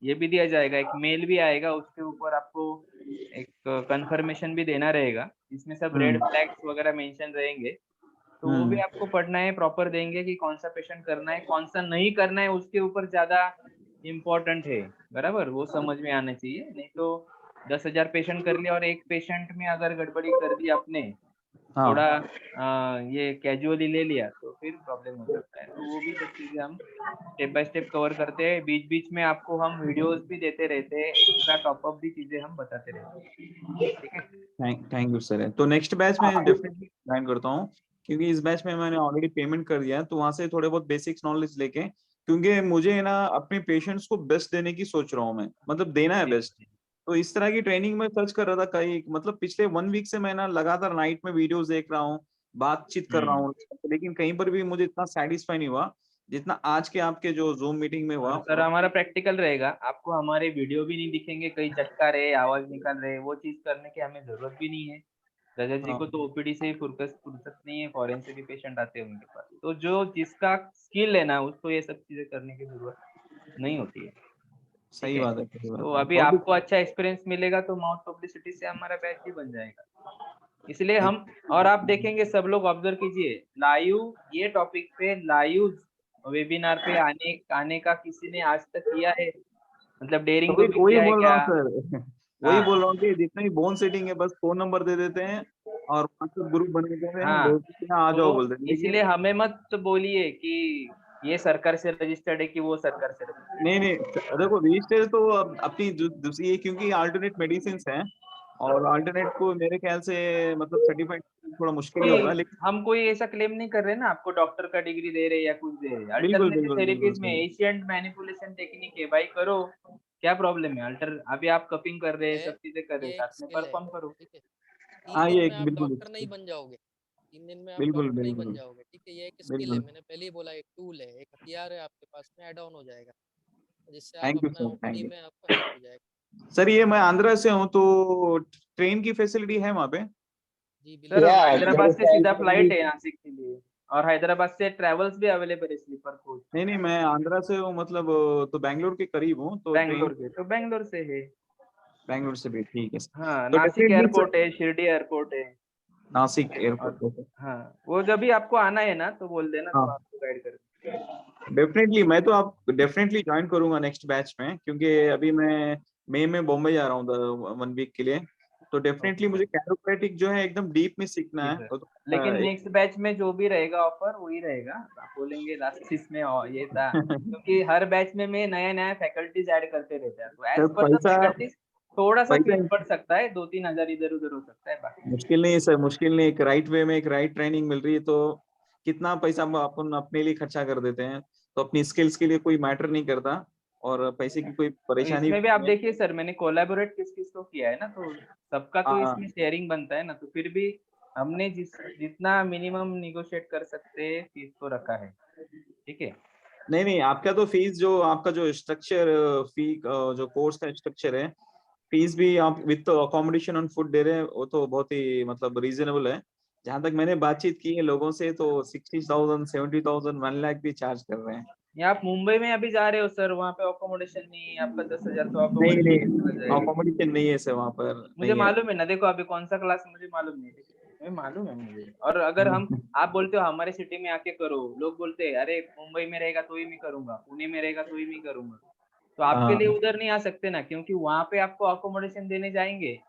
A: ये भी दिया जाएगा, एक मेल भी आएगा, उसके ऊपर आपको एक कंफर्मेशन भी देना रहेगा, जिसमें सब रेड फ्लैग्स वगैरह मेंशन रहेंगे। तो वो भी आपको पढ़ना है, प्रॉपर देंगे कि कौन सा पेशेंट करना है, कौन सा नहीं करना है, उसके ऊपर ज्यादा इम्पोर्टेंट है। बराबर, वो समझ में आना चाहिए। नहीं तो 10,000 पेशेंट कर लिया और एक पेशेंट में अगर गड़बड़ी कर दी आपने, थोड़ा ये कैजुअली ले लिया, तो फिर प्रॉब्लम हो सकता है। तो वो भी सब चीजें हम स्टेप बाय स्टेप कवर करते हैं। बीच बीच में आपको हम वीडियोस भी देते रहते हैं, एक्स्ट्रा टॉपअप भी चीजें हम बताते रहते हैं। ठीक है।
G: Thank you sir. तो नेक्स्ट बैच में डेफिनेटली ज्वाइन करता हूँ, क्योंकि इस बैच में मैंने ऑलरेडी पेमेंट कर दिया है, तो वहां से थोड़े बहुत बेसिक्स नॉलेज लेके, क्योंकि मुझे ना अपने पेशेंट्स को बेस्ट देने की सोच रहा हूँ मैं, मतलब देना है बेस्ट। तो इस तरह की ट्रेनिंग में सर्च कर रहा था कई, मतलब पिछले 1 वीक से मैं ना लगातार नाइट में वीडियोस देख रहा हूँ, बातचीत कर रहा हूँ, लेकिन कहीं पर भी मुझे इतना सेटिस्फाई नहीं हुआ जितना आज के आपके जो जूम मीटिंग में हुआ।
A: और सर हमारा प्रैक्टिकल रहेगा, आपको हमारे वीडियो भी नहीं दिखेंगे, कहीं चटका रहे, आवाज निकाल रहे, वो चीज करने की हमें जरूरत भी नहीं है। रजत जी को तो ओपीडी से फुर्सत नहीं है, फॉरेन से भी पेशेंट आते हैं उनके पास। तो जो जिसका स्किल है ना, उसको ये सब चीजें करने की जरूरत नहीं होती है। ठीक
G: सही
A: है।
G: बात है, सही
A: तो
G: बात है।
A: अभी आपको अच्छा एक्सपीरियंस मिलेगा तो माउथ पब्लिसिटी से हमारा बैच भी बन जाएगा। इसलिए हम, और आप देखेंगे सब लोग ऑब्जर्व कीजिए, लाइव ये टॉपिक पे लाइव वेबिनार पे आने का किसी ने आज तक किया है? मतलब डेयरिंग
G: वही
A: को भी
G: वही
A: किया है
G: बोल रहा
A: क्या?
G: हूँ सर। वही
A: हाँ
G: बोल रहा हूँ कि जितने भी बोन सेटिंग है, बस फोन नंबर दे देते हैं और व्हाट्सएप ग्रुप बना देते हैं,
A: हाँ।
G: बोल देते हैं आ जाओ,
A: तो
G: बोल देते हैं,
A: इसलिए
G: लेकिन
A: हमें मत बोलिए कि ये सरकार से रजिस्टर्ड है कि वो सरकार से रजिस्टर्ड
G: नहीं नहीं, देखो रजिस्टर तो अपनी दूसरी है, क्योंकि अल्टरनेट मेडिसिन हैं, और अल्टरनेट को मेरे ख्याल से मतलब सर्टिफाइड थोड़ा मुश्किल ही होगा,
A: है।
G: लेकिन
A: हम कोई ऐसा क्लेम नहीं कर रहे ना, आपको डॉक्टर का डिग्री दे रहे या कुछ दे रहे।
G: बिल्कुल
A: अल्टरनेटिव
G: बिल्कुल बिल्कुल
A: थेरेपीज में
G: सर।
A: एशियंट मैनिपुलेशन टेक्निक है भाई, करो। क्या प्रॉब्लम है? अल्टर अभी आप कपिंग कर रहे हैं,
B: है,
A: सब चीजें कर रहे
B: ये
A: हैं,
B: एक
A: साथ में
B: स्किल है,
A: परफॉर्म करो।
B: ठीक है। 3
G: हाँ
B: दिन
G: ये
B: में
G: एक
B: आप
G: बिल्कुल
B: डॉक्टर नहीं बन जाओगे, 3 दिन में आप
G: बिल्कुल
B: डॉक्टर नहीं बन
G: बिल्कुल
B: जाओगे, ठीक है। ये एक स्किल है,
G: बिल्कुल।
B: मैंने पहले ही बोला, एक टूल है, एक हथियार है आपके पास में, ऐड ऑन हो जाएगा, जिससे आप
G: थैंक यू
B: अपना
G: सर,
B: ओपीडी
G: थैंक यू
B: में आपको हेल्प हो जाएगा।
G: सर। ये मैं आंध्रा से हूँ, तो ट्रेन की फैसिलिटी है वहाँ पे?
B: जी
A: सर
B: बिल्कुल।
D: Yeah,
A: हैदराबाद
D: there
A: से
D: is
A: सीधा फ्लाइट है
D: a
A: नासिक के लिए, और हैदराबाद से ट्रेवल्स भी अवेलेबल है, स्लीपर कोच।
G: नहीं नहीं, मैं आंध्रा से हूँ, मतलब तो बैंगलोर के करीब हूँ, तो ट्रेन
A: बैंगलोर के तो बैंगलोर से है।
G: बैंगलोर से भी ठीक है सर।
A: हाँ,
G: तो
A: नासिक
G: डेफिनेटली
A: एयरपोर्ट है, शिरडी एयरपोर्ट है।
G: नासिक
A: और
G: एयरपोर्ट।
A: हाँ, वो जब भी आपको आना है ना तो बोल देना, तो
G: हाँ
A: आपको गाइड कर देंगे।
G: डेफिनेटली, मैं तो आप डेफिनेटली ज्वाइन करूंगा नेक्स्ट बैच में, क्योंकि अभी मैं मई में बॉम्बे जा रहा हूँ 1 वीक के लिए। तो डेफिनेटली मुझे कैरोप्रैक्टिक जो है एकदम डीप में सीखना
A: जी
G: है।
A: सर,
G: तो
A: लेकिन
G: एक
A: नेक्स्ट बैच में जो भी रहेगा ऑफर वही रहेगा। आप बोलेंगे लास्ट इसमें और ये था, क्योंकि हर बैच में मैं नया नया फैकल्टीज ऐड करते रहता है, तो
G: सर
A: एज पर द
G: पैसा
A: फैकल्टीज थोड़ा सा
G: पैसा
A: फीस बढ़ सकता है, 2-3 हजार इधर उधर हो सकता है, बाकी
G: मुश्किल नहीं है सर, मुश्किल नहीं। एक राइट वे में एक राइट ट्रेनिंग मिल रही है, तो कितना पैसा हम अपन अपने लिए खर्चा कर देते हैं, तो अपनी स्किल्स के लिए कोई मैटर नहीं करता, और पैसे की कोई
A: तो
G: परेशानी
A: इसमें भी आप
G: नहीं है।
A: देखिए सर, मैंने कोलैबोरेट किस किस को किया है ना, तो सबका तो
G: हाँ
A: इसमें शेयरिंग बनता है ना, तो फिर भी हमने जितना मिनिमम निगोशिएट कर सकते हैं फीस को रखा है, ठीक है।
G: नहीं नहीं, आपका तो फीस जो आपका जो स्ट्रक्चर फी जो कोर्स का स्ट्रक्चर है, फीस भी आप विद अकोमोडेशन और फूड दे रहे हैं, वो तो बहुत ही मतलब रीजनेबल है। जहां तक मैंने बातचीत की है लोगों से, तो 60,000 70,000 1 लाख भी चार्ज कर रहे हैं।
A: या आप मुंबई में अभी जा रहे हो सर, वहाँ पे अकोमोडेशन नहीं है, आपका 10,000 तो
G: नहीं
A: अकोमोडेशन
G: नहीं,
A: में चला जाएगा।
G: अकोमोडेशन नहीं है सर वहाँ पर,
A: मुझे
G: नहीं है।
A: मालूम है ना, देखो अभी कौन सा क्लास मुझे मालूम नहीं है, मुझे मालूम है मुझे। और अगर हम आप बोलते हो हमारे सिटी में आके करो, लोग बोलते हैं अरे मुंबई में रहेगा तो ही मैं करूंगा, पुणे में रहेगा तो ही मैं करूंगा, तो आपके लिए
G: हाँ
A: उधर नहीं आ सकते ना, क्योंकि वहां पे आपको अकोमोडेशन देने जाएंगे,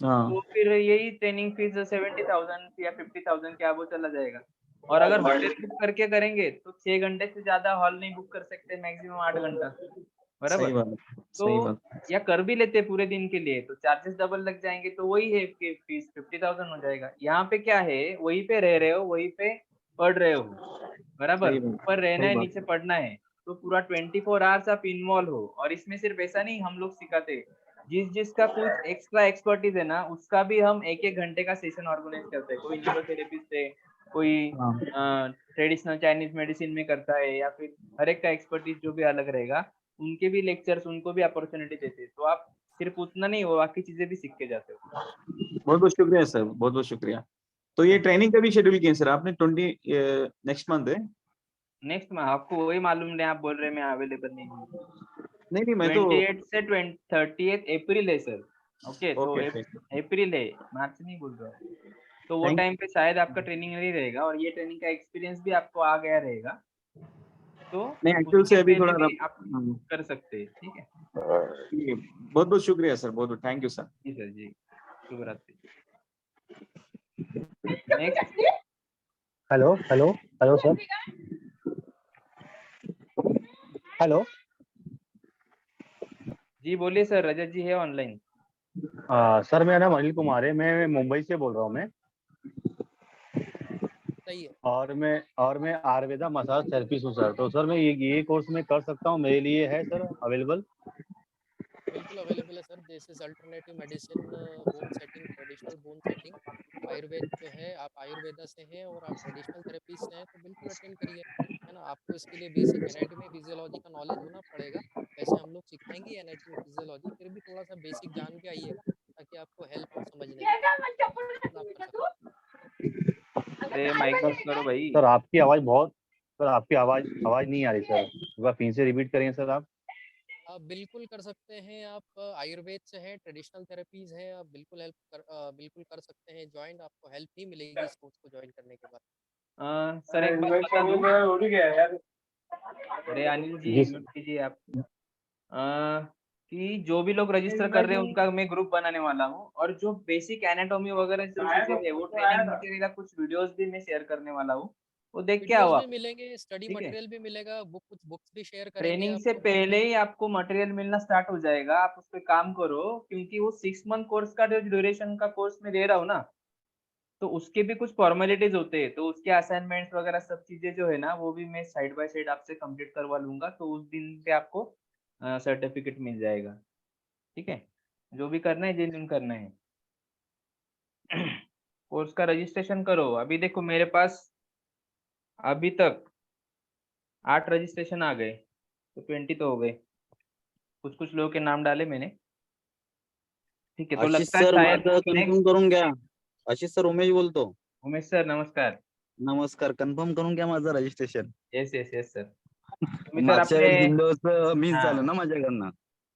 A: तो
G: हाँ
A: फिर यही ट्रेनिंग फीस 70,000 या 50,000 क्या वो चला जाएगा। और अगर होटल बुक करके करेंगे तो 6 घंटे से ज्यादा हॉल नहीं बुक कर सकते, मैक्सिमम 8 घंटा,
G: सही
A: बराबर।
G: बात है,
A: तो
G: सही बात।
A: या कर भी लेते पूरे दिन के लिए तो चार्जेस डबल लग जाएंगे, तो वही है कि फीस 50,000 हो जाएगा। यहाँ पे क्या है, वहीं पे रह रहे हो, वहीं पे पढ़ रहे हो, बराबर।
G: सही बात,
A: ऊपर रहना
G: सही
A: है,
G: बात।
A: नीचे पढ़ना है, तो पूरा 24 आवर्स आप इन्वॉल्व हो। और इसमें सिर्फ ऐसा नहीं हम लोग सिखाते, जिसका कुछ एक्स्ट्रा एक्सपर्टीज है ना, उसका भी हम 1-1 घंटे का सेशन ऑर्गेनाइज करते हैं। कोई न्यूरोथेरेपिस्ट है, कोई
G: हाँ
A: ट्रेडिशनल चाइनीज मेडिसिन में करता है, या फिर हर एक का एक्सपर्टीज जो भी अलग रहेगा, उनके भी लेक्चर्स, उनको भी अपॉर्चुनिटी देते हैं। तो आप सिर्फ उतना नहीं हो, बाकी चीजें भी सीख के जाते हो।
G: बहुत बहुत शुक्रिया सर, बहुत बहुत शुक्रिया। तो ये ट्रेनिंग का भी शेड्यूल किया सर आपने? 20 नेक्स्ट मंथ है?
A: नेक्स्ट में आपको वही मालूम नहीं, आप बोल रहे मैं अवेलेबल नहीं हूँ।
G: नहीं नहीं, मैं तो
A: 28 से 30 अप्रैल है सर। ओके, तो
G: ओके थैंक
A: अप्रैल है, मार्च नहीं बोल रहा हूँ। तो वो टाइम पे शायद आपका ट्रेनिंग नहीं रहेगा, और ये ट्रेनिंग का एक्सपीरियंस भी आपको आ गया रहेगा, तो
G: नहीं, एक्चुअल
A: उसके
G: से अभी
A: पहले
G: थोड़ा
A: भी आप कर सकते हैं, ठीक है।
G: बहुत बहुत शुक्रिया सर, बहुत बहुत थैंक यू सर।
A: जी सर जी, शुभ रात्रि। Next.
H: Hello hello hello sir, hello.
A: जी बोलिए सर, रजत जी है ऑनलाइन।
H: सर मेरा नाम अनिल कुमार है, मैं मुंबई से बोल रहा हूँ मैं।
B: सही है,
H: और मैं आयुर्वेदा मसाज थेरेपिस्ट हूँ सर। तो सर मैं ये कोर्स में कर सकता हूँ, मेरे लिए है सर अवेलेबल?
B: बिल्कुल अवेलेबल है sir. This is alternative medicine, bone setting, traditional bone setting, Ayurveda जो है, आप आयुर्वेदा से हैं और आप ट्रेडिशनल थेरेपीस्ट हैं, तो बिल्कुल अटेंड करिए, है ना। आपको इसके लिए बेसिक एनाटॉमी फिजियोलॉजी का नॉलेज होना पड़ेगा। वैसे हम लोग सिखाएंगे एनाटॉमी फिजियोलॉजी, फिर भी थोड़ा सा बेसिक जान के आइएगा, ताकि आपको हेल्प हो समझने में, बिल्कुल आप कर सकते हैं।
A: अरे माइक म्यूट करो भाई।
H: सर आपकी आवाज नहीं आ रही सर, एक बार फिर से रिपीट करेंगे सर आप।
B: आप बिल्कुल कर सकते हैं। आप आयुर्वेद से हैं, ट्रेडिशनल थेरेपीज हैं, आप बिल्कुल कर सकते हैं ज्वाइन। आपको हेल्प ही मिलेगी इस कोर्स को ज्वाइन करने के बाद।
A: सर एक बात बता दूं, अरे अनिल जी
H: जी
A: म्यूट कीजिए आप। कि जो भी लोग रजिस्टर कर रहे हैं उनका मैं ग्रुप बनाने वाला हूँ, और जो बेसिक एनाटॉमी वगैरह जो चीजें है, वो ट्रेनिंग मटेरियल का कुछ वीडियोस भी मैं शेयर करने वाला हूँ, वो देख के आओ
B: वीडियोस भी
A: आप,
B: मिलेंगे, स्टडी
A: ठीक है।
B: मटेरियल भी मिलेगा, कुछ बुक्स भी शेयर करेंगे
A: ट्रेनिंग से
B: आपको ग्रुप
A: पहले
B: में।
A: ही आपको मटेरियल मिलना स्टार्ट हो जाएगा, आप उस पर काम करो, क्योंकि वो 6 मंथ कोर्स का जो ड्यूरेशन का कोर्स में दे रहा हूँ ना, तो उसके भी कुछ फॉर्मेलिटीज होते हैं, तो उसके असाइनमेंट्स वगैरह सब चीजें जो है ना, वो भी मैं साइड बाय साइड आपसे कंप्लीट करवा लूंगा, तो उस दिन पे आपको सर्टिफिकेट मिल जाएगा। ठीक है, जो भी करना है जेन्युइन करना है। कोर्स का रजिस्ट्रेशन करो। अभी देखो मेरे पास अभी तक 8 रजिस्ट्रेशन आ गए, तो 20 तो हो गए। कुछ-कुछ लोगों के नाम डाले मैंने। ठीक है, तो
I: आशिष
A: लगता है
I: सर
A: शायद
I: माझं कन्फर्म
A: नेक्स्ट
I: करून घ्या. आशिष सर उमेश बोलतो.
A: उमेश सर नमस्कार।
I: नमस्कार. कन्फर्म करून घ्या माझं registration.
A: Yes, yes, yes sir. तुम्ही सर
I: मागच्या
A: आपले
I: वेळेस विंडोज मिस
A: हां.
I: झालं ना माझ्याकडनं.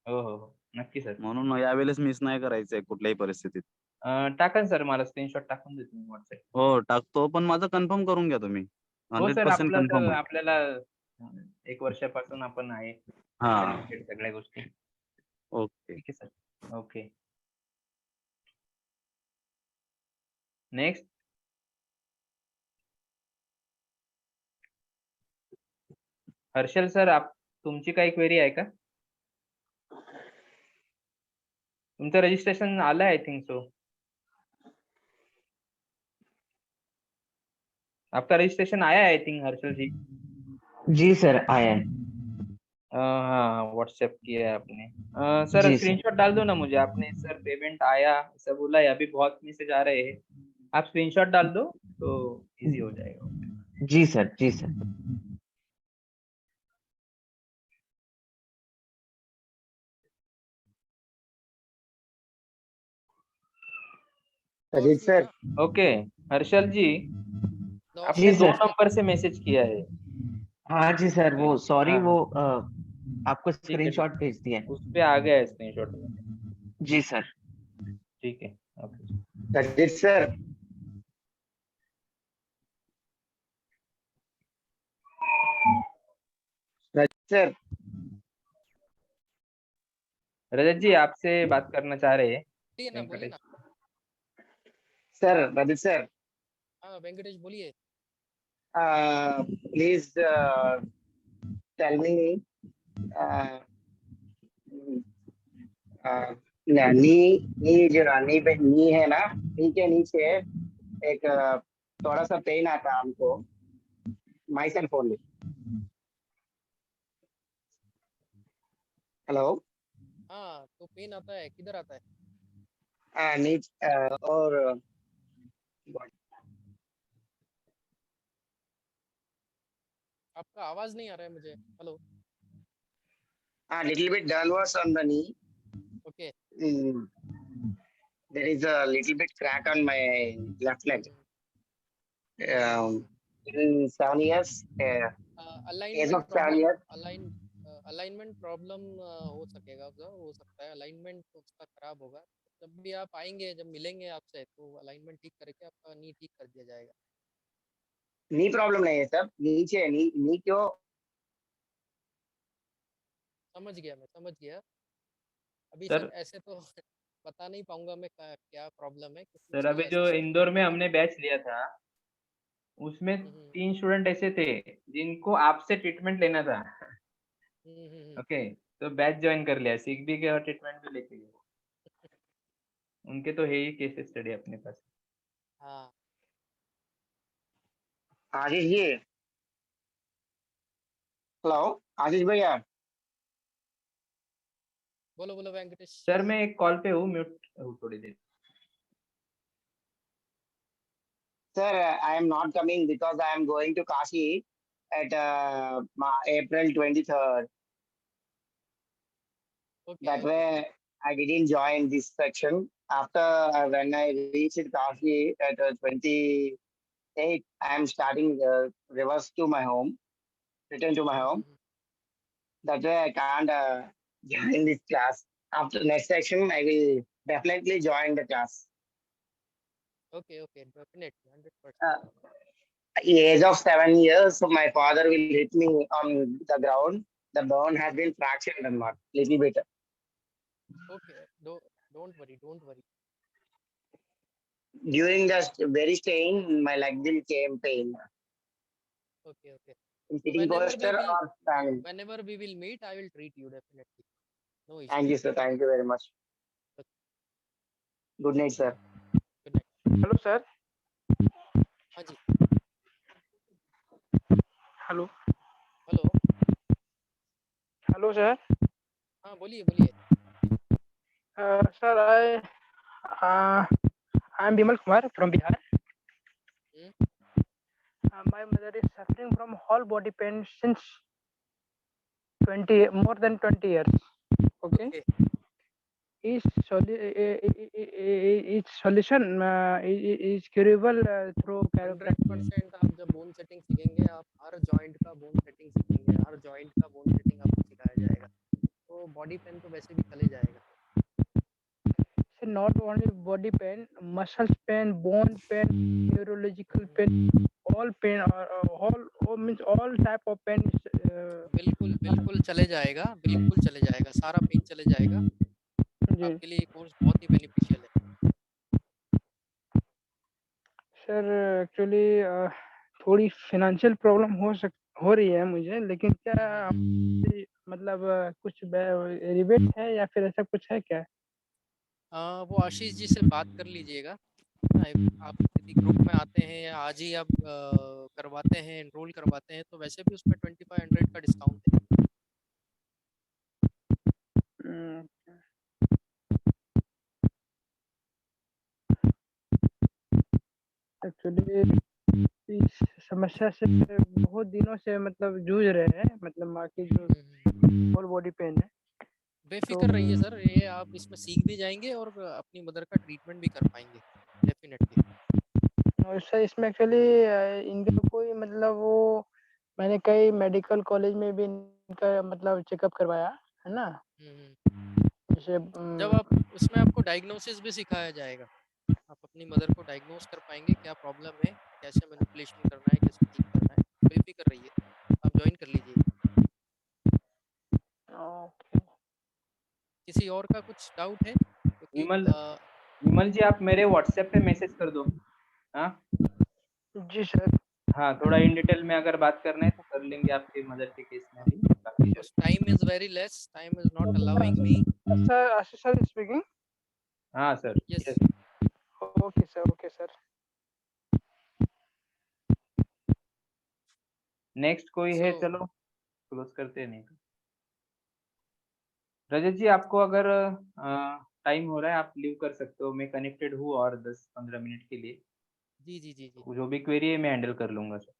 A: हो, हो, हो. नक्की सर.
I: म्हणून यावेळेस मिस नाही करायचंय कुठल्याही परिस्थितीत.
A: टाका ना सर मला स्क्रीनशॉट टाकून देतो मी WhatsApp.
I: हो टाकतो, पण माझं कन्फर्म करून घ्या तुम्ही.
A: हो सर,
I: 100%
A: आपलं
I: कन्फर्म
A: तर
I: आहे.
A: आपल्याला 1 वर्षापासून आपण आहे.
I: हां.
A: कनेक्टेड सगळ्या गोष्टी.
I: ओके.
A: ठीक आहे sir. Okay. Next. Harshal sir तुमची काही क्वेरी आहे का? तुमचं रजिस्ट्रेशन आलं आय थिंक सो. आपका रजिस्ट्रेशन आया है आई थिंक हर्षल जी.
D: जी सर आया है।
A: हाँ व्हाट्सएप किया है आपने। सर
D: जी, सर।
A: स्क्रीनशॉट डाल दो ना मुझे। आपने सर पेमेंट आया ऐसा बोला है, अभी बहुत मैसेज आ रहे हैं। आप स्क्रीनशॉट डाल दो तो इजी हो जाएगा।
D: जी सर, जी sir. Ajit sir.
A: Okay Harshal ji,
B: No,
A: आपने
D: जी,
A: 2
D: सर।
A: नंबर से मैसेज किया है।
D: हाँ जी सर, वो सॉरी
A: हाँ।
D: वो आपको
A: ठीक है,
D: स्क्रीनशॉट भेज दिया है।
A: उस पे आ गया है स्क्रीनशॉट।
D: जी सर।
A: ठीक है, okay.
D: Ajit sir. Ajit sir.
A: Rajat ji आपसे बात करना चाह रहे हैं।
B: बोलिए ना, बोलिए ना।
D: Sir, Ajit sir.
B: हाँ वेंकटेश बोलिए।
D: प्लीज टेल मी नी जो नी पे नी है ना, नी के नीचे एक थोड़ा सा पेन आता है हमको। My self only. हेलो।
B: हाँ तो पेन आता है, किधर आता है?
D: नीचे और
B: आपका आवाज नहीं आ रहा है मुझे। Hello.
D: little bit downwards on the knee.
B: Okay.
D: There is a little bit crack on my left leg. In 7 years, age of 7 years.
B: Alignment problem हो सकेगा, हो सकता है अलाइनमेंट उसका खराब होगा। जब भी आप आएंगे, जब मिलेंगे आपसे तो अलाइनमेंट ठीक करके आपका नी ठीक कर दिया जाएगा।
D: नी प्रॉब्लम नहीं है सर, नीचे नी क्यों?
B: समझ गया, मैं समझ गया। अभी
A: सर
B: सर ऐसे तो बता नहीं पाऊंगा मैं क्या प्रॉब्लम है, क्योंकि
A: सर अभी
B: उसका
A: जो
B: ऐसे
A: इंदौर में हमने बैच लिया था उसमें 3 स्टूडेंट ऐसे थे जिनको आपसे ट्रीटमेंट लेना था। ओके, तो बैच ज्वाइन कर लिया, सीख भी गया और ट्रीटमेंट भी लेके गए। उनके तो है ही केस स्टडी अपने पास।
B: हाँ।
D: आशीष जी। हेलो आशीष भैया।
B: बोलो बोलो वेंकटेश।
A: सर मैं एक कॉल पे हूँ, म्यूट हूँ थोड़ी देर।
D: Sir, I am not coming because I am going to Kashi at April 23rd.
B: Okay,
D: That
B: okay.
D: way, I didn't join this section. After when I reached Kashi at 28, I am starting reverse to my home, return to my home. That way, I can't join this class. After next section, I will definitely join the class.
B: Okay, okay, definitely, 100%.
D: Age of 7 years, so my father will hit me on the ground. The bone has been fractured and not little bit.
B: Okay, don't worry, don't worry.
D: During the very staying, my leg will came pain.
B: Okay, okay.
D: In sitting posture or standing.
B: Whenever we will meet, I will treat you definitely. No issue.
D: Thank you, sir. Thank you very much. Good night, sir.
B: Good night.
J: Hello sir.
B: हाँ जी।
J: Hello
B: hello.
J: Hello sir.
B: हाँ बोलिए बोलिए।
J: Sir, I am Bimal Kumar from Bihar. My mother is suffering from whole body pain since more than 20 years. Okay.
B: Okay.
J: Each solution is curable through chiropractic.
B: 100% आप जब बोन सेटिंग सीखेंगे, आप हर जॉइंट का बोन सेटिंग सीखेंगे, हर जॉइंट का बोन सेटिंग आपको सिखाया जाएगा, तो बॉडी पेन तो वैसे भी चले जाएगा।
J: So not only body pain, muscles pain, bone pain, neurological pain, all pain, all means all type of pain is.
B: बिल्कुल बिल्कुल चले जाएगा, बिल्कुल चले जाएगा, सारा पेन चले जाएगा।
J: जी
B: आपके लिए ये कोर्स बहुत ही बेनिफिशियल है।
J: सर एक्चुअली थोड़ी फाइनेंशियल प्रॉब्लम हो रही है मुझे, लेकिन क्या मतलब कुछ रिबेट है या फिर ऐसा कुछ है क्या?
B: वो आशीष जी से बात कर लीजिएगा। आप यदि ग्रुप में आते हैं या आज ही आप करवाते हैं, एनरोल करवाते हैं, तो वैसे भी उसमें 2500 का डिस्काउंट है।
J: एक्चुअली इस समस्या से बहुत दिनों से मतलब जूझ रहे हैं, मतलब माँ की जो होल बॉडी पेन है।
B: बेफिक्र रहिए सर, ये आप इसमें सीख भी जाएंगे और अपनी मदर का ट्रीटमेंट भी कर पाएंगे डेफिनेटली।
J: और सर इसमें एक्चुअली इनका कोई मतलब वो मैंने कई मेडिकल कॉलेज में भी इनका मतलब चेकअप करवाया है ना, जैसे
B: जब आप उसमें आपको डायग्नोसिस भी सिखाया जाएगा, आप अपनी मदर को डायग्नोस कर पाएंगे क्या प्रॉब्लम है, कैसे मैनिपुलेशन करना है, कैसे ठीक करना है। बेफिक्र रहिए, आप ज्वाइन कर लीजिए। किसी और का कुछ डाउट है?
A: विमल जी आप मेरे व्हाट्सएप पे मैसेज कर दो। हाँ
J: जी सर।
A: हाँ थोड़ा इन डिटेल में अगर बात करना है तो कर लेंगे आपके मदर के केस में भी।
B: Time is very less, time is not allowing me.
J: Sir Ashish sir speaking.
A: हाँ sir.
B: Yes
J: okay sir, okay sir.
A: Next कोई है? चलो क्लोज करते हैं। नहीं रजत जी आपको अगर टाइम हो रहा है आप लीव कर सकते हो, मैं कनेक्टेड हूँ और 10-15 मिनट के लिए।
B: जी जी जी जी
A: जो भी क्वेरी है मैं हैंडल कर लूंगा सर।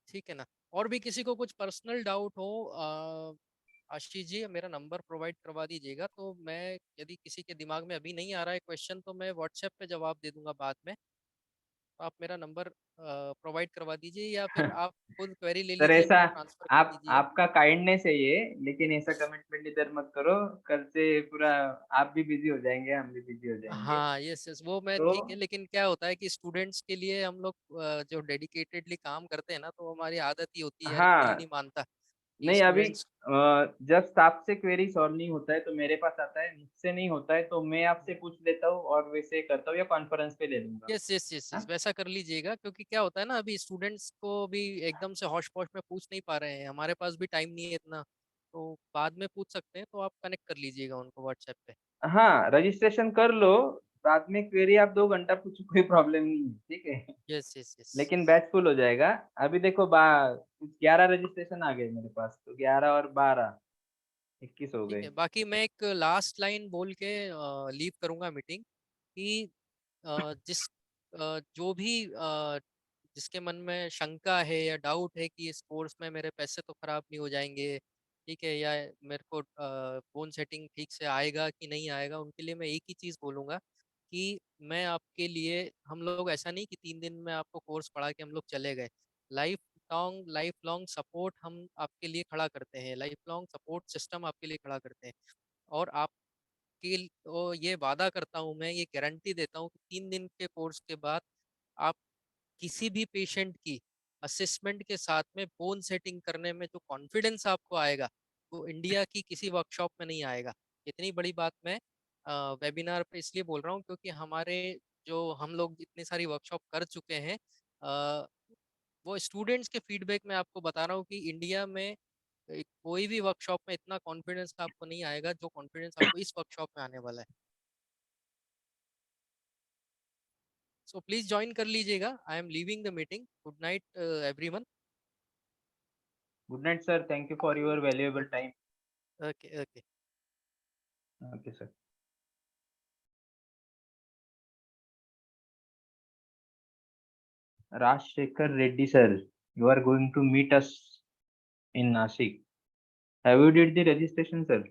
B: ठीक है ना। और भी किसी को कुछ पर्सनल डाउट हो, आशीष जी मेरा नंबर प्रोवाइड करवा दीजिएगा, तो मैं यदि किसी के दिमाग में अभी नहीं आ रहा है क्वेश्चन तो मैं व्हाट्सएप पे जवाब दे दूंगा बाद में। आप मेरा नंबर प्रोवाइड करवा दीजिए या फिर आप खुद क्वेरी ले
A: सर
B: लीजिए,
A: ऐसा
B: मुझे ट्रांसफर कर दीजिए।
A: आपका काइंडनेस है ये, लेकिन ऐसा कमिटमेंट इधर मत करो, कल से पूरा आप भी बिजी हो जाएंगे, हम भी बिजी हो जाएंगे।
B: हाँ यस यस वो मैं
A: तो
B: ठीक है, लेकिन क्या होता है कि स्टूडेंट्स के लिए हम लोग जो डेडिकेटेडली काम करते हैं ना, तो हमारी आदत ही होती है यार, कोई नहीं मानता कि
A: नहीं अभी
B: स्टूडेंट्स।
A: जब स्टाफ से क्वेरी सॉल्व नहीं होता है तो मेरे पास आता है, मुझसे नहीं होता है तो मैं आपसे पूछ लेता हूँ और वैसे करता हूँ या कॉन्फ्रेंस पे ले लूंगा।
B: यस यस यस यस वैसा कर लीजिएगा, क्योंकि क्या होता है ना, अभी स्टूडेंट्स को भी एकदम से हौश पौश में पूछ नहीं पा रहे हैं, हमारे पास भी टाइम नहीं है इतना, तो बाद में पूछ सकते हैं, तो आप कनेक्ट कर लीजिएगा उनको व्हाट्सएप पे।
A: हाँ रजिस्ट्रेशन कर लो, बाद में क्वेरी आप 2 घंटा पूछो, कोई प्रॉब्लम नहीं है, ठीक है।
B: यस यस यस
A: लेकिन बैच फुल हो जाएगा। अभी देखो 11 रजिस्ट्रेशन आ गए मेरे पास, तो 11 और 12 21 हो
B: ठीक
A: गए।
B: है। बाकी मैं एक लास्ट लाइन बोल के लीव करूंगा मीटिंग कि जिस जो भी जिसके मन में शंका है या डाउट है कि इस कोर्स में मेरे पैसे तो खराब नहीं हो जाएंगे, ठीक है, या मेरे को बोन सेटिंग ठीक से आएगा कि नहीं आएगा, उनके लिए मैं एक ही चीज़ बोलूँगा कि मैं आपके लिए, हम लोग ऐसा नहीं कि 3 दिन में आपको कोर्स पढ़ा के हम लोग चले गए। लाइफ लॉन्ग सपोर्ट हम आपके लिए खड़ा करते हैं, लाइफ लॉन्ग सपोर्ट सिस्टम आपके लिए खड़ा करते हैं। और आप तो ये वादा करता हूँ, मैं ये गारंटी देता हूँ कि 3 दिन के कोर्स के बाद आप किसी भी पेशेंट की असेसमेंट के साथ में बोन सेटिंग करने में जो कॉन्फिडेंस आपको आएगा, वो इंडिया की किसी वर्कशॉप में नहीं आएगा। इतनी बड़ी बात मैं वेबिनार पे इसलिए बोल रहा हूँ क्योंकि हमारे जो हम लोग इतनी सारी वर्कशॉप कर चुके हैं, अ, वो स्टूडेंट्स के फीडबैक में आपको बता रहा हूँ कि इंडिया में कोई भी वर्कशॉप में इतना कॉन्फिडेंस आपको नहीं आएगा जो कॉन्फिडेंस आपको इस वर्कशॉप में आने वाला है। सो प्लीज ज्वाइन कर लीजिएगा। I am leaving the meeting. Good night everyone.
A: Good night sir, thank you for your valuable time.
B: Okay okay.
A: Okay sir. Rajshekhar Reddy sir, you are going to meet us in Nashik. Have you did the registration, sir?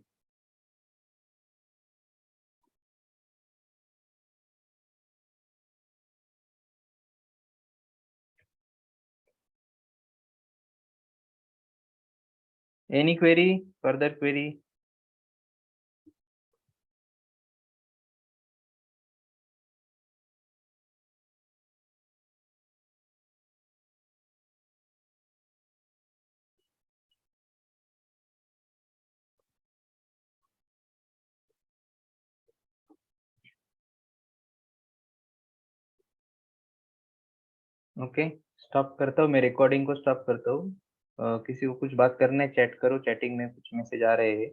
A: Any query? Further query? Okay, stop करता हूँ, मैं रिकॉर्डिंग को स्टॉप करता हूँ। किसी को कुछ बात करना है चैट करो, चैटिंग में कुछ मैसेज आ रहे हैं।